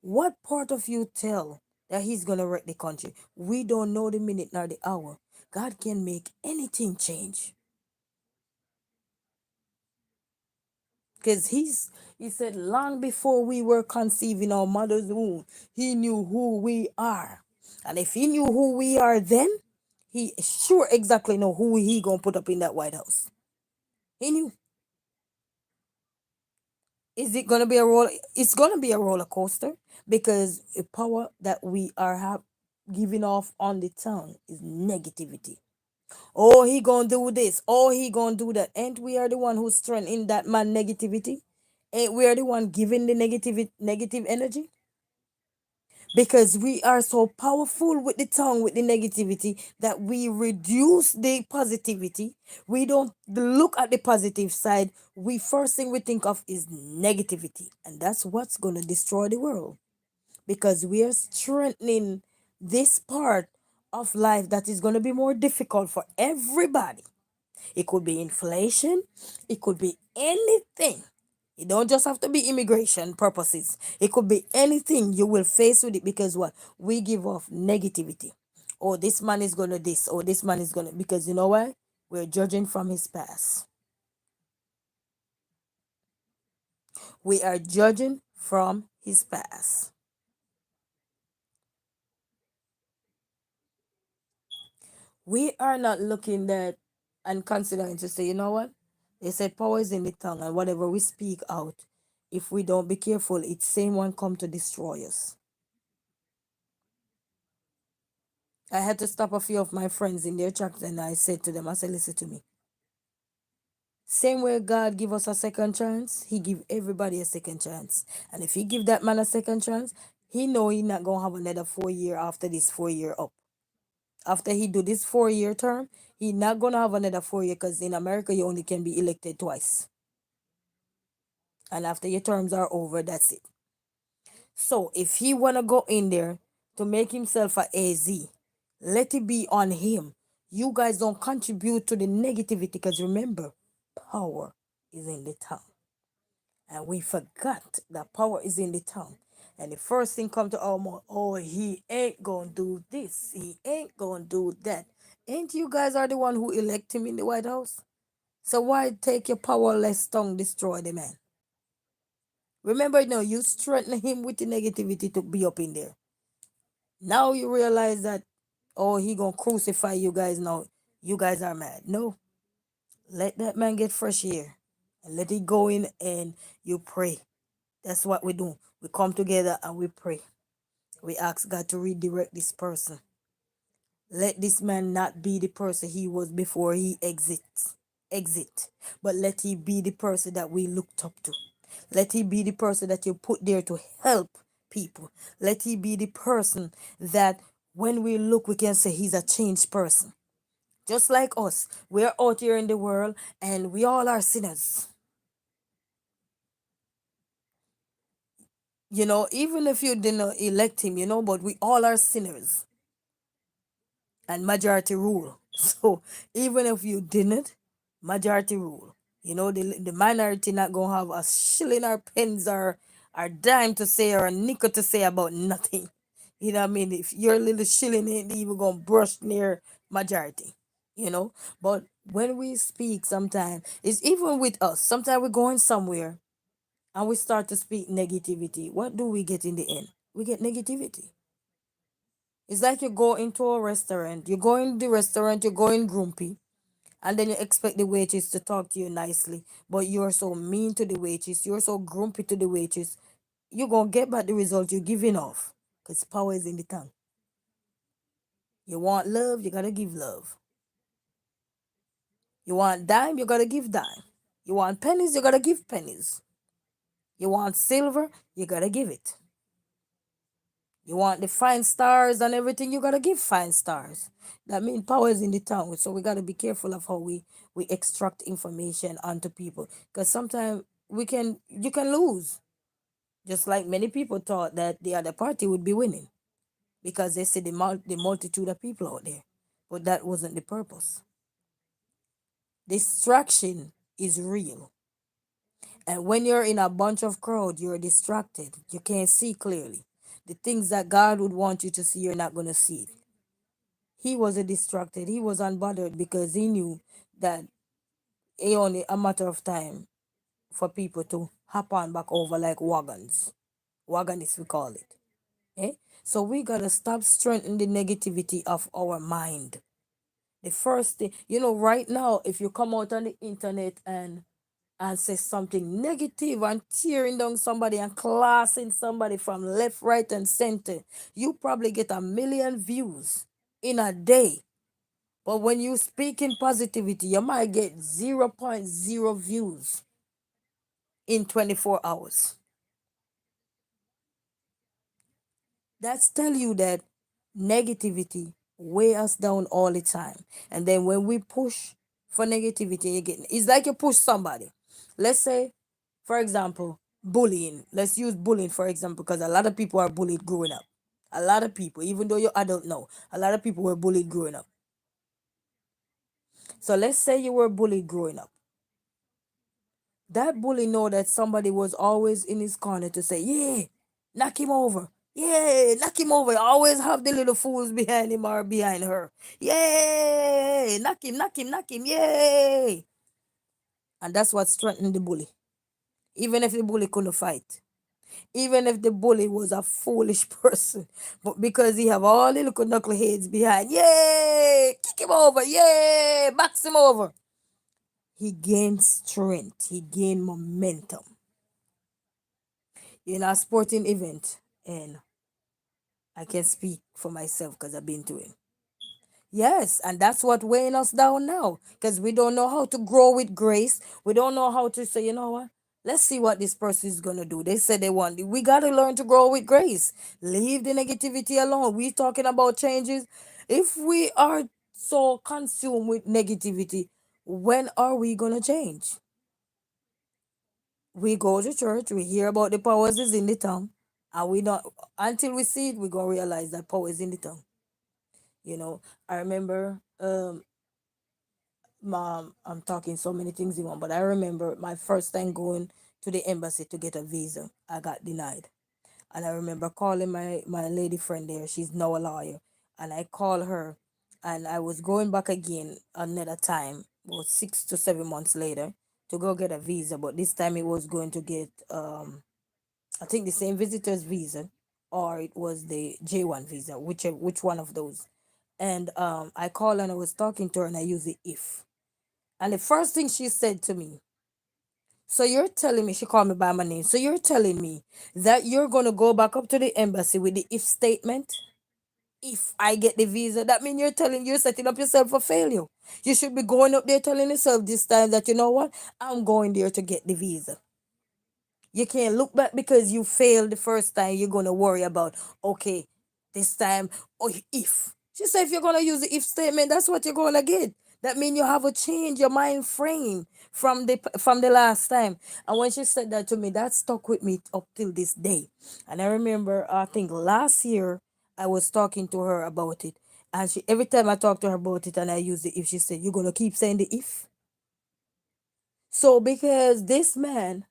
What part of you tell that he's gonna wreck the country? We don't know the minute nor the hour. God can make anything change. Because he said long before we were conceived in our mother's womb, he knew who we are. And if he knew who we are then, he sure exactly know who he gonna put up in that White House. He knew. Is it gonna be a roller? It's gonna be a roller coaster because the power that we are giving off on the tongue is negativity. Oh, he gonna do this. Oh, he gonna do that. Ain't we are the one who's strengthening that man negativity? Ain't we are the one giving the negative energy? Because we are so powerful with the tongue, with the negativity, that we reduce the positivity. We don't look at the positive side. We first thing we think of is negativity, and that's what's gonna destroy the world. Because we are strengthening this part of life that is gonna be more difficult for everybody. It could be inflation. It could be anything. It don't just have to be immigration purposes. It could be anything you will face with it because what? We give off negativity. Oh, this man is gonna this. Oh, this man is gonna, because you know why? We're judging from his past. We are judging from his past. We are not looking that and considering to say, you know what? They said power is in the tongue, and whatever we speak out, if we don't be careful, it's same one come to destroy us. I had to stop a few of my friends in their tracks and I said to them, I said, listen to me. Same way God give us a second chance, he give everybody a second chance. And if he give that man a second chance, he know he not gonna have another 4 year after this 4 year up. After he do this 4 year term, he not gonna have another 4 year because in America you only can be elected twice. And after your terms are over, that's it. So if he wanna go in there to make himself a AZ, let it be on him. You guys don't contribute to the negativity because remember, power is in the tongue. And we forgot that power is in the tongue. And the first thing come to our mind, oh, he ain't gonna do this. He ain't gonna do that. Ain't you guys are the one who elect him in the White House? So why take your powerless tongue destroy the man? Remember now, you strengthen him with the negativity to be up in there. Now you realize that, oh, he gonna crucify you guys now. You guys are mad. No, let that man get fresh air and let it go in and you pray. That's what we do. We come together and we pray. We ask God to redirect this person. Let this man not be the person he was before he exit, but let he be the person that we looked up to. Let he be the person that you put there to help people. Let he be the person that when we look, we can say he's a changed person. Just like us, we're out here in the world and we all are sinners. Even if you didn't elect him, but we all are sinners and majority rule. So even if you didn't, majority rule. The minority not gonna have a shilling or pence or dime to say or a nickel to say about nothing. You know what I mean? If your little shilling ain't even gonna brush near majority, But when we speak sometimes, it's even with us. Sometimes we're going somewhere and we start to speak negativity. What do we get in the end? We get negativity. It's like you go into a restaurant, you go in the restaurant, you're going grumpy, and then you expect the waitress to talk to you nicely, but you're so mean to the waitress, you're so grumpy to the waitress, you're gonna get back the result you're giving off. Because power is in the tongue. You want love, you gotta give love. You want dime, you gotta give dime. You want pennies, you gotta give pennies. You want silver, you gotta give it. You want the fine stars and everything, you gotta give fine stars. That means power is in the tongue. So we gotta be careful of how we extract information onto people. Because sometimes you can lose. Just like many people thought that the other party would be winning. because they see the multitude of people out there. But that wasn't the purpose. Distraction is real. And when you're in a bunch of crowd, you're distracted. You can't see clearly. The things that God would want you to see, you're not going to see it. He wasn't distracted. He was unbothered because he knew that it only a matter of time for people to hop on back over like wagons. Wagonists, we call it. Eh? So we got to stop strengthening the negativity of our mind. The first thing, right now, if you come out on the internet and say something negative and tearing down somebody and classing somebody from left, right, and center, you probably get 1 million views in a day. But when you speak in positivity, you might get zero point 0.0 views in 24 hours. That's tell you that negativity weigh us down all the time. And then when we push for negativity, it's like you push somebody. Let's say, for example, bullying. Let's use bullying for example, because a lot of people are bullied growing up. A lot of people, even though you're adult now, a lot of people were bullied growing up. So let's say you were bullied growing up. That bully know that somebody was always in his corner to say, yeah, knock him over. Yeah, knock him over. Always have the little fools behind him or behind her. Yay! Knock him, knock him, knock him. Yay! And that's what strengthened the bully. Even if the bully couldn't fight. Even if the bully was a foolish person. But because he have all the little knuckleheads behind. Yay! Kick him over. Yay! Box him over. He gained strength. He gained momentum. In a sporting event, and I can speak for myself because I've been to it. Yes, and that's what weighing us down now because we don't know how to grow with grace. We don't know how to say, you know what? Let's see what this person is gonna do. They said they want. We gotta learn to grow with grace. Leave the negativity alone. We talking about changes. If we are so consumed with negativity, when are we gonna change? We go to church, we hear about the powers is in the tongue, and we don't until we see it, we gonna realize that power is in the tongue. I remember mom, I'm talking so many things in one, but I remember my first time going to the embassy to get a visa. I got denied. And I remember calling my lady friend there, she's now a lawyer. And I called her and I was going back again another time, about 6 to 7 months later, to go get a visa. But this time it was going to get I think the same visitor's visa or it was the J1 visa, which one of those. And I called and I was talking to her and I used the if. And the first thing she said to me, so you're telling me, she called me by my name, so you're telling me that you're going to go back up to the embassy with the if statement? If I get the visa, that means you're setting up yourself for failure. You should be going up there telling yourself this time that, you know what, I'm going there to get the visa. You can't look back because you failed the first time. You're gonna worry about, okay, this time, or if. She said if you're gonna use the if statement, that's what you're gonna get. That means you have a change your mind frame from the last time. And when she said that to me, that stuck with me up till this day. And I remember, I think last year I was talking to her about it. And she every time I talk to her about it and I use the if, she said, you're gonna keep saying the if. So because this man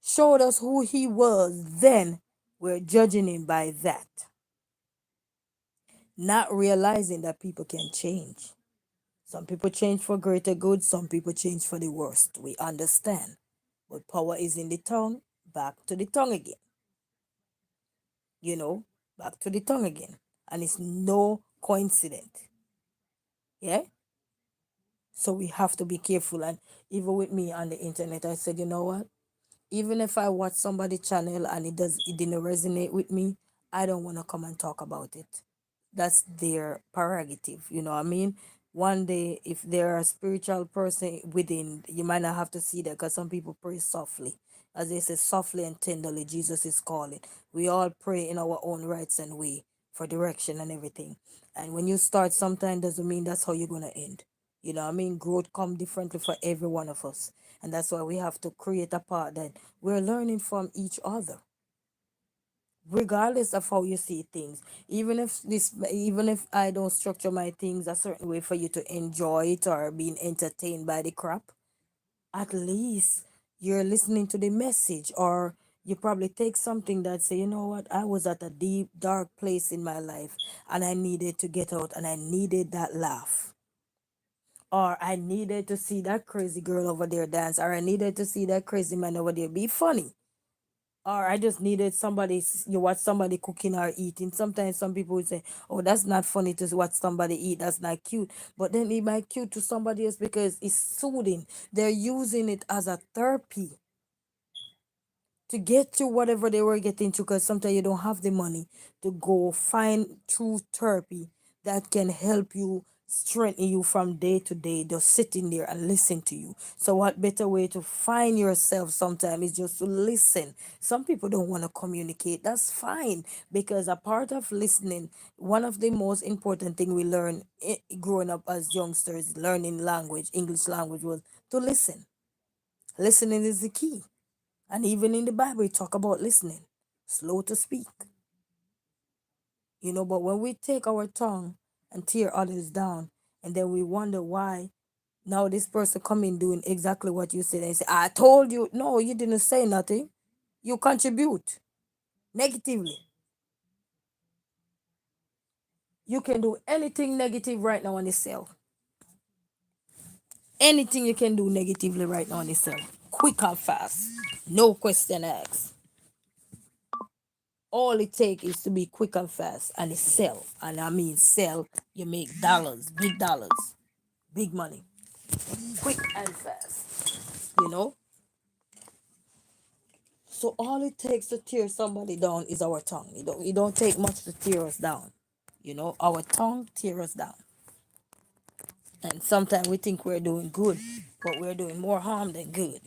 showed us who he was, then we're judging him by that. Not realizing that people can change. Some people change for greater good, some people change for the worst. We understand. But power is in the tongue, back to the tongue again. You know, back to the tongue again. And it's no coincidence. Yeah? So we have to be careful. And even with me on the internet, I said, you know what? Even if I watch somebody channel and it didn't resonate with me, I don't want to come and talk about it. That's their prerogative, you know what I mean? One day if they're a spiritual person within, you might not have to see that because some people pray softly. As they say, softly and tenderly, Jesus is calling. We all pray in our own rights and way for direction and everything. And when you start, sometimes doesn't mean that's how you're gonna end. You know what I mean? Growth come differently for every one of us. And that's why we have to create a part that we're learning from each other. regardless of how you see things. Even if I don't structure my things a certain way for you to enjoy it or being entertained by the crap, at least you're listening to the message, or you probably take something that say, you know what, I was at a deep dark place in my life and I needed to get out and I needed that laugh, or I needed to see that crazy girl over there dance, or I needed to see that crazy man over there be funny, or I just needed somebody. You watch somebody cooking or eating. Sometimes some people would say, "Oh, that's not funny to watch somebody eat. That's not cute." But then it might cute to somebody else because it's soothing. They're using it as a therapy to get to whatever they were getting to, because sometimes you don't have the money to go find true therapy that can help you, strengthen you from day to day, just sitting there and listen to you. So what better way to find yourself sometimes is just to listen. Some people don't want to communicate, that's fine, because a part of listening, one of the most important thing we learn growing up as youngsters, learning language, English language, was to listen. Listening is the key. And even in the Bible, it talk about listening, slow to speak. But when we take our tongue and tear others down, and then we wonder why now this person come in doing exactly what you said, and say, I told you. No, you didn't say nothing. You contribute negatively. You can do anything negative right now on the cell. Anything you can do negatively right now on the cell. Quick and fast. No question asked. All it takes is to be quick and fast and it's sell. And I mean sell, you make dollars, big money, quick and fast. You know? So all it takes to tear somebody down is our tongue. It don't take much to tear us down. Our tongue tear us down. And sometimes we think we're doing good, but we're doing more harm than good.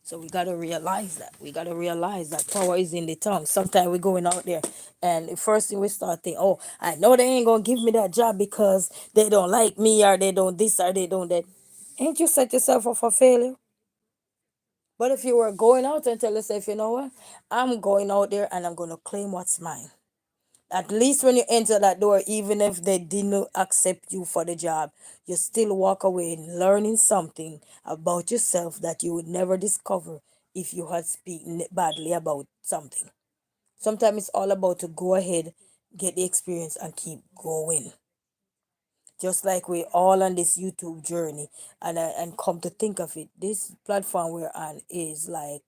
So we gotta realize that. We gotta realize that power is in the tongue. Sometimes we're going out there and the first thing we start thinking, oh, I know they ain't gonna give me that job because they don't like me, or they don't this, or they don't that. Ain't you set yourself up for failure? But if you were going out and tell yourself, you know what, I'm going out there and I'm gonna claim what's mine. At least when you enter that door, even if they didn't accept you for the job, you still walk away learning something about yourself that you would never discover if you had speaking badly about something. Sometimes it's all about to go ahead, get the experience, and keep going. Just like we all on this YouTube journey, and come to think of it, this platform we're on is like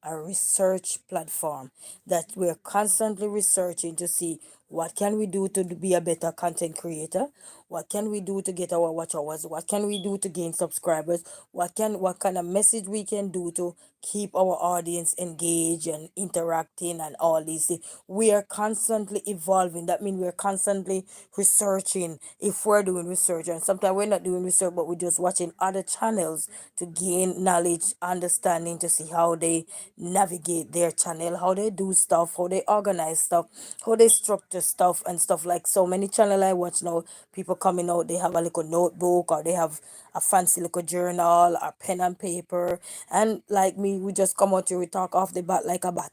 a research platform that we're constantly researching to see what can we do to be a better content creator, what can we do to get our watch hours, what can we do to gain subscribers, what kind of message we can do to keep our audience engaged and interacting and all these things. We are constantly evolving. That means we're constantly researching if we're doing research. And sometimes we're not doing research, but we're just watching other channels to gain knowledge, understanding, to see how they navigate their channel, how they do stuff, how they organize stuff, how they structure stuff and stuff. Like so many channel I watch now, people coming out, they have a little notebook, or they have a fancy little journal or pen and paper. And like me, we just come out here, we talk off the bat like a bat.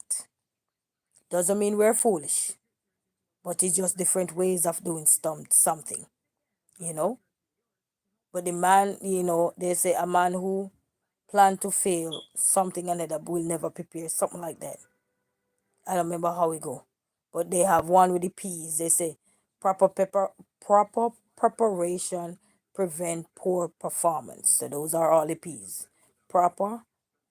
Doesn't mean we're foolish, but it's just different ways of doing something, you know. But the man, they say a man who plan to fail something another will never prepare, something like that. I don't remember how we go. But they have one with the P's. They say proper preparation prevent poor performance. So those are all the P's. Proper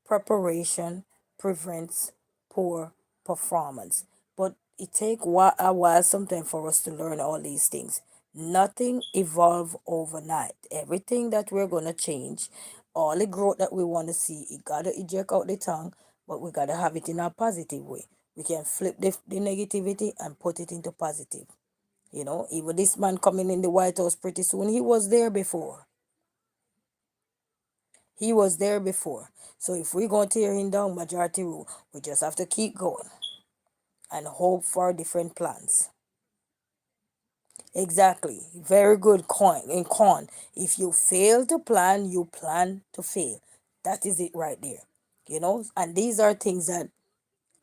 preparation prevents poor performance. But it take a while sometimes for us to learn all these things. Nothing evolve overnight. Everything that we're gonna change, all the growth that we want to see, it gotta eject out the tongue, but we gotta have it in a positive way. We can flip the negativity and put it into positive. Even this man coming in the White House pretty soon, he was there before. He was there before. So if we're going to tear him down, majority rule, we just have to keep going and hope for different plans. Exactly. Very good coin in con. If you fail to plan, you plan to fail. That is it right there. And these are things that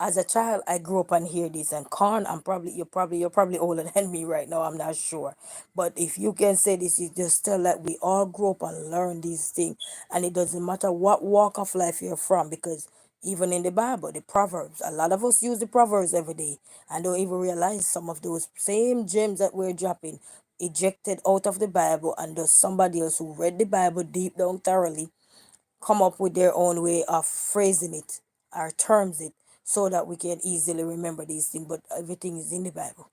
as a child, I grew up and hear this. And Con, you're probably older than me right now. I'm not sure, but if you can say this, you just tell that we all grew up and learn these things, and it doesn't matter what walk of life you're from, because even in the Bible, the Proverbs, a lot of us use the Proverbs every day and don't even realize some of those same gems that we're dropping ejected out of the Bible, and there's somebody else who read the Bible deep down thoroughly come up with their own way of phrasing it or terms it so that we can easily remember these things. But everything is in the Bible.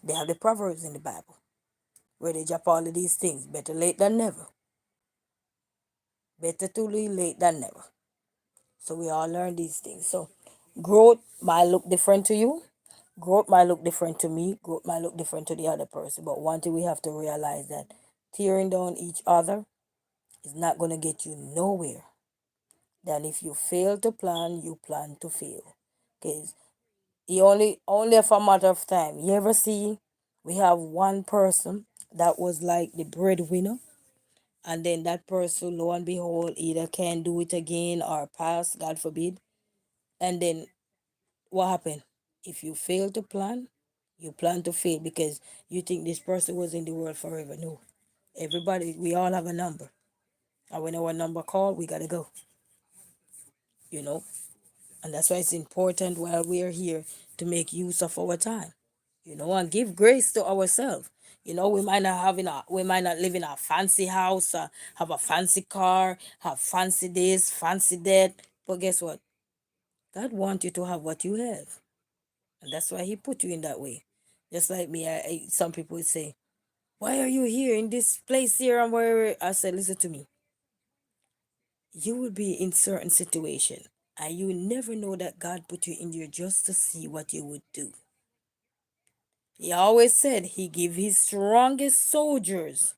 They have the Proverbs in the Bible where they drop all of these things. Better late than never. Better too late than never. So we all learn these things. So growth might look different to you. Growth might look different to me. Growth might look different to the other person. But one thing we have to realize that tearing down each other is not going to get you nowhere. Then if you fail to plan, you plan to fail. Because you only for a matter of time. You ever see we have one person that was like the breadwinner, and then that person, lo and behold, either can't do it again or pass, God forbid. And then what happened? If you fail to plan, you plan to fail because you think this person was in the world forever. No. Everybody, we all have a number. And when our number call, we gotta go. You know? And that's why it's important while we're here to make use of our time, and give grace to ourselves. We might not live in a fancy house, have a fancy car, have fancy this, fancy that. But guess what? God wants you to have what you have. And that's why He put you in that way. Just like me, some people would say, why are you here in this place here and where? I said, listen to me. You will be in certain situation and you never know that God put you in there just to see what you would do. He always said He give His strongest soldiers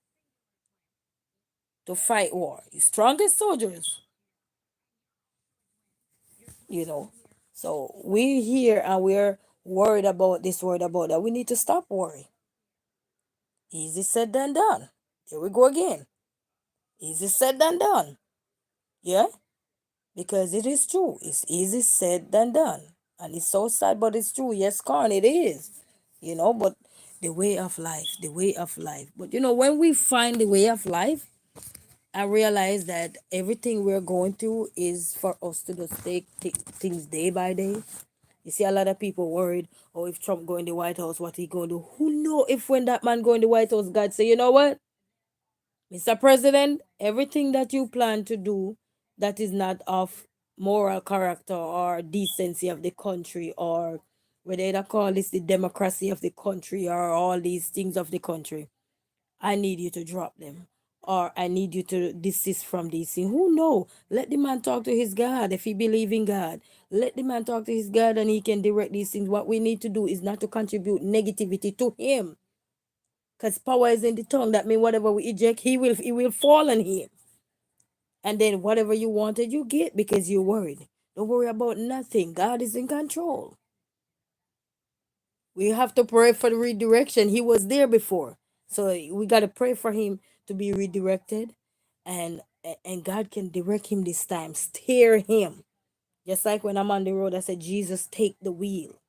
to fight war. His strongest soldiers, you know. So we're here and we're worried about this, worried about that. We need to stop worrying. Easy said than done. Here we go again. Easy said than done. Yeah? Because it is true. It's easy said than done. And it's so sad, but it's true. Yes, Con, it is. But the way of life, the way of life. But when we find the way of life, I realize that everything we're going through is for us to just take things day by day. You see a lot of people worried, oh, if Trump go in the White House, what he going to do? Who know if when that man go in the White House, God say, you know what? Mr. President, everything that you plan to do that is not of moral character or decency of the country, or whether they call this the democracy of the country or all these things of the country, I need you to drop them. Or I need you to desist from these things. Who know? Let the man talk to his God if he believe in God. Let the man talk to his God and he can direct these things. What we need to do is not to contribute negativity to him. Because power is in the tongue. That means whatever we eject, he will fall on him. And then whatever you wanted, you get because you're worried. Don't worry about nothing. God is in control. We have to pray for the redirection. He was there before. So we got to pray for him to be redirected, and God can direct him this time. Steer him. Just like when I'm on the road, I said, Jesus, take the wheel.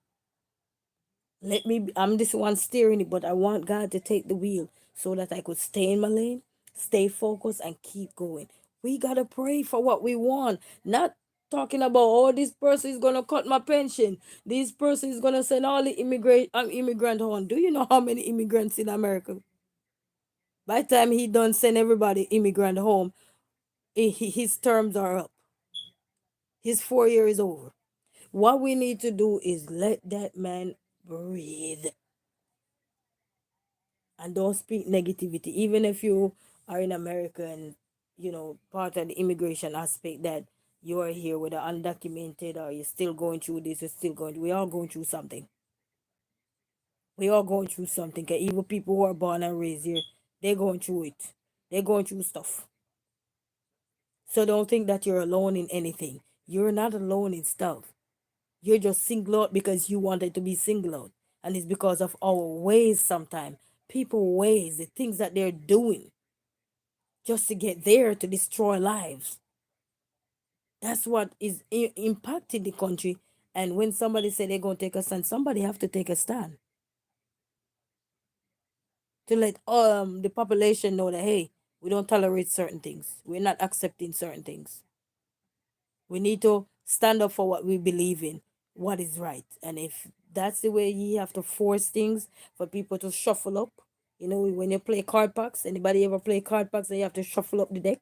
I'm this one steering it, but I want God to take the wheel so that I could stay in my lane, stay focused, and keep going. We got to pray for what we want, not talking about, oh, this person is going to cut my pension. This person is going to send all the immigrant home. Do you know how many immigrants in America? By the time he done send everybody immigrant home, his terms are up. His 4 year is over. What we need to do is let that man breathe. And don't speak negativity, even if you are in America and part of the immigration aspect, that you are here with the undocumented, or you're still going through this, we all going through something. We all going through something. 'Cause even people who are born and raised here, they're going through it. They're going through stuff. So don't think that you're alone in anything. You're not alone in stuff. You're just single out because you wanted to be single out. And it's because of our ways sometimes. People ways, the things that they're doing just to get there to destroy lives. That's what is impacting the country And when somebody say they're going to take a stand, somebody have to take a stand to let the population know that, hey, we don't tolerate certain things. We're not accepting certain things. We need to stand up for what we believe in, what is right. And if that's the way you have to force things for people to shuffle up, when you play card packs, anybody ever play card packs and you have to shuffle up the deck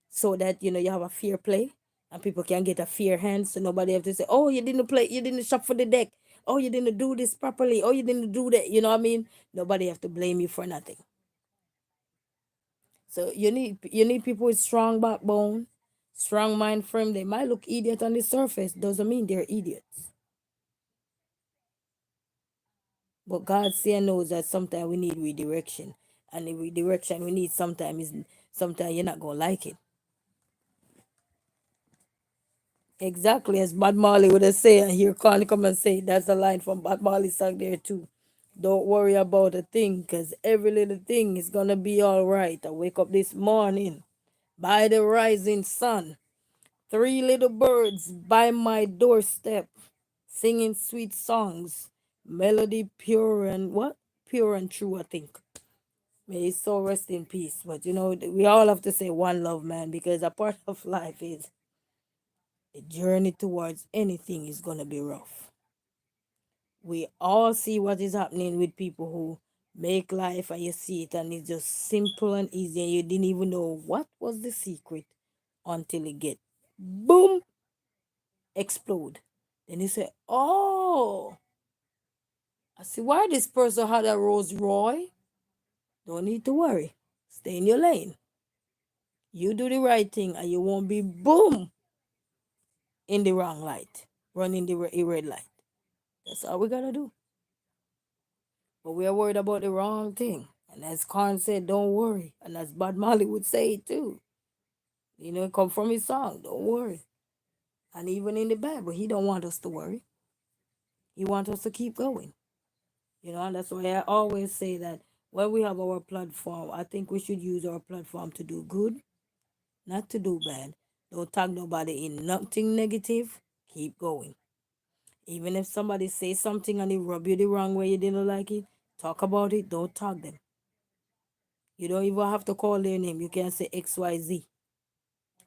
so that you have a fair play and people can get a fair hand, so nobody have to say, oh, you didn't shuffle the deck, oh, you didn't do this properly, oh, you didn't do that, you know what I mean? Nobody have to blame you for nothing. So you need people with strong backbone, strong mind frame. They might look idiot on the surface, doesn't mean they're idiots. But God still knows that sometimes we need redirection. And the redirection we need sometimes you're not gonna like it. Exactly as Bad Marley would have said, and here Connie come and say that's a line from Bad Marley song there too. Don't worry about a thing, cause every little thing is gonna be alright. I wake up this morning by the rising sun. Three little birds by my doorstep, singing sweet songs, melody pure and what? Pure and true, I think. May his soul rest in peace. But we all have to say one love, man, because a part of life is the journey towards anything is gonna be rough. We all see what is happening with people who make life and you see it and it's just simple and easy and you didn't even know what was the secret until it get boom, explode. Then you say, oh, I see why this person had a Rolls Royce. Don't need to worry. Stay in your lane. You do the right thing and you won't be boom in the wrong light, running the red light. That's all we gotta do. But we are worried about the wrong thing. And as Khan said, don't worry. And as Bad Molly would say it too. It come from his song, don't worry. And even in the Bible, he don't want us to worry. He wants us to keep going. And that's why I always say that when we have our platform, I think we should use our platform to do good, not to do bad. Don't tag nobody in nothing negative. Keep going. Even if somebody says something and they rub you the wrong way, you didn't like it, talk about it. Don't tag them. You don't even have to call their name. You can say XYZ.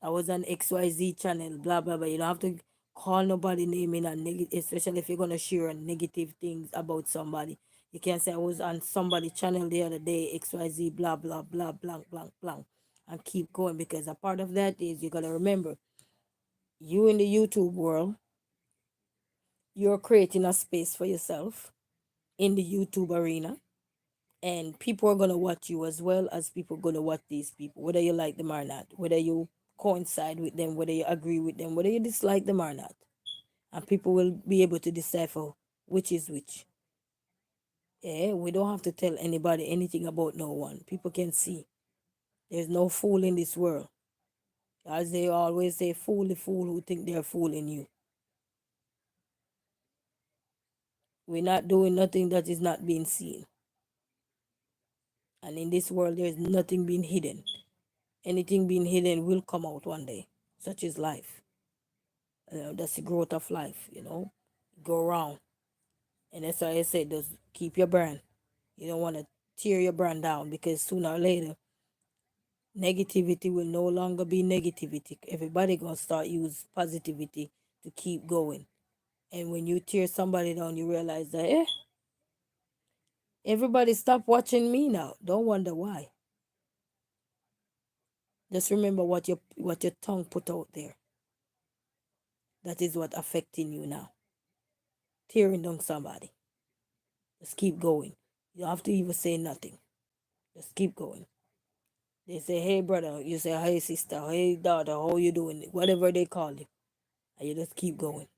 I was on XYZ channel, blah, blah, blah. You don't have to call nobody name in a negative, especially if you're going to share negative things about somebody. You can say, I was on somebody channel the other day, XYZ, blah, blah, blah, blank, blank, blank. And keep going, because a part of that is you got to remember, you in the YouTube world, you're creating a space for yourself in the YouTube arena. And people are gonna watch you as well as people gonna watch these people, whether you like them or not, whether you coincide with them, whether you agree with them, whether you dislike them or not. And people will be able to decipher which is which. Yeah, we don't have to tell anybody anything about no one. People can see. There's no fool in this world. As they always say, fool the fool who think they're fooling you. We're not doing nothing that is not being seen. And in this world, there's nothing being hidden. Anything being hidden will come out one day. Such is life. That's the growth of life. Go around. And that's why I said, just keep your brand. You don't want to tear your brand down, because sooner or later, negativity will no longer be negativity. Everybody going to start use positivity to keep going. And when you tear somebody down, you realize that, everybody stop watching me now. Don't wonder why. Just remember what your tongue put out there. That is what affecting you now. Tearing down somebody. Just keep going. You don't have to even say nothing. Just keep going. They say, hey brother, you say, hey sister, hey daughter, how you doing? Whatever they call you. And you just keep going.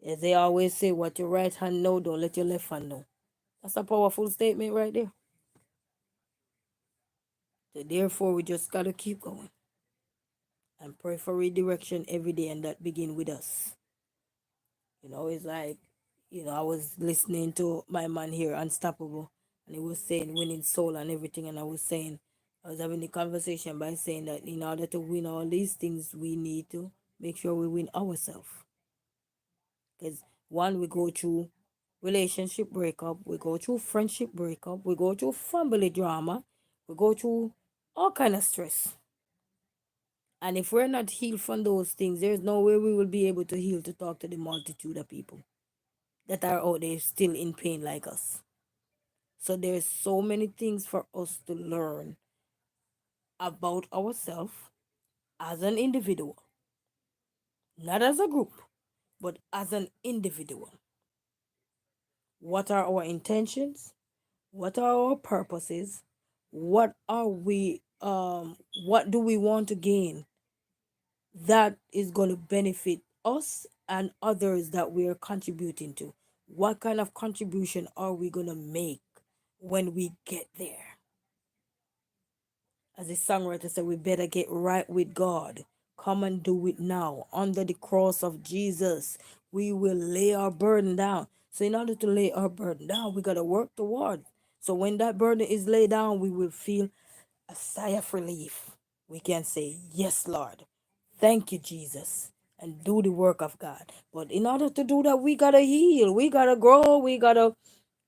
As they always say, what your right hand know, don't let your left hand know. That's a powerful statement right there. So therefore, we just gotta keep going. And pray for redirection every day, and that begin with us. It's like, I was listening to my man here, Unstoppable, and he was saying winning soul and everything, and I was having a conversation by saying that in order to win all these things, we need to make sure we win ourselves. Because one, we go through relationship breakup, we go through friendship breakup, we go through family drama, we go through all kind of stress. And if we're not healed from those things, there's no way we will be able to heal to talk to the multitude of people that are out there still in pain like us. So there's so many things for us to learn about ourselves as an individual, not as a group, but as an individual. What are our intentions? What are our purposes? What do we want to gain that is going to benefit us and others that we are contributing to? What kind of contribution are we going to make when we get there? As the songwriter said, we better get right with God. Come and do it now. Under the cross of Jesus, we will lay our burden down. So, in order to lay our burden down, we got to work toward. So, when that burden is laid down, we will feel a sigh of relief. We can say, yes, Lord. Thank you, Jesus. And do the work of God. But in order to do that, we got to heal. We got to grow. We got to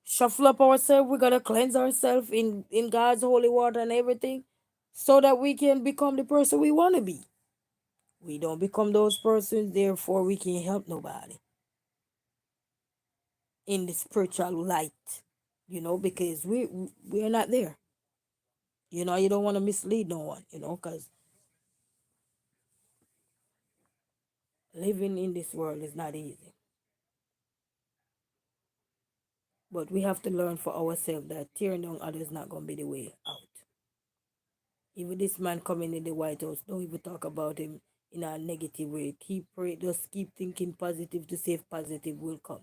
shuffle up ourselves. We got to cleanse ourselves in God's holy water and everything so that we can become the person we want to be. We don't become those persons, therefore we can't help nobody in the spiritual light, because we're not there. You don't want to mislead no one, because living in this world is not easy. But we have to learn for ourselves that tearing down others is not going to be the way out. Even this man coming in the White House, don't even talk about him in a negative way. Just keep thinking positive to see if positive will come.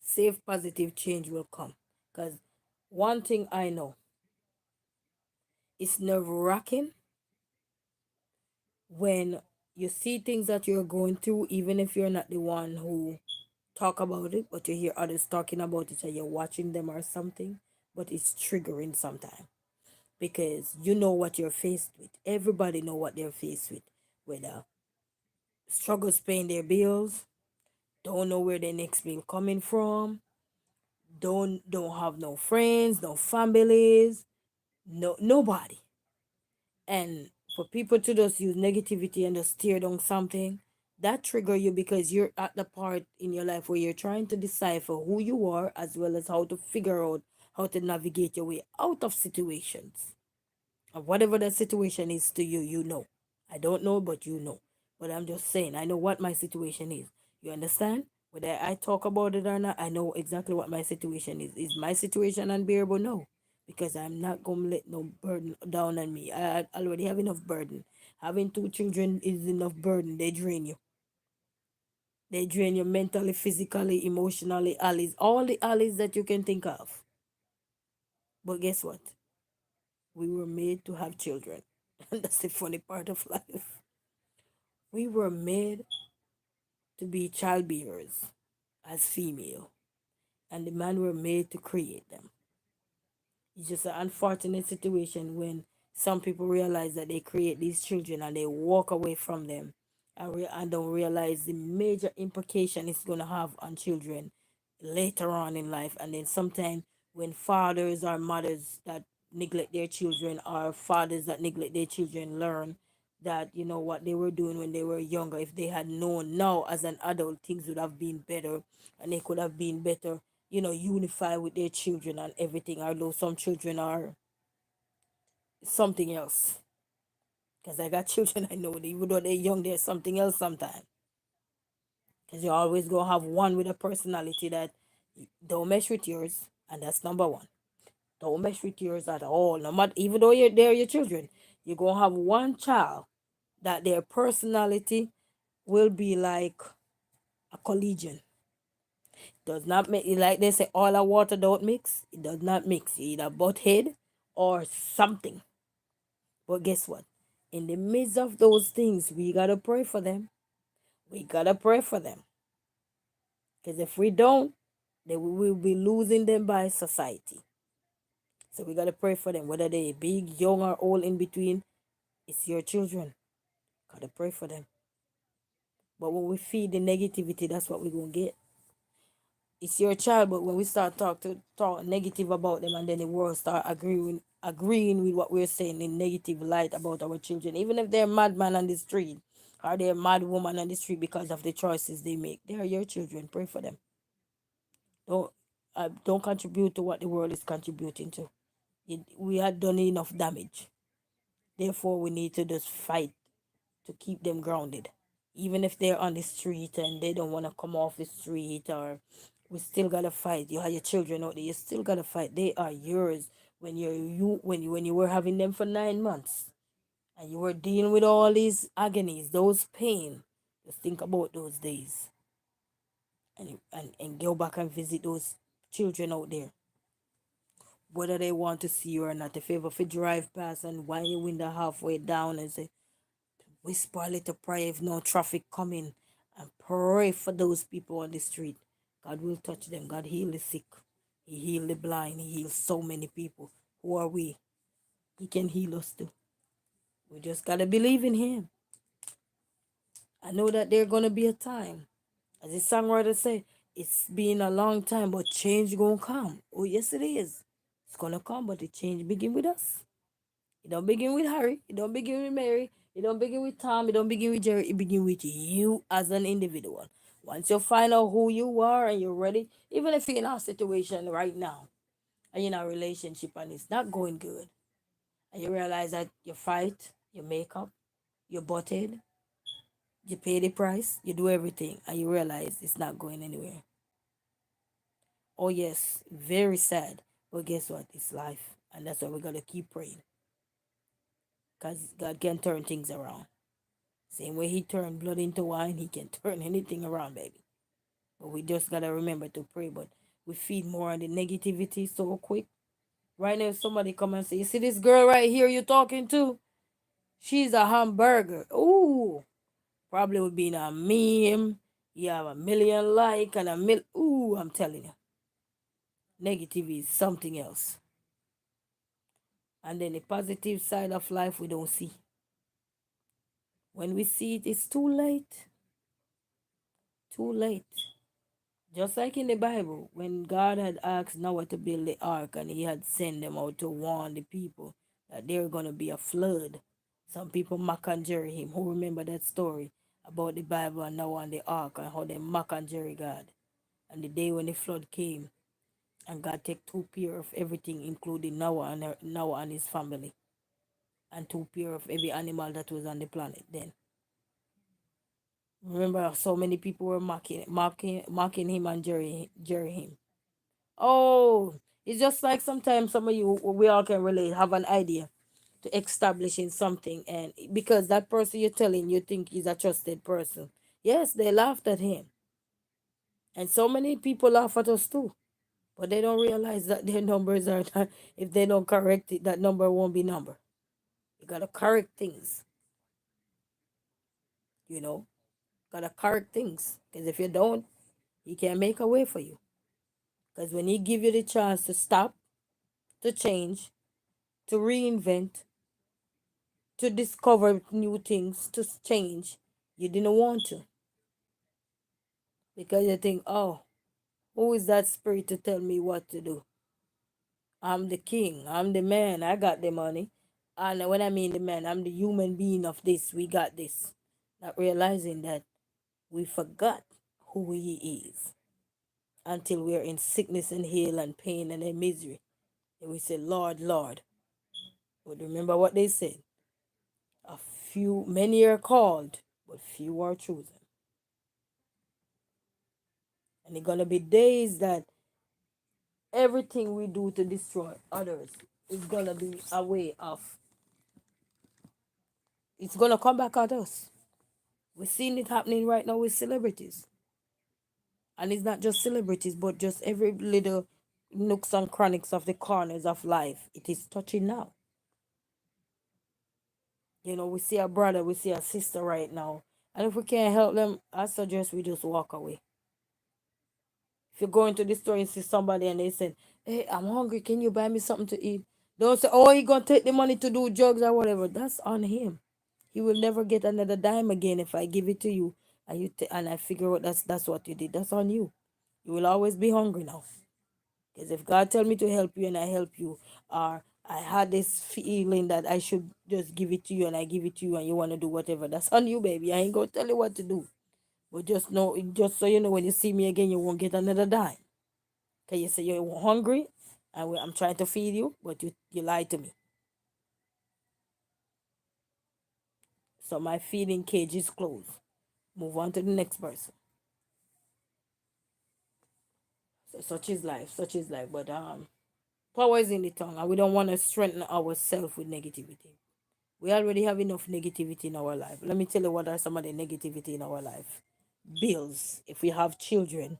Safe, positive change will come. Because one thing I know, it's nerve wracking when you see things that you're going through, even if you're not the one who talk about it, but you hear others talking about it and you're watching them or something, but it's triggering sometimes because you know what you're faced with. Everybody know what they're faced with, whether struggles paying their bills, don't know where their next meal coming from, don't have no friends, no families, nobody. And for people to just use negativity and just tear down something, that trigger you because you're at the part in your life where you're trying to decipher who you are as well as how to figure out how to navigate your way out of situations. And whatever that situation is to you, you know. I don't know, but you know. But I'm just saying, I know what my situation is. You understand? Whether I talk about it or not, I know exactly what my situation is. Is my situation unbearable? No. Because I'm not going to let no burden down on me. I already have enough burden. Having two children is enough burden. They drain you. They drain you mentally, physically, emotionally, alleys. All the alleys that you can think of. But guess what? We were made to have children. And that's the funny part of life. We were made to be childbearers as female, and the man were made to create them. It's just an unfortunate situation when some people realize that they create these children and they walk away from them and don't realize the major implication it's going to have on children later on in life. And then sometimes when fathers or mothers that neglect their children or fathers that neglect their children learn that what they were doing when they were younger, if they had known now as an adult, things would have been better and they could have been better, unify with their children and everything. Although some children are something else, because I got children I know that even though they're young, they're something else sometimes. Because you always gonna have one with a personality that don't mesh with yours, and that's number one. Don't mesh with yours at all. No matter, even though they're your children, you're gonna have one child that their personality will be like a collegian. Does not make, like they say, all our water don't mix. It does not mix. You either butt head or something. But guess what? In the midst of those things, we gotta pray for them. We gotta pray for them. Because if we don't, then we will be losing them by society. So we gotta pray for them, whether they big, young, or old in between. It's your children. Gotta pray for them. But when we feed the negativity, that's what we're gonna get. It's your child, but when we start talk negative about them, and then the world start agreeing with what we're saying in negative light about our children, even if they're madman on the street or they're mad woman on the street because of the choices they make, they are your children. Pray for them. Don't don't contribute to what the world is contributing to. We had done enough damage. Therefore, we need to just fight to keep them grounded. Even if they're on the street and they don't want to come off the street, or we still gotta fight. You have your children out there, you still gotta fight. They are yours. When you were having them for 9 months and you were dealing with all these agonies, those pain, just think about those days, and go back and visit those children out there, whether they want to see you or not. If you ever drive past and wind your window halfway down and say, whisper a little prayer if no traffic coming, and pray for those people on the street. God will touch them. God heal the sick. He heal the blind. He heals so many people. Who are we? He can heal us too. We just gotta believe in him. I know that there's gonna be a time. As the songwriter say, it's been a long time, but change gonna come. Oh yes it is. It's gonna come, but the change begin with us. It don't begin with Harry. It don't begin with Mary. It don't begin with Tom. It don't begin with Jerry. It begin with you as an individual. Once you find out who you are and you're ready, even if you're in a situation right now and you're in a relationship and it's not going good, and you realize that you fight, you make up, you butted, you pay the price, you do everything, and you realize it's not going anywhere. Oh yes, very sad. But guess what? It's life. And that's why we gotta keep praying. Because God can turn things around. Same way he turned blood into wine, he can turn anything around, baby. But we just gotta remember to pray. But we feed more on the negativity so quick. Right now, if somebody come and say, "You see this girl right here you talking to? She's a hamburger." Ooh, probably would be in a meme. You have a million like and a mil. Ooh, I'm telling you, negative is something else. And then the positive side of life we don't see. When we see it, it's too late. Too late. Just like in the Bible, when God had asked Noah to build the ark and he had sent them out to warn the people that there going to be a flood, some people mock and jeer him. Who remember that story about the Bible and Noah and the ark and how they mock and jeer God? And the day when the flood came and God take 2 pair of everything, including Noah and his family, and 2 pair of every animal that was on the planet then. Remember, so many people were mocking him and jeering him. Oh, it's just like sometimes some of you, we all can relate, have an idea to establishing something, and because that person you're telling you think is a trusted person, yes, they laughed at him, and so many people laugh at us too, but they don't realize that their numbers are not, if they don't correct it, that number won't be number. You gotta correct things, you know, gotta correct things, because if you don't, he can't make a way for you. Because when he give you the chance to stop, to change, to reinvent, to discover new things, to change, you didn't want to. Because you think, oh, who is that spirit to tell me what to do? I'm the king, I'm the man, I got the money. And when I mean the man, I'm the human being of this, we got this. Not realizing that we forgot who he is until we're in sickness and hell and pain and in misery. And we say, Lord, Lord. But remember what they said. Many are called, but few are chosen. And it's gonna be days that everything we do to destroy others is gonna be a way of, it's gonna come back at us. We're seeing it happening right now with celebrities. And it's not just celebrities, but just every little nooks and crannies of the corners of life. It is touching now. We see a brother, we see a sister right now. And if we can't help them, I suggest we just walk away. If you go into the store and see somebody and they say, "Hey, I'm hungry, can you buy me something to eat?" Don't say, "Oh, he gonna take the money to do drugs or whatever." That's on him. He will never get another dime again if I give it to you and and I figure out that's what you did. That's on you. You will always be hungry now. Because if God tell me to help you and I help you, or I had this feeling that I should just give it to you and I give it to you and you want to do whatever, that's on you, baby. I ain't gonna tell you what to do. But just know, just so you know, when you see me again, you won't get another dime. Cause you say you're hungry, and I'm trying to feed you, but you lied to me. So my feeding cage is closed. Move on to the next person. So such is life. Such is life. But power is in the tongue, and we don't want to strengthen ourselves with negativity. We already have enough negativity in our life. Let me tell you what are some of the negativity in our life. Bills. If we have children,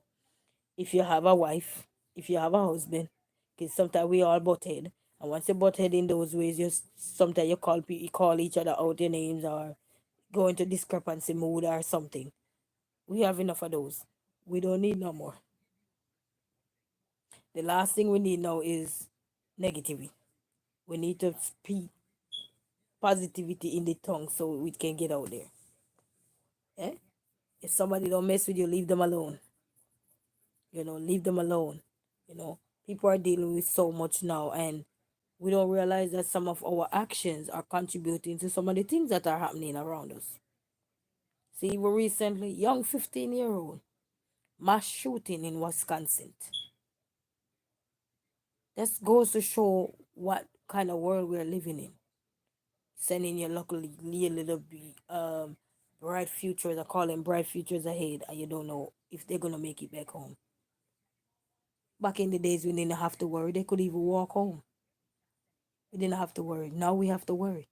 if you have a wife, if you have a husband, because sometimes we all butt head. And once you butt head in those ways, you sometimes you call each other out their names or go into discrepancy mood or something. We have enough of those. We don't need no more. The last thing we need now is negativity. We need to speak positivity in the tongue so we can get out there. Eh? If somebody don't mess with you, leave them alone. Leave them alone. You know, people are dealing with so much now, and we don't realize that some of our actions are contributing to some of the things that are happening around us. See, we recently, young 15-year-old mass shooting in Wisconsin. That goes to show what kind of world we're living in. Sending your luckily little bright futures, I call them bright futures ahead, and you don't know if they're gonna make it back home. Back in the days we didn't have to worry, they could even walk home. We didn't have to worry. Now we have to worry.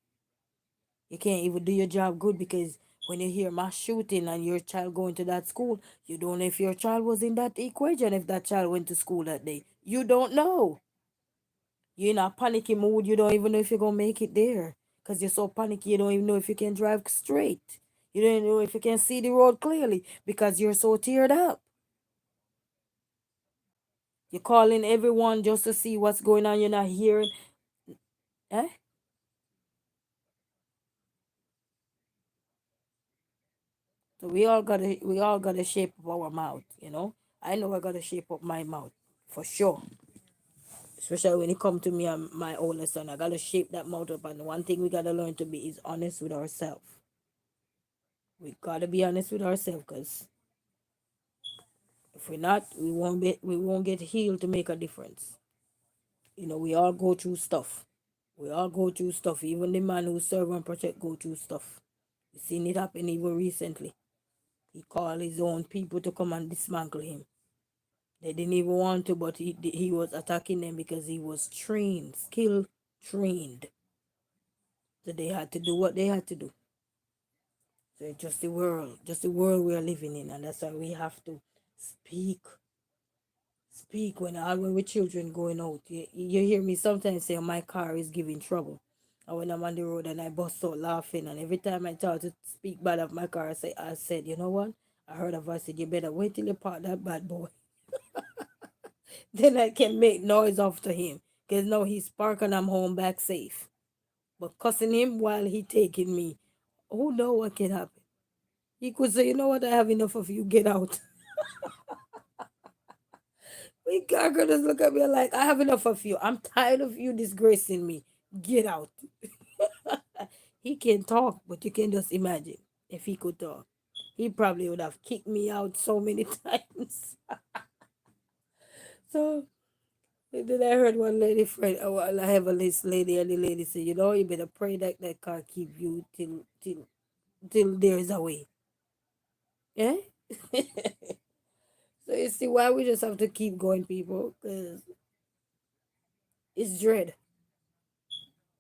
You can't even do your job good because when you hear mass shooting and your child going to that school, you don't know if your child was in that equation, if that child went to school that day. You don't know. You're in a panicky mood. You don't even know if you're going to make it there because you're so panicky. You don't even know if you can drive straight. You don't even know if you can see the road clearly because you're so teared up. You're calling everyone just to see what's going on. You're not hearing. Eh? So we all gotta shape up our mouth, I know I gotta shape up my mouth for sure. Especially when it come to me and my older son. I gotta shape that mouth up, and one thing we gotta learn to be is honest with ourselves. We gotta be honest with ourselves, because if we're not, we won't get healed to make a difference. We all go through stuff. We all go through stuff. Even the man who serve and protect go through stuff. You seen it happen even recently. He called his own people to come and dismantle him. They didn't even want to, but he was attacking them because he was trained, skill trained. So they had to do what they had to do. So it's just the world we are living in, and that's why we have to speak, speak when with children going out. You hear me sometimes say my car is giving trouble, and when I'm on the road and I bust out laughing, and every time I try to speak bad of my car, I said, you know what? I heard a voice said, you better wait till you park that bad boy. Then I can make noise after him. Because now he's parking, I'm home back safe. But cussing him while he taking me, who know what can happen? He could say, you know what, I have enough of you, get out. We God could just look at me like, I have enough of you. I'm tired of you disgracing me. Get out. He can talk, but you can just imagine if he could talk. He probably would have kicked me out so many times. So then I heard one lady friend, I have a list lady, and the lady said, you better pray that that car keep you till there's a way. Yeah? So you see why we just have to keep going, people, because it's dread.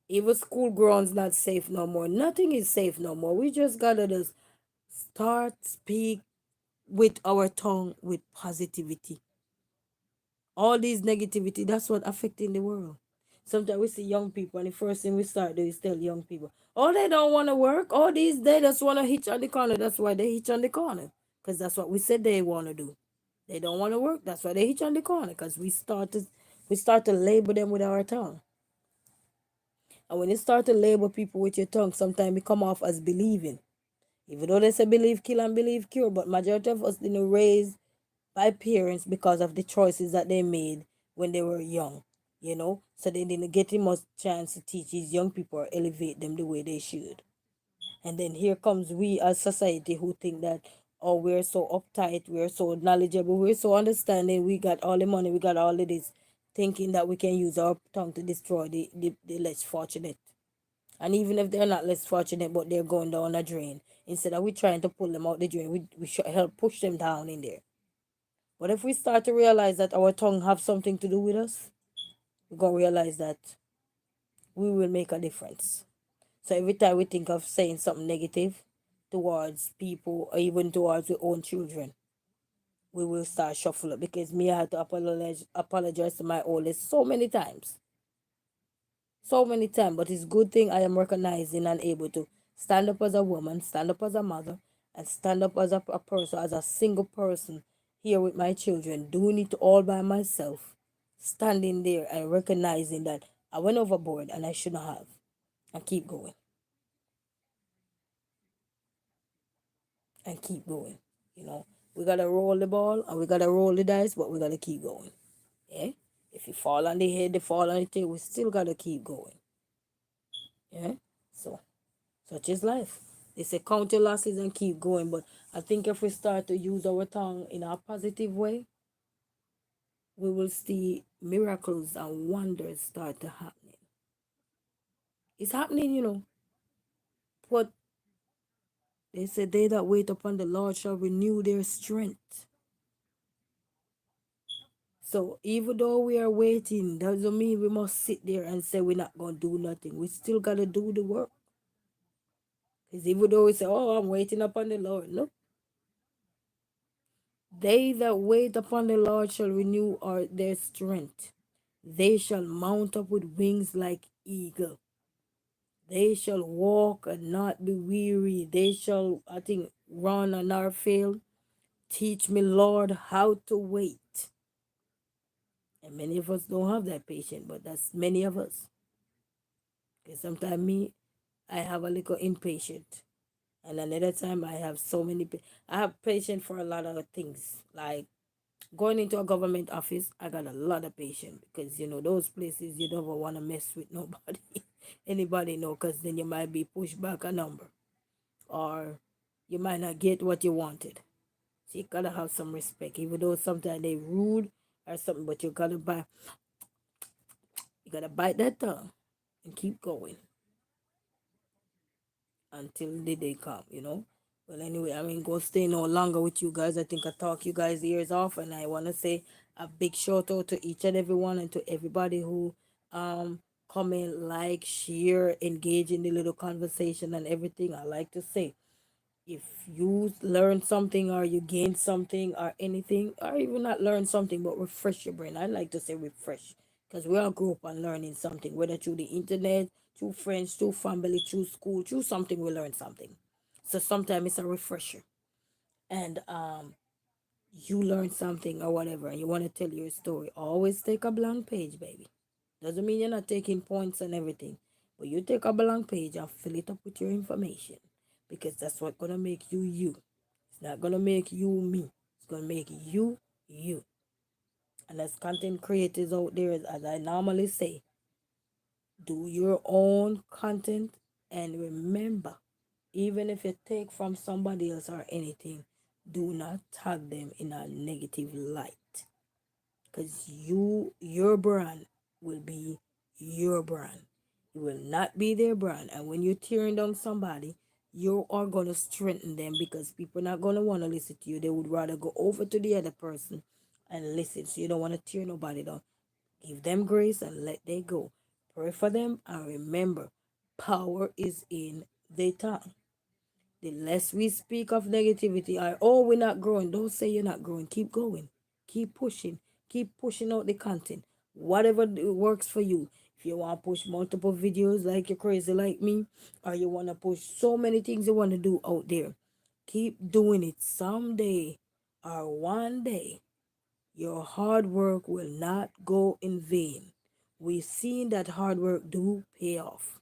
Even school grounds not safe no more. Nothing is safe no more. We just gotta just start speak with our tongue with positivity. All these negativity, that's what affecting the world. Sometimes we see young people, and the first thing we start doing is tell young people, oh, they don't want to work. Oh, they just want to hitch on the corner. That's why they hitch on the corner. Because that's what we said they want to do. They don't want to work. That's why they hitch on the corner. Because we start to label them with our tongue. And when you start to label people with your tongue, sometimes it come off as believing. Even though they say believe kill and believe cure, but majority of us didn't raise by parents because of the choices that they made when they were young, so they didn't get much chance to teach these young people or elevate them the way they should. And then here comes we as society who think that, oh, we're so uptight, we're so knowledgeable, we're so understanding, we got all the money, we got all of this, thinking that we can use our tongue to destroy the less fortunate. And even if they're not less fortunate, but they're going down a drain, instead of we trying to pull them out the drain, we should help push them down in there. But if we start to realize that our tongue have something to do with us, we're going to realize that we will make a difference. So every time we think of saying something negative towards people or even towards our own children, we will start shuffle up, because me, I had to apologize to my oldest so many times. So many times. But it's a good thing I am recognizing and able to stand up as a woman, stand up as a mother, and stand up as a person, as a single person here with my children, doing it all by myself, standing there and recognizing that I went overboard and I shouldn't have, and keep going and keep going. You know, we gotta roll the ball and we gotta roll the dice, but we gotta keep going. Yeah. If you fall on the head, you fall on the tail, we still gotta keep going. Yeah. So such is life. They say count your losses and keep going. But I think if we start to use our tongue in a positive way, we will see miracles and wonders start to happen. It's happening, But they say they that wait upon the Lord shall renew their strength. So even though we are waiting, doesn't mean we must sit there and say we're not gonna do nothing. We still gotta do the work. Because even though we say, "Oh, I'm waiting upon the Lord," look, they that wait upon the Lord shall renew their strength. They shall mount up with wings like eagle. They shall walk and not be weary. They shall, I think, run and not fail. Teach me, Lord, how to wait. And many of us don't have that patience, but that's many of us. Because sometimes me, I have a little impatient. And another time I have so many, I have patience for a lot of things. Like going into a government office, I got a lot of patience because those places you never want to mess with nobody, anybody know, because then you might be pushed back a number, or you might not get what you wanted. So you gotta have some respect, even though sometimes they rude or something, but you gotta bite that tongue and keep going until the day come. Well, anyway, I mean, go stay no longer with you guys. I think I talk you guys' ears off, and I want to say a big shout out to each and every one and to everybody who comment, like, share, engage in the little conversation and everything. I like to say, if you learn something or you gain something or anything, or even not learn something but refresh your brain, I like to say refresh, because we all grew up on learning something, whether through the internet, through friends, through family, through school, through something, we learn something. So sometimes it's a refresher. And you learn something or whatever and you want to tell your story, always take a blank page, baby. Doesn't mean you're not taking points and everything, but you take a blank page and fill it up with your information, because that's what's gonna make you you. It's not gonna make you me. It's gonna make you you. And as content creators out there, as I normally say, do your own content, and remember, even if you take from somebody else or anything, do not tag them in a negative light, because your brand will be your brand. It will not be their brand. And when you're tearing down somebody, you are going to strengthen them, because people are not going to want to listen to you. They would rather go over to the other person and listen. So you don't want to tear nobody down. Give them grace and let they go. Pray for them and remember, power is in the tongue. The less we speak of negativity, or oh, we're not growing, don't say you're not growing. Keep going. Keep pushing out the content. Whatever works for you. If you want to push multiple videos like you're crazy like me, or you want to push so many things you want to do out there, keep doing it. Someday or one day, your hard work will not go in vain. We've seen that hard work do pay off.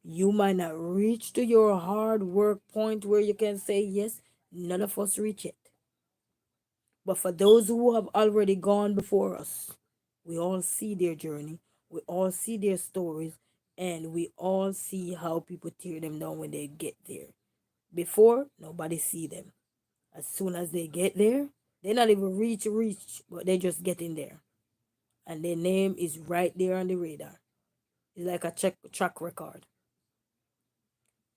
You might not reach to your hard work point where you can say yes. None of us reach it. But for those who have already gone before us, we all see their journey, we all see their stories, and we all see how people tear them down when they get there. Before, nobody see them. As soon as they get there, they not even reach, but they just get in there. And their name is right there on the radar. It's like a track record.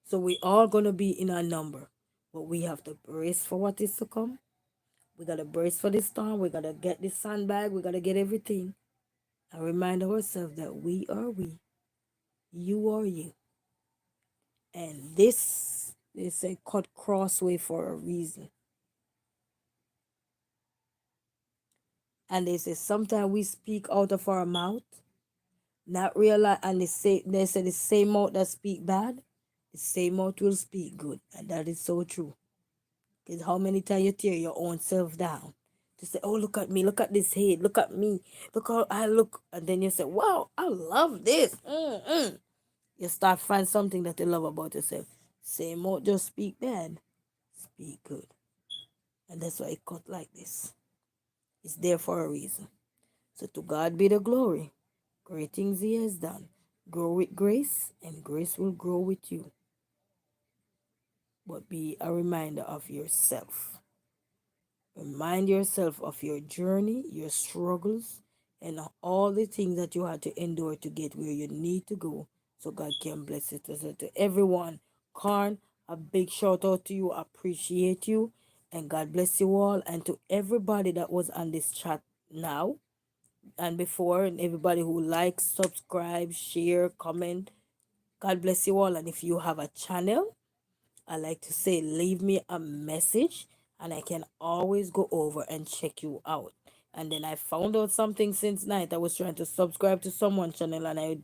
So we all gonna be in a number. But we have to brace for what is to come. We gotta brace for the storm. We gotta get the sandbag. We gotta get everything. And remind ourselves that we are we. You are you. And this is a cut crossway for a reason. And they say sometimes we speak out of our mouth, not realize, and they say the same mouth that speak bad, the same mouth will speak good. And that is so true. Because how many times you tear your own self down to say, oh, look at me, look at this head, look at me, look how I look. And then you say, wow, I love this. You start find something that you love about yourself. Same mouth just speak bad, speak good. And that's why it cut like this. It's there for a reason. So to God be the glory. Great things he has done. Grow with grace, and grace will grow with you. But be a reminder of yourself. Remind yourself of your journey, your struggles, and all the things that you had to endure to get where you need to go so God can bless it. So to everyone, Karn, a big shout out to you. Appreciate you. And God bless you all. And to everybody that was on this chat now and before, and everybody who likes, subscribe, share, comment. God bless you all. And if you have a channel, I like to say, leave me a message and I can always go over and check you out. And then I found out something since night. I was trying to subscribe to someone's channel and I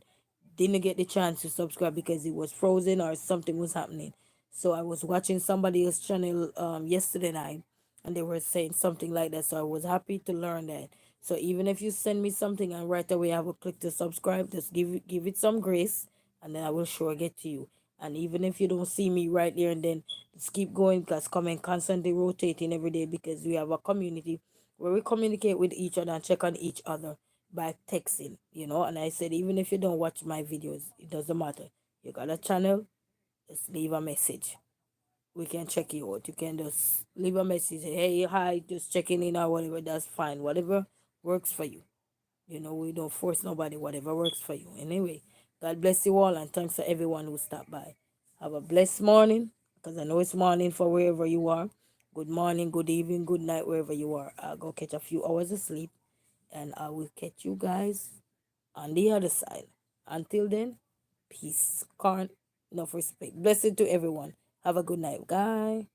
didn't get the chance to subscribe because it was frozen or something was happening. So I was watching somebody else's channel yesterday night and they were saying something like that. So I was happy to learn that. So even if you send me something and right away I will click to subscribe, just give it some grace and then I will sure get to you. And even if you don't see me right there and then just keep going because comment constantly rotating every day because we have a community where we communicate with each other and check on each other by texting, And I said, even if you don't watch my videos, it doesn't matter. You got a channel, just leave a message. We can check you out. You can just leave a message, say, hey, hi, just checking in or whatever. That's fine. Whatever works for you. We don't force nobody, whatever works for you. Anyway, God bless you all and thanks to everyone who stopped by. Have a blessed morning because I know it's morning for wherever you are. Good morning, good evening, good night, wherever you are. I'll go catch a few hours of sleep and I will catch you guys on the other side. Until then, peace, corn, enough respect. Blessing to everyone. Have a good night, guy.